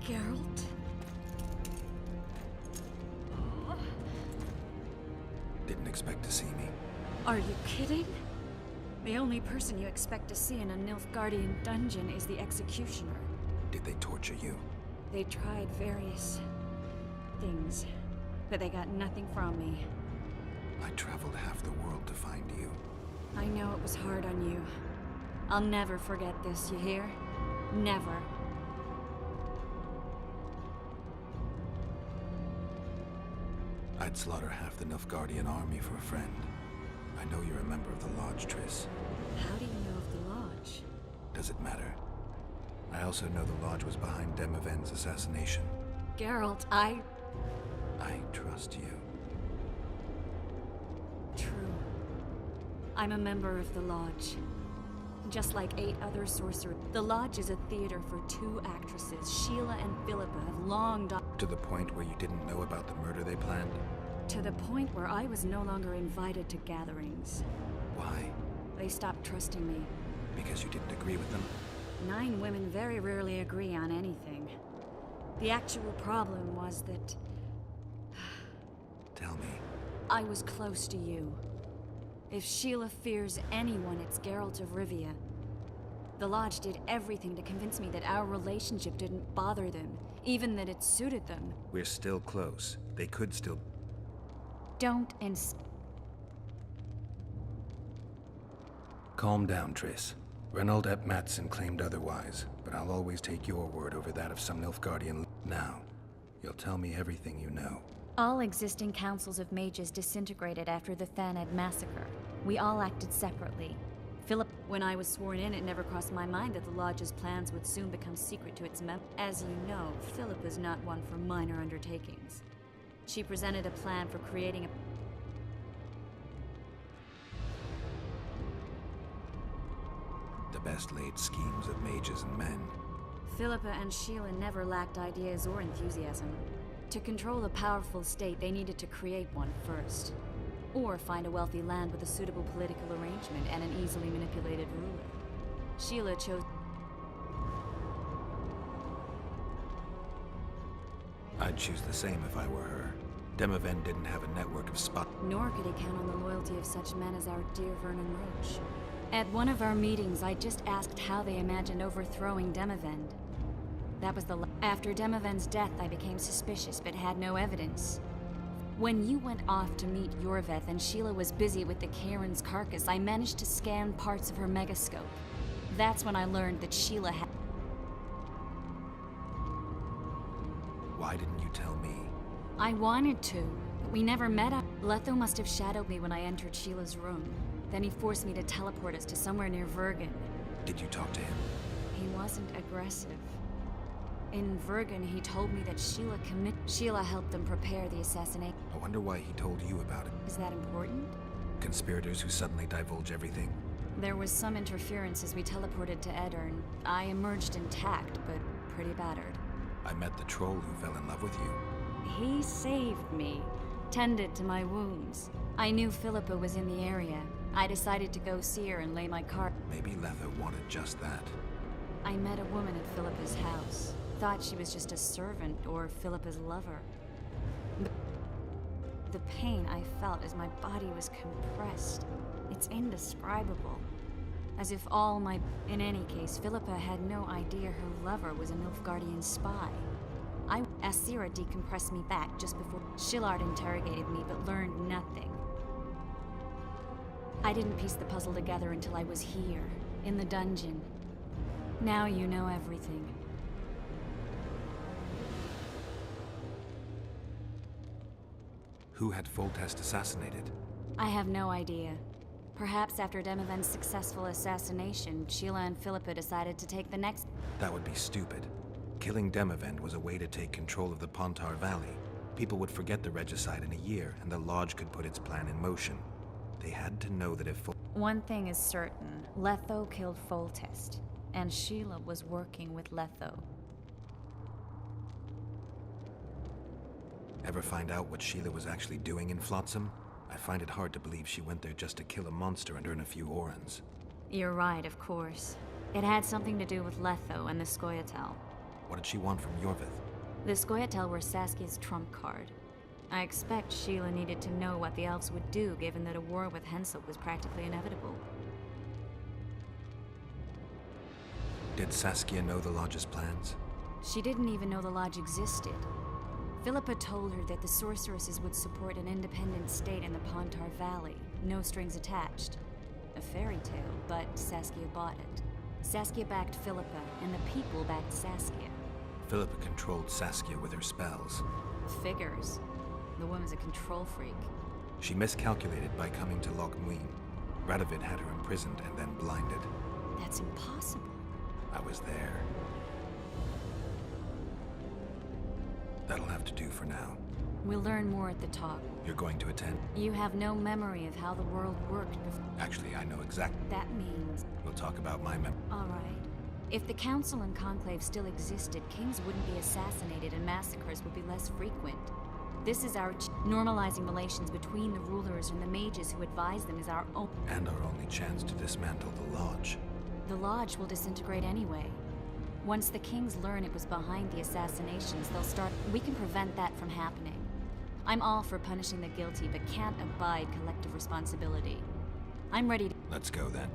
Geralt? Didn't expect to see me. Are you kidding? The only person you expect to see in a Nilfgaardian dungeon is the Executioner. Did they torture you? They tried various things, but they got nothing from me. I traveled half the world to find you. I know it was hard on you. I'll never forget this, you hear? Never. I'd slaughter half the Nilfgaardian army for a friend. I know you're a member of the Lodge, Triss. How do you know of the Lodge? Does it matter? I also know the Lodge was behind Demoven's assassination. Geralt, I trust you. True. I'm a member of the Lodge. Just like 8 other sorcerers, the Lodge is a theater for 2 actresses. Sheila and Philippa have long died. To the point where you didn't know about the murder they planned? To the point where I was no longer invited to gatherings. Why? They stopped trusting me. Because you didn't agree with them? 9 women very rarely agree on anything. The actual problem was that... Tell me. I was close to you. If Sheila fears anyone, it's Geralt of Rivia. The Lodge did everything to convince me that our relationship didn't bother them, even that it suited them. We're still close. They could still... Don't Calm down, Triss. Reynold ep Matson claimed otherwise, but I'll always take your word over that of some Nilfgaardian. Now, you'll tell me everything you know. All existing councils of mages disintegrated after the Thanedd massacre. We all acted separately. When I was sworn in, it never crossed my mind that the Lodge's plans would soon become secret to its members. As you know, Philippa's not one for minor undertakings. She presented a plan for creating a... The best laid schemes of mages and men. Philippa and Sheila never lacked ideas or enthusiasm. To control a powerful state, they needed to create one first. Or find a wealthy land with a suitable political arrangement and an easily manipulated ruler. Sheila chose... I'd choose the same if I were her. Demoven didn't have a network of spot. Nor could he count on the loyalty of such men as our dear Vernon Roche. At one of our meetings, I just asked how they imagined overthrowing Demoven. That was After Demoven's death, I became suspicious, but had no evidence. When you went off to meet Yorveth and Sheila was busy with the Karen's carcass, I managed to scan parts of her megascope. That's when I learned that Sheila had... Why didn't you tell me? I wanted to, but we never met up. Letho must have shadowed me when I entered Sheila's room. Then he forced me to teleport us to somewhere near Vergen. Did you talk to him? He wasn't aggressive. In Vergen, he told me that Sheila helped them prepare the assassination. I wonder why he told you about it. Is that important? Conspirators who suddenly divulge everything. There was some interference as we teleported to Aedirn. I emerged intact, but pretty battered. I met the troll who fell in love with you. He saved me, tended to my wounds. I knew Philippa was in the area. I decided to go see her and lay my card. Maybe Letho wanted just that. I met a woman at Philippa's house. Thought she was just a servant or Philippa's lover. But the pain I felt as my body was compressed, it's indescribable. As if all my... In any case, Philippa had no idea her lover was a Nilfgaardian spy. Asira decompressed me back just before Shillard interrogated me, but learned nothing. I didn't piece the puzzle together until I was here, in the dungeon. Now you know everything. Who had Foltest assassinated? I have no idea. Perhaps after Demoven's successful assassination, Sheila and Philippa decided to take the next... That would be stupid. Killing Demoven was a way to take control of the Pontar Valley. People would forget the regicide in a year, and the Lodge could put its plan in motion. They had to know that if... One thing is certain. Letho killed Foltest, and Sheila was working with Letho. Ever find out what Sheila was actually doing in Flotsam? I find it hard to believe she went there just to kill a monster and earn a few Orans. You're right, of course. It had something to do with Letho and the Scoia'tael. What did she want from Yorvith? The Scoia'tael were Saskia's trump card. I expect Sheila needed to know what the elves would do, given that a war with Henselt was practically inevitable. Did Saskia know the Lodge's plans? She didn't even know the Lodge existed. Philippa told her that the sorceresses would support an independent state in the Pontar Valley, no strings attached. A fairy tale, but Saskia bought it. Saskia backed Philippa, and the people backed Saskia. Philippa controlled Saskia with her spells. Figures. The woman's a control freak. She miscalculated by coming to Loch Muin. Radovid had her imprisoned and then blinded. That's impossible. I was there. That'll have to do for now. We'll learn more at the talk. You're going to attend? You have no memory of how the world worked before. Actually, I know exactly. That means... We'll talk about my All right. If the Council and Conclave still existed, kings wouldn't be assassinated and massacres would be less frequent. This is our normalizing relations between the rulers and the mages who advise them is our own... And our only chance to dismantle the Lodge. The Lodge will disintegrate anyway. Once the kings learn it was behind the assassinations, they'll start... We can prevent that from happening. I'm all for punishing the guilty, but can't abide collective responsibility. I'm ready to... Let's go then.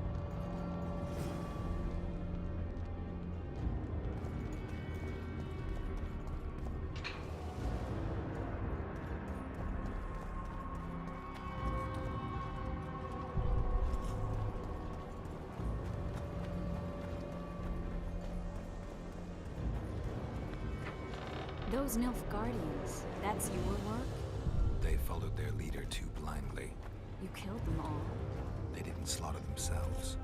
Those Nilfgaardians, that's your work? They followed their leader too blindly. You killed them all. They didn't slaughter themselves.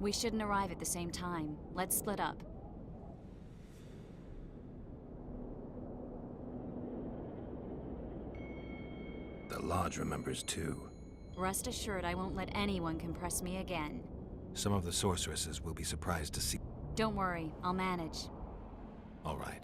We shouldn't arrive at the same time. Let's split up. The Lodge remembers too. Rest assured I won't let anyone compress me again. Some of the sorceresses will be surprised to see... Don't worry, I'll manage. All right.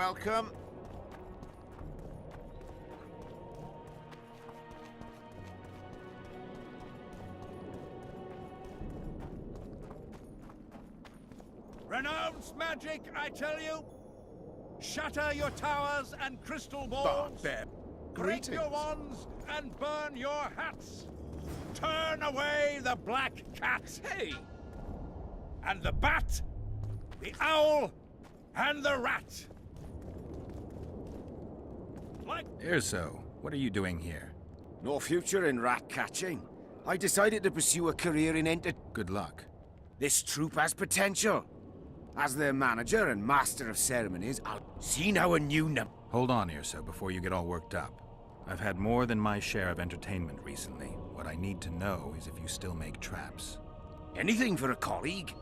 Welcome. Renounce magic, I tell you! Shatter your towers and crystal balls. Barbarian. Break your Greetings. wands and burn your hats. Turn away the black cat. Hey! And the bat, the owl, and the rat. Like Erso, what are you doing here? No future in rat catching. I decided to pursue a career in Good luck. This troop has potential. As their manager and master of ceremonies, I'll see now a new Hold on, Erso, before you get all worked up. I've had more than my share of entertainment recently. What I need to know is if you still make traps. Anything for a colleague.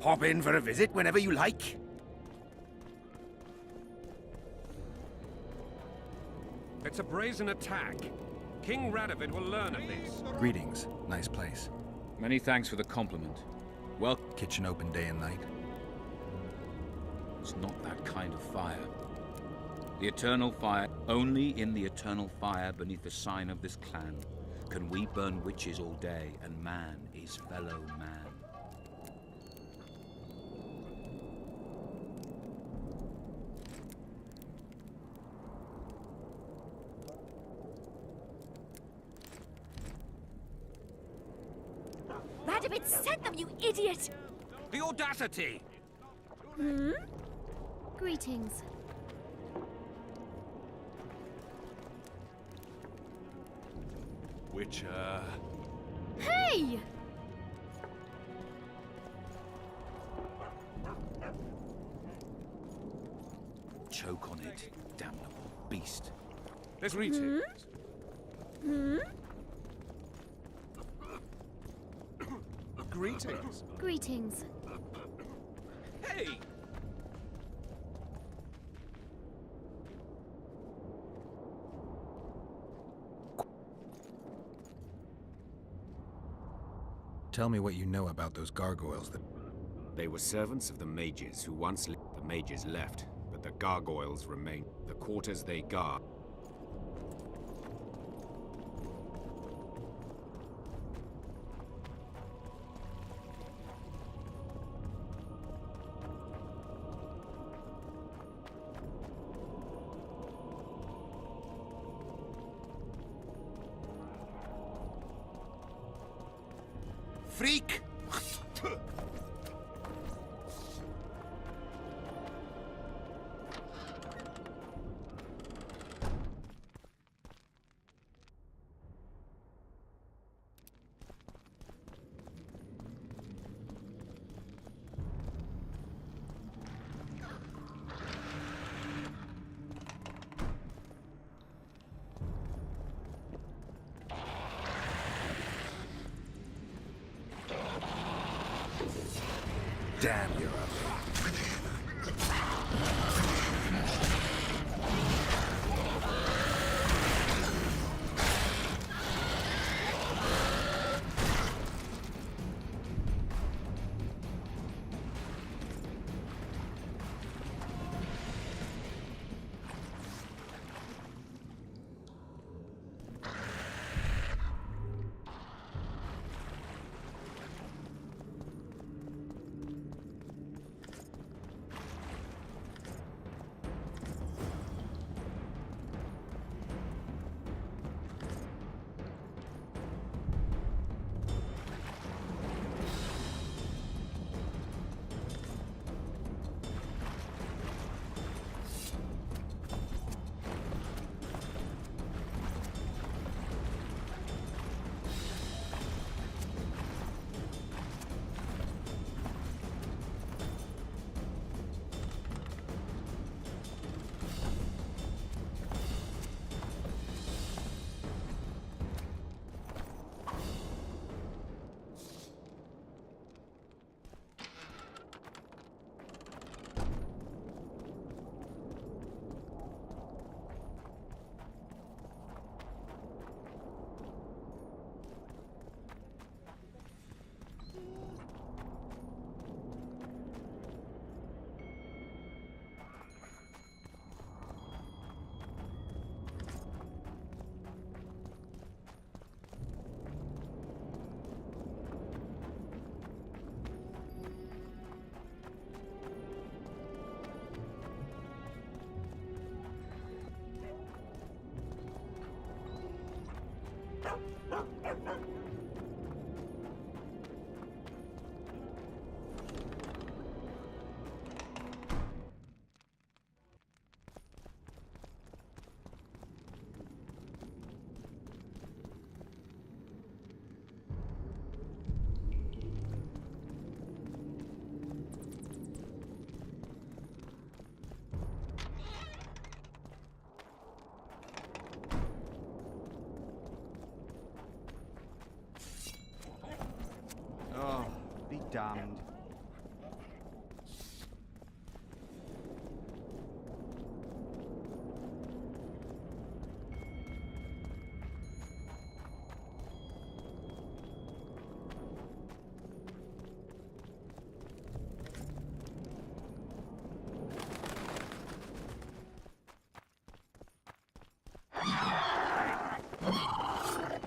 Hop in for a visit whenever you like. It's a brazen attack. King Radovid will learn of this. Greetings. Nice place. Many thanks for the compliment. Well, Kitchen open day and night? it's not that kind of fire. The eternal fire, only in the eternal fire beneath the sign of this clan can we burn witches all day, and man is fellow man. Radovid sent them, you idiot! The audacity! Hmm? Greetings. Witcher. Hey! Choke on it, damnable beast. Let's reach it. Hmm? Greetings. Greetings. Hey! Tell me what you know about those gargoyles that... They were servants of the mages who once the mages left, but the gargoyles remain. The quarters they guard. Freak! Damn, you're ugly. damned.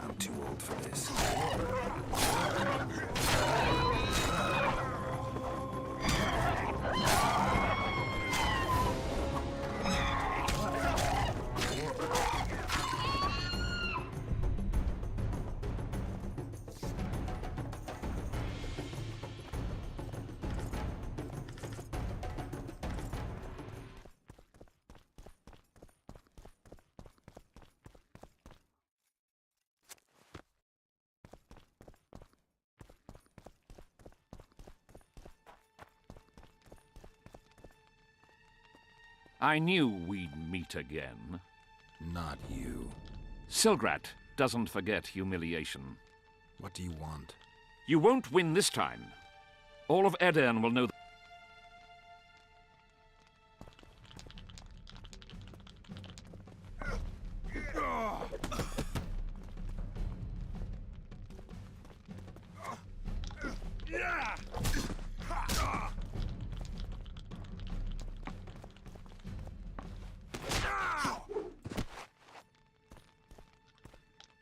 I'm too old for this. I knew we'd meet again. Not you. Silgrat doesn't forget humiliation. What do you want? You won't win this time. All of Aedirn will know.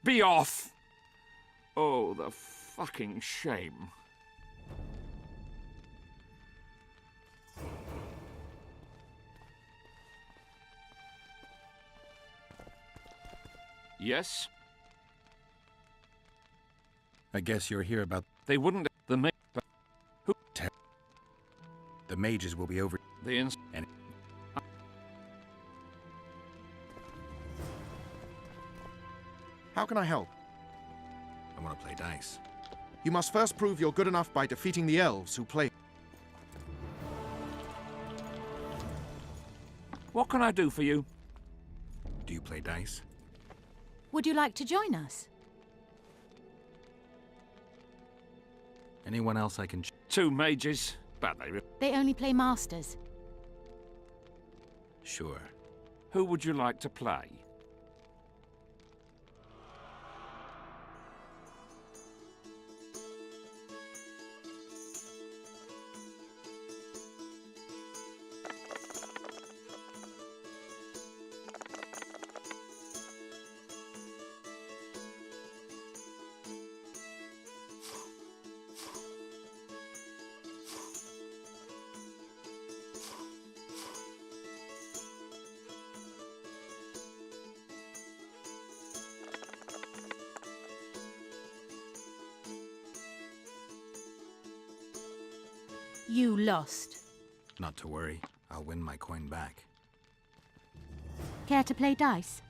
Be off! Oh, the fucking shame. Yes? I guess you're here about... They wouldn't... The ma... Who? The mages will be over... The and... How can I help? I want to play dice. You must first prove you're good enough by defeating the elves who play. What can I do for you? Do you play dice? Would you like to join us? Anyone else I can... 2 mages, but They only play masters. Sure. Who would you like to play? You lost. Not to worry. I'll win my coin back. Care to play dice?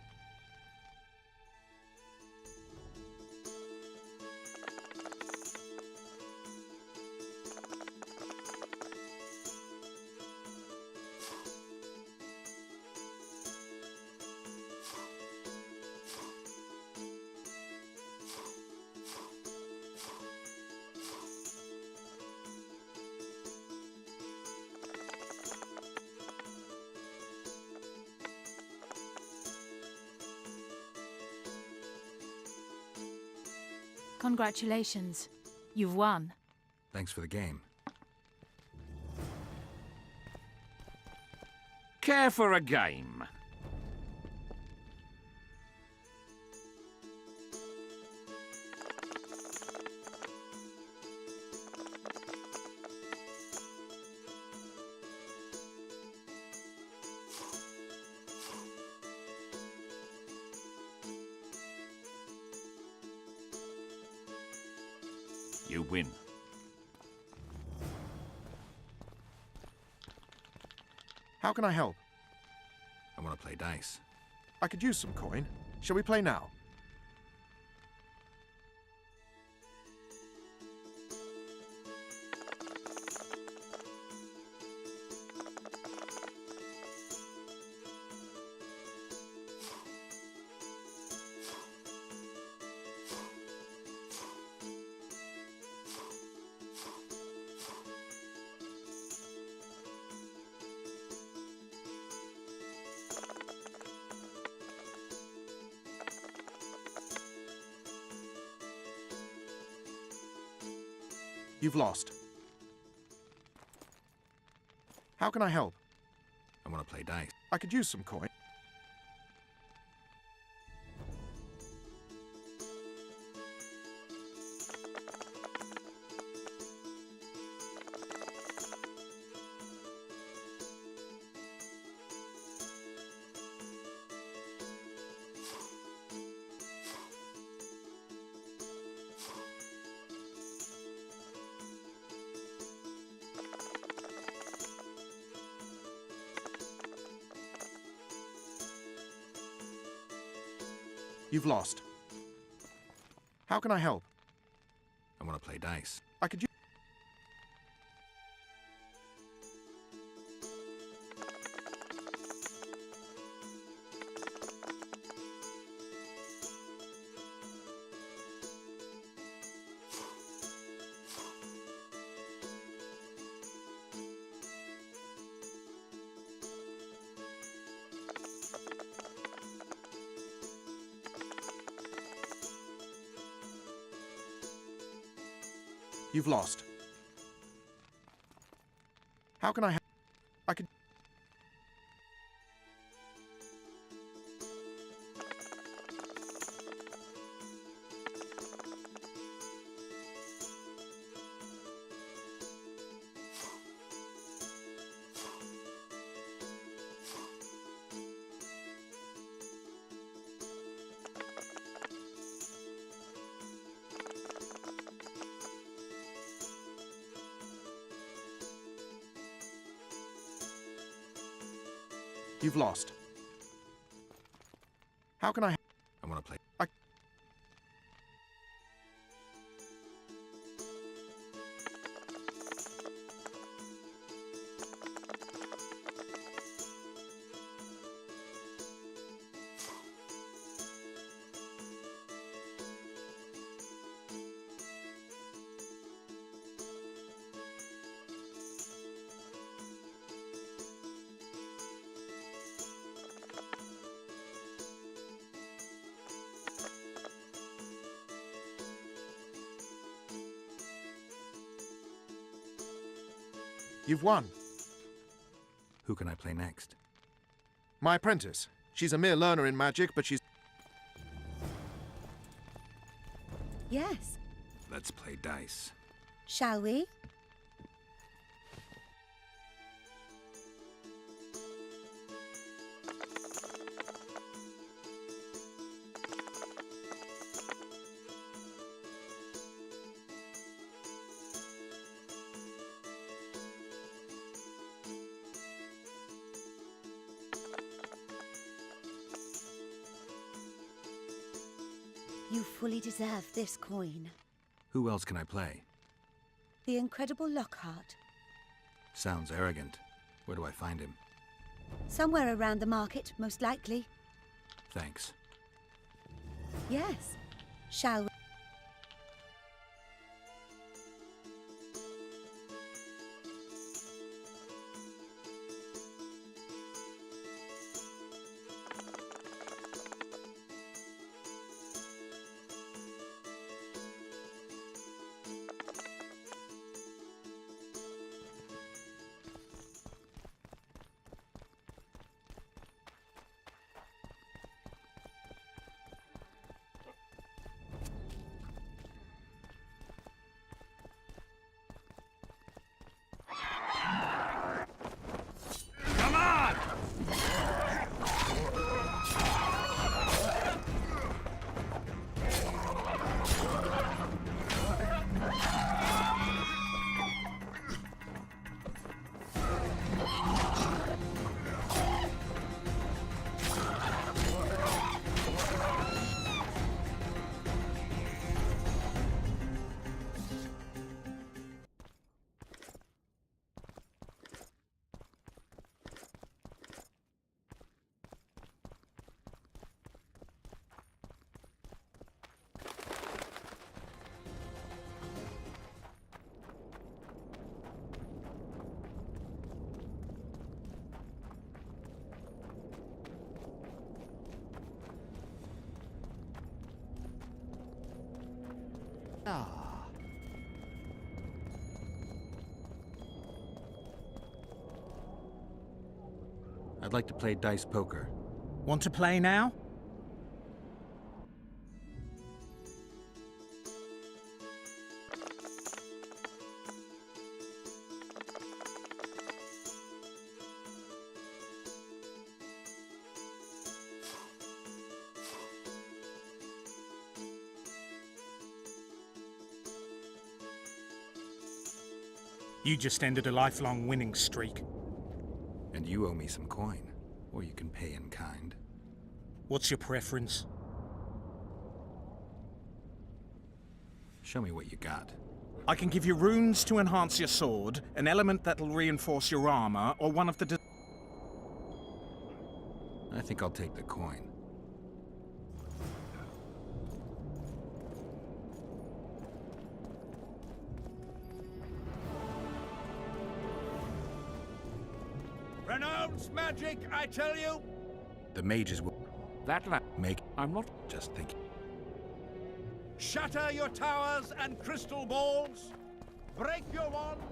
Congratulations. You've won. Thanks for the game. Care for a game? You win. How can I help? I want to play dice. I could use some coin. Shall we play now? You've lost. How can I help? I want to play dice. I could use some coin. You've lost. How can I help? I want to play dice. I could use... You've lost. How can I help? I could... You've lost. How can I... I want to play... You've won. Who can I play next? My apprentice. She's a mere learner in magic, but she's... Yes. Let's play dice. Shall we? You fully deserve this coin. Who else can I play? The incredible Lockhart. Sounds arrogant. Where do I find him? Somewhere around the market, most likely. Thanks. Yes. Shall we? I'd like to play dice poker. Want to play now? You just ended a lifelong winning streak. And you owe me some coin. Or you can pay in kind. What's your preference? Show me what you got. I can give you runes to enhance your sword, an element that'll reinforce your armor, or one of the... I think I'll take the coin. Renounce magic, I tell you! The mages will... Make... I'm not... Just thinking. Shatter your towers and crystal balls! Break your wands!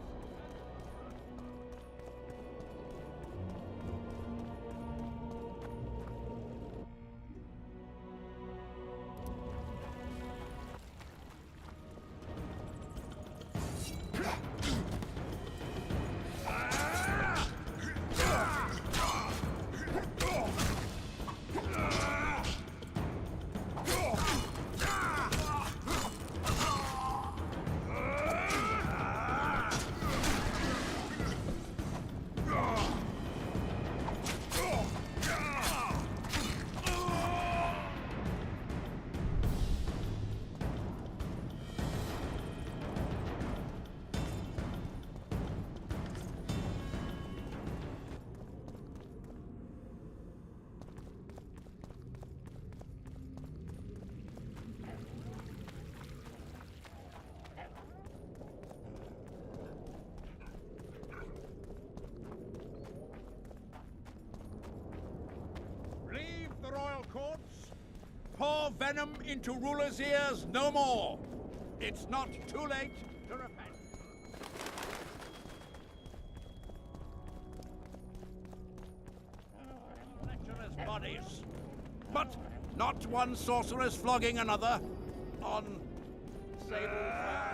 Courts, pour venom into rulers' ears no more. It's not too late to repent. Lecherous bodies, but not one sorceress flogging another on sable fire.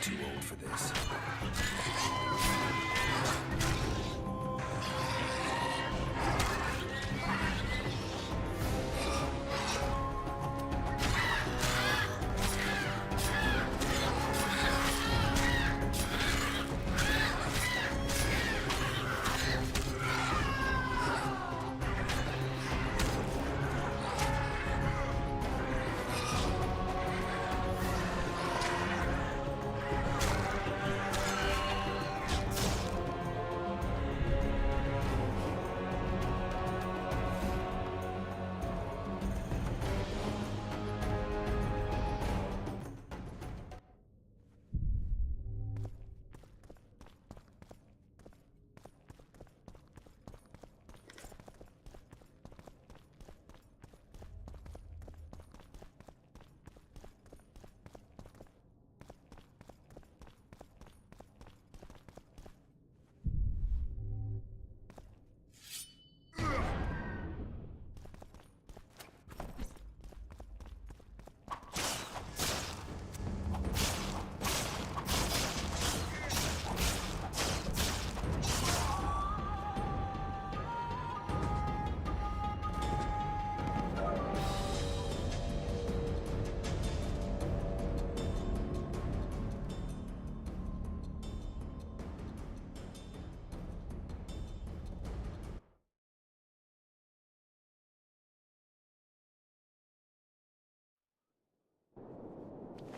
Too old for this.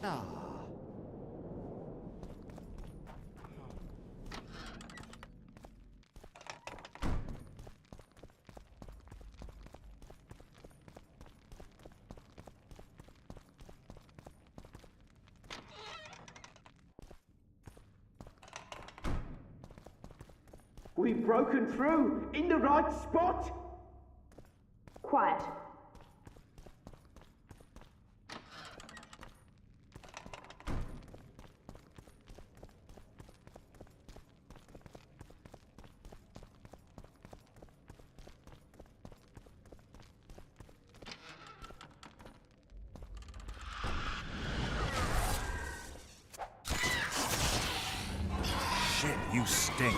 Ah. We've broken through in the right spot. Quiet. Shit, you stink.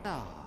Ah.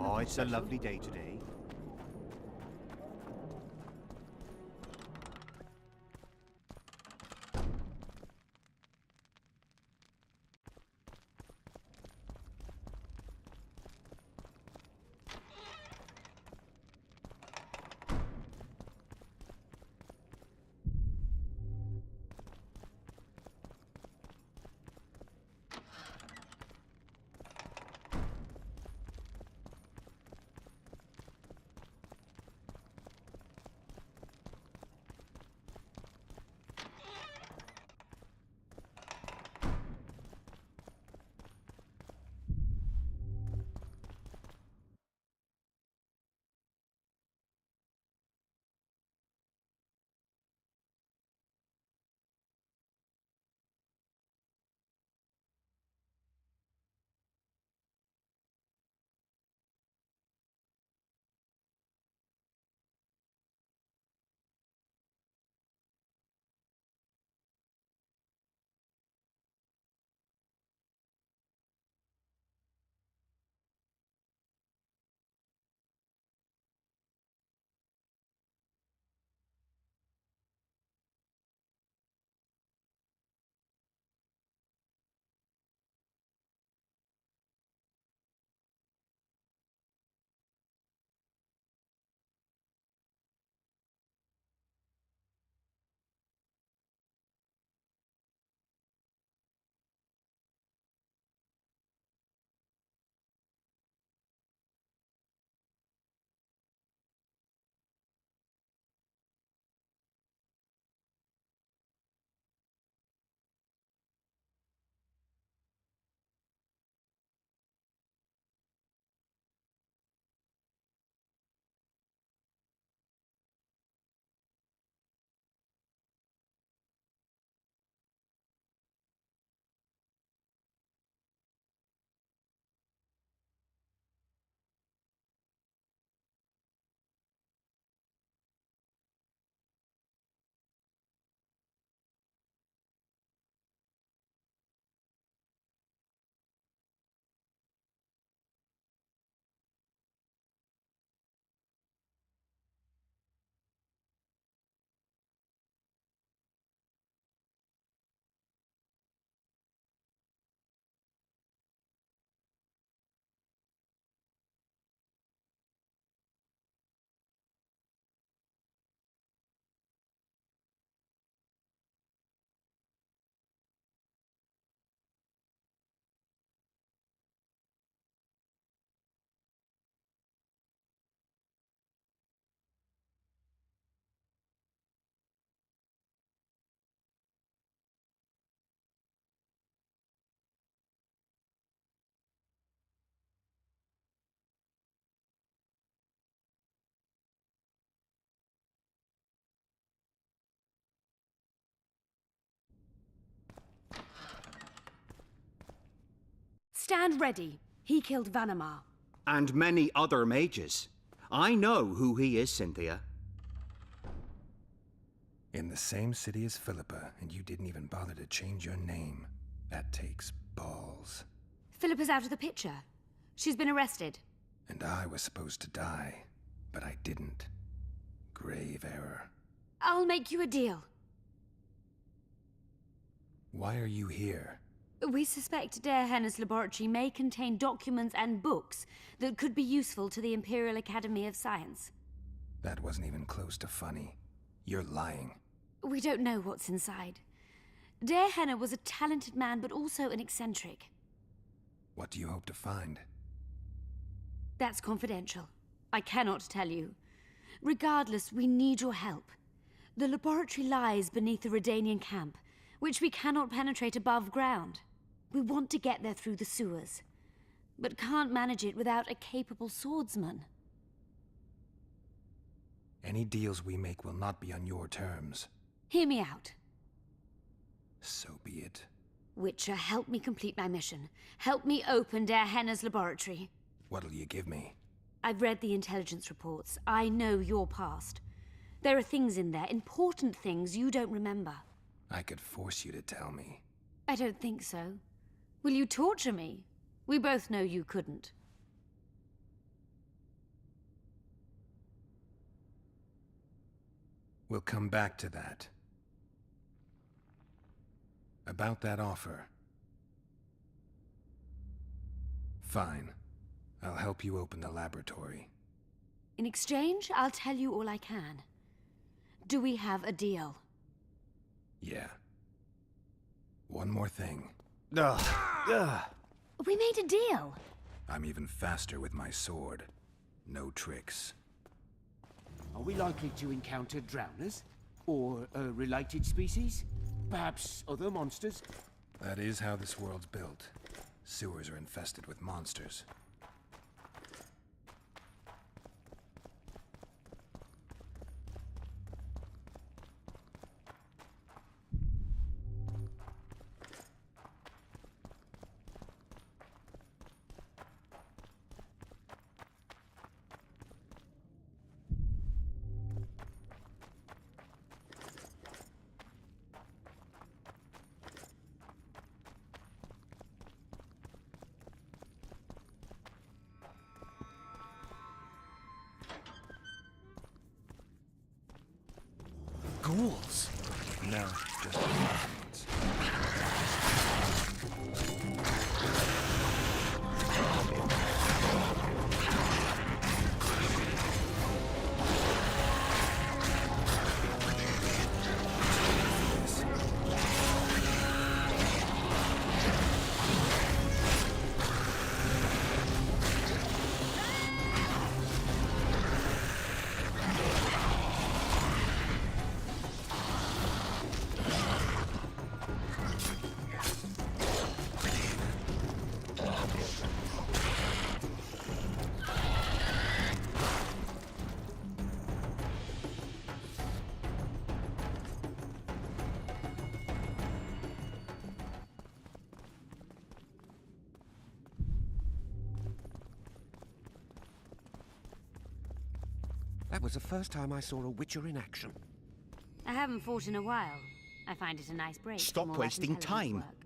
Oh, it's a lovely day today. stand ready. He killed Vanamar. And many other mages. I know who he is, Cynthia. In the same city as Philippa, and you didn't even bother to change your name. That takes balls. Philippa's out of the picture. She's been arrested. And I was supposed to die, but I didn't. Grave error. I'll make you a deal. Why are you here? We suspect Der Henner's laboratory may contain documents and books that could be useful to the Imperial Academy of Science. That wasn't even close to funny. You're lying. We don't know what's inside. Der Henner was a talented man, but also an eccentric. What do you hope to find? That's confidential. I cannot tell you. Regardless, we need your help. The laboratory lies beneath the Redanian camp, which we cannot penetrate above ground. We want to get there through the sewers, but can't manage it without a capable swordsman. Any deals we make will not be on your terms. Hear me out. So be it. Witcher, help me complete my mission. Help me open Der Henner's laboratory. What'll you give me? I've read the intelligence reports. I know your past. There are things in there, important things you don't remember. I could force you to tell me. I don't think so. Will you torture me? We both know you couldn't. We'll come back to that. About that offer. Fine. I'll help you open the laboratory. In exchange, I'll tell you all I can. Do we have a deal? Yeah. One more thing. We made a deal. I'm even faster with my sword. No tricks. Are we likely to encounter drowners? Or a related species? Perhaps other monsters? That is how this world's built. Sewers are infested with monsters. Ghouls? No, just monsters. That was the first time I saw a Witcher in action. I haven't fought in a while. I find it a nice break. Stop from all that wasting intelligence time. work.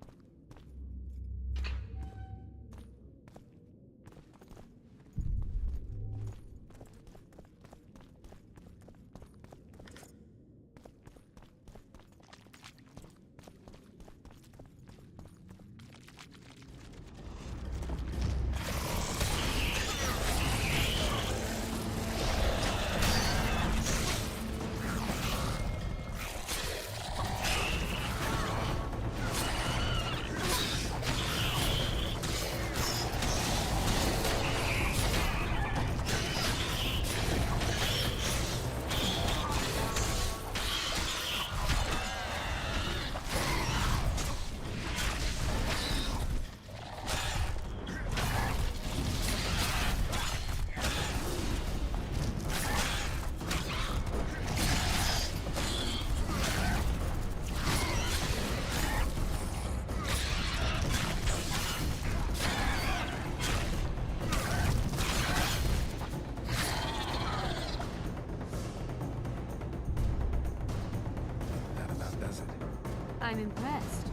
I'm impressed.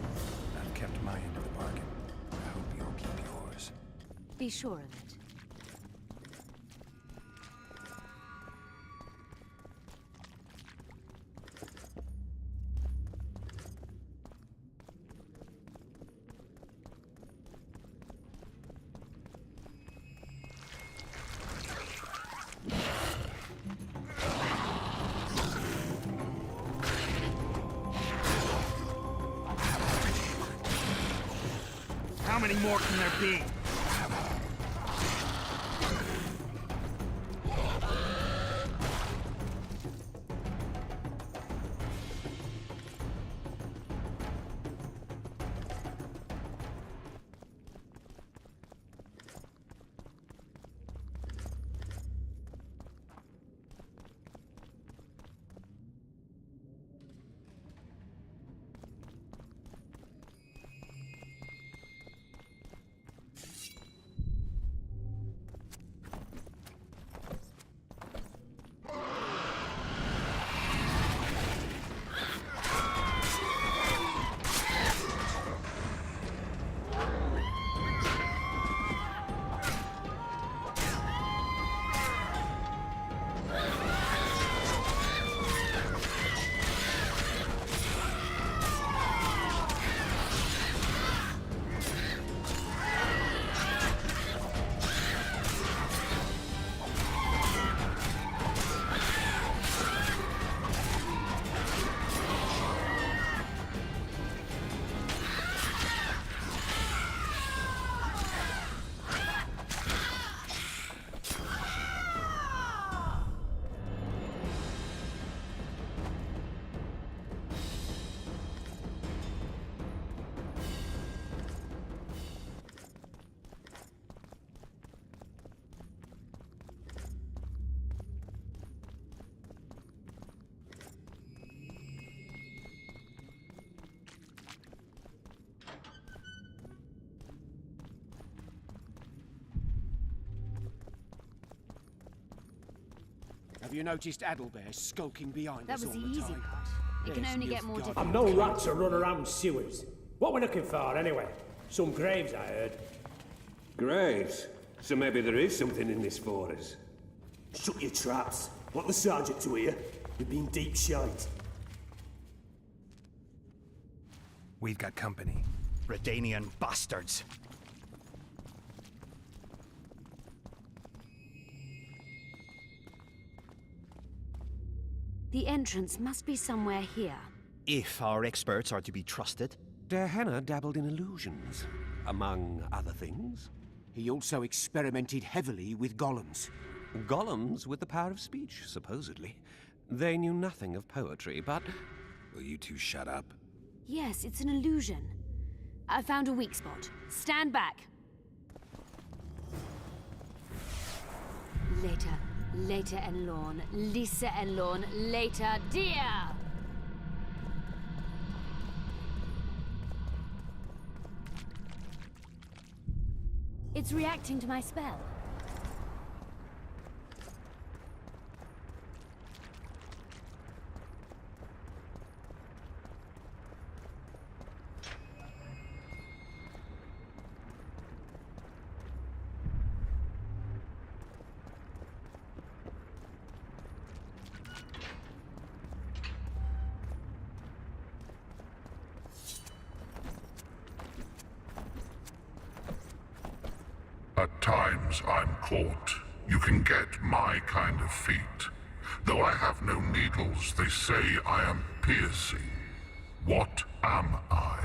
I've kept my end of the bargain. I hope you'll keep yours. Be sure of it. How many more can there be? Have you noticed Adelbear skulking behind That us was all the the easy time? part. It can Yes, only you've get more got difficult. I'm no rat to run around sewers. What we're looking for, anyway? Some graves, I heard. Graves? So maybe there is something in this for us. Shut your traps. Want the sergeant to hear? You've been deep shite. We've got company. Redanian bastards. The entrance must be somewhere here. If our experts are to be trusted. Dehenna dabbled in illusions, among other things. He also experimented heavily with golems. Golems with the power of speech, supposedly. They knew nothing of poetry, but... Will you two shut up? Yes, it's an illusion. I found a weak spot. Stand back. Later. Later and Lorn. Lisa and Lorn. Later, dear! It's reacting to my spell. At times I'm caught. You can get my kind of feat. Though I have no needles, they say I am piercing. What am I?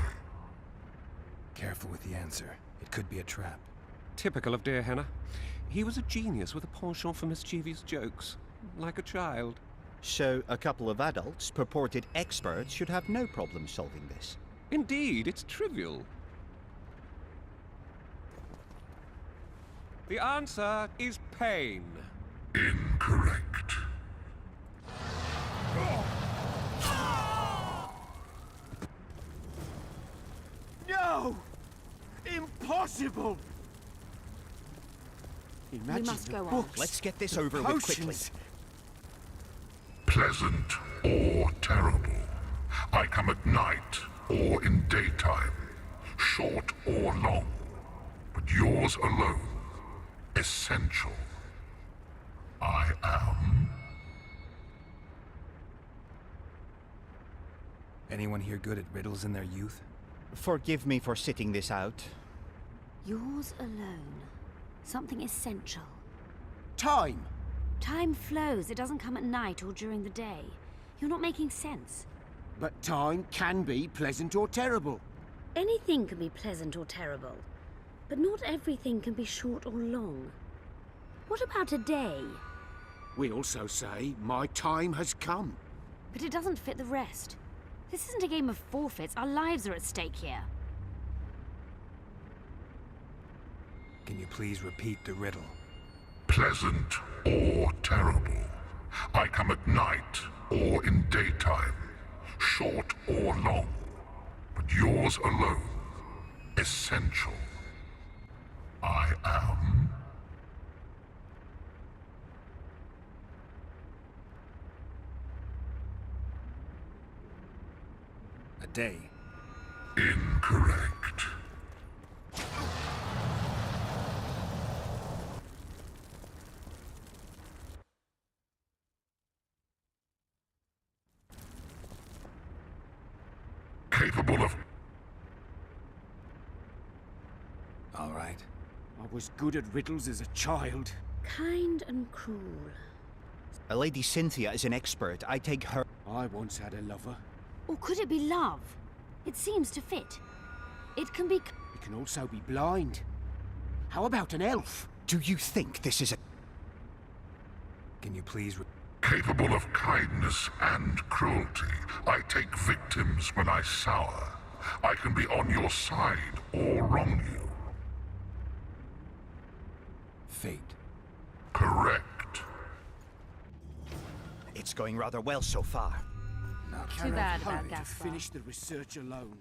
Careful with the answer. It could be a trap. Typical of Dehenna. He was a genius with a penchant for mischievous jokes, like a child. So a couple of adults, purported experts, should have no problem solving this. Indeed, it's trivial. The answer is pain. Incorrect. No! Impossible! Imagine must the go on. books, Let's get this the over with quickly. potions. Pleasant or terrible. I come at night, or in daytime, short or long, but yours alone, essential. I am. Anyone here good at riddles in their youth? Forgive me for sitting this out. Yours alone. Something essential. Time! Time flows. It doesn't come at night or during the day. You're not making sense. But time can be pleasant or terrible. Anything can be pleasant or terrible. But not everything can be short or long. What about a day? We also say, my time has come. But it doesn't fit the rest. This isn't a game of forfeits. Our lives are at stake here. Can you please repeat the riddle? Pleasant or terrible. I come at night or in daytime, short or long, but yours alone, essential. I am. A day. Incorrect. Capable of... All right. I was good at riddles as a child. Kind and cruel. Lady Cynthia is an expert. I take her... I once had a lover. Or could it be love? It seems to fit. It can be... It can also be blind. How about an elf? Do you think this is a... Can you please... Capable of kindness and cruelty. I take victims when I sour. I can be on your side or wrong you. Fate. Correct. It's going rather well so far. I Too cannot bad hope about to Gaspar. finish the research alone.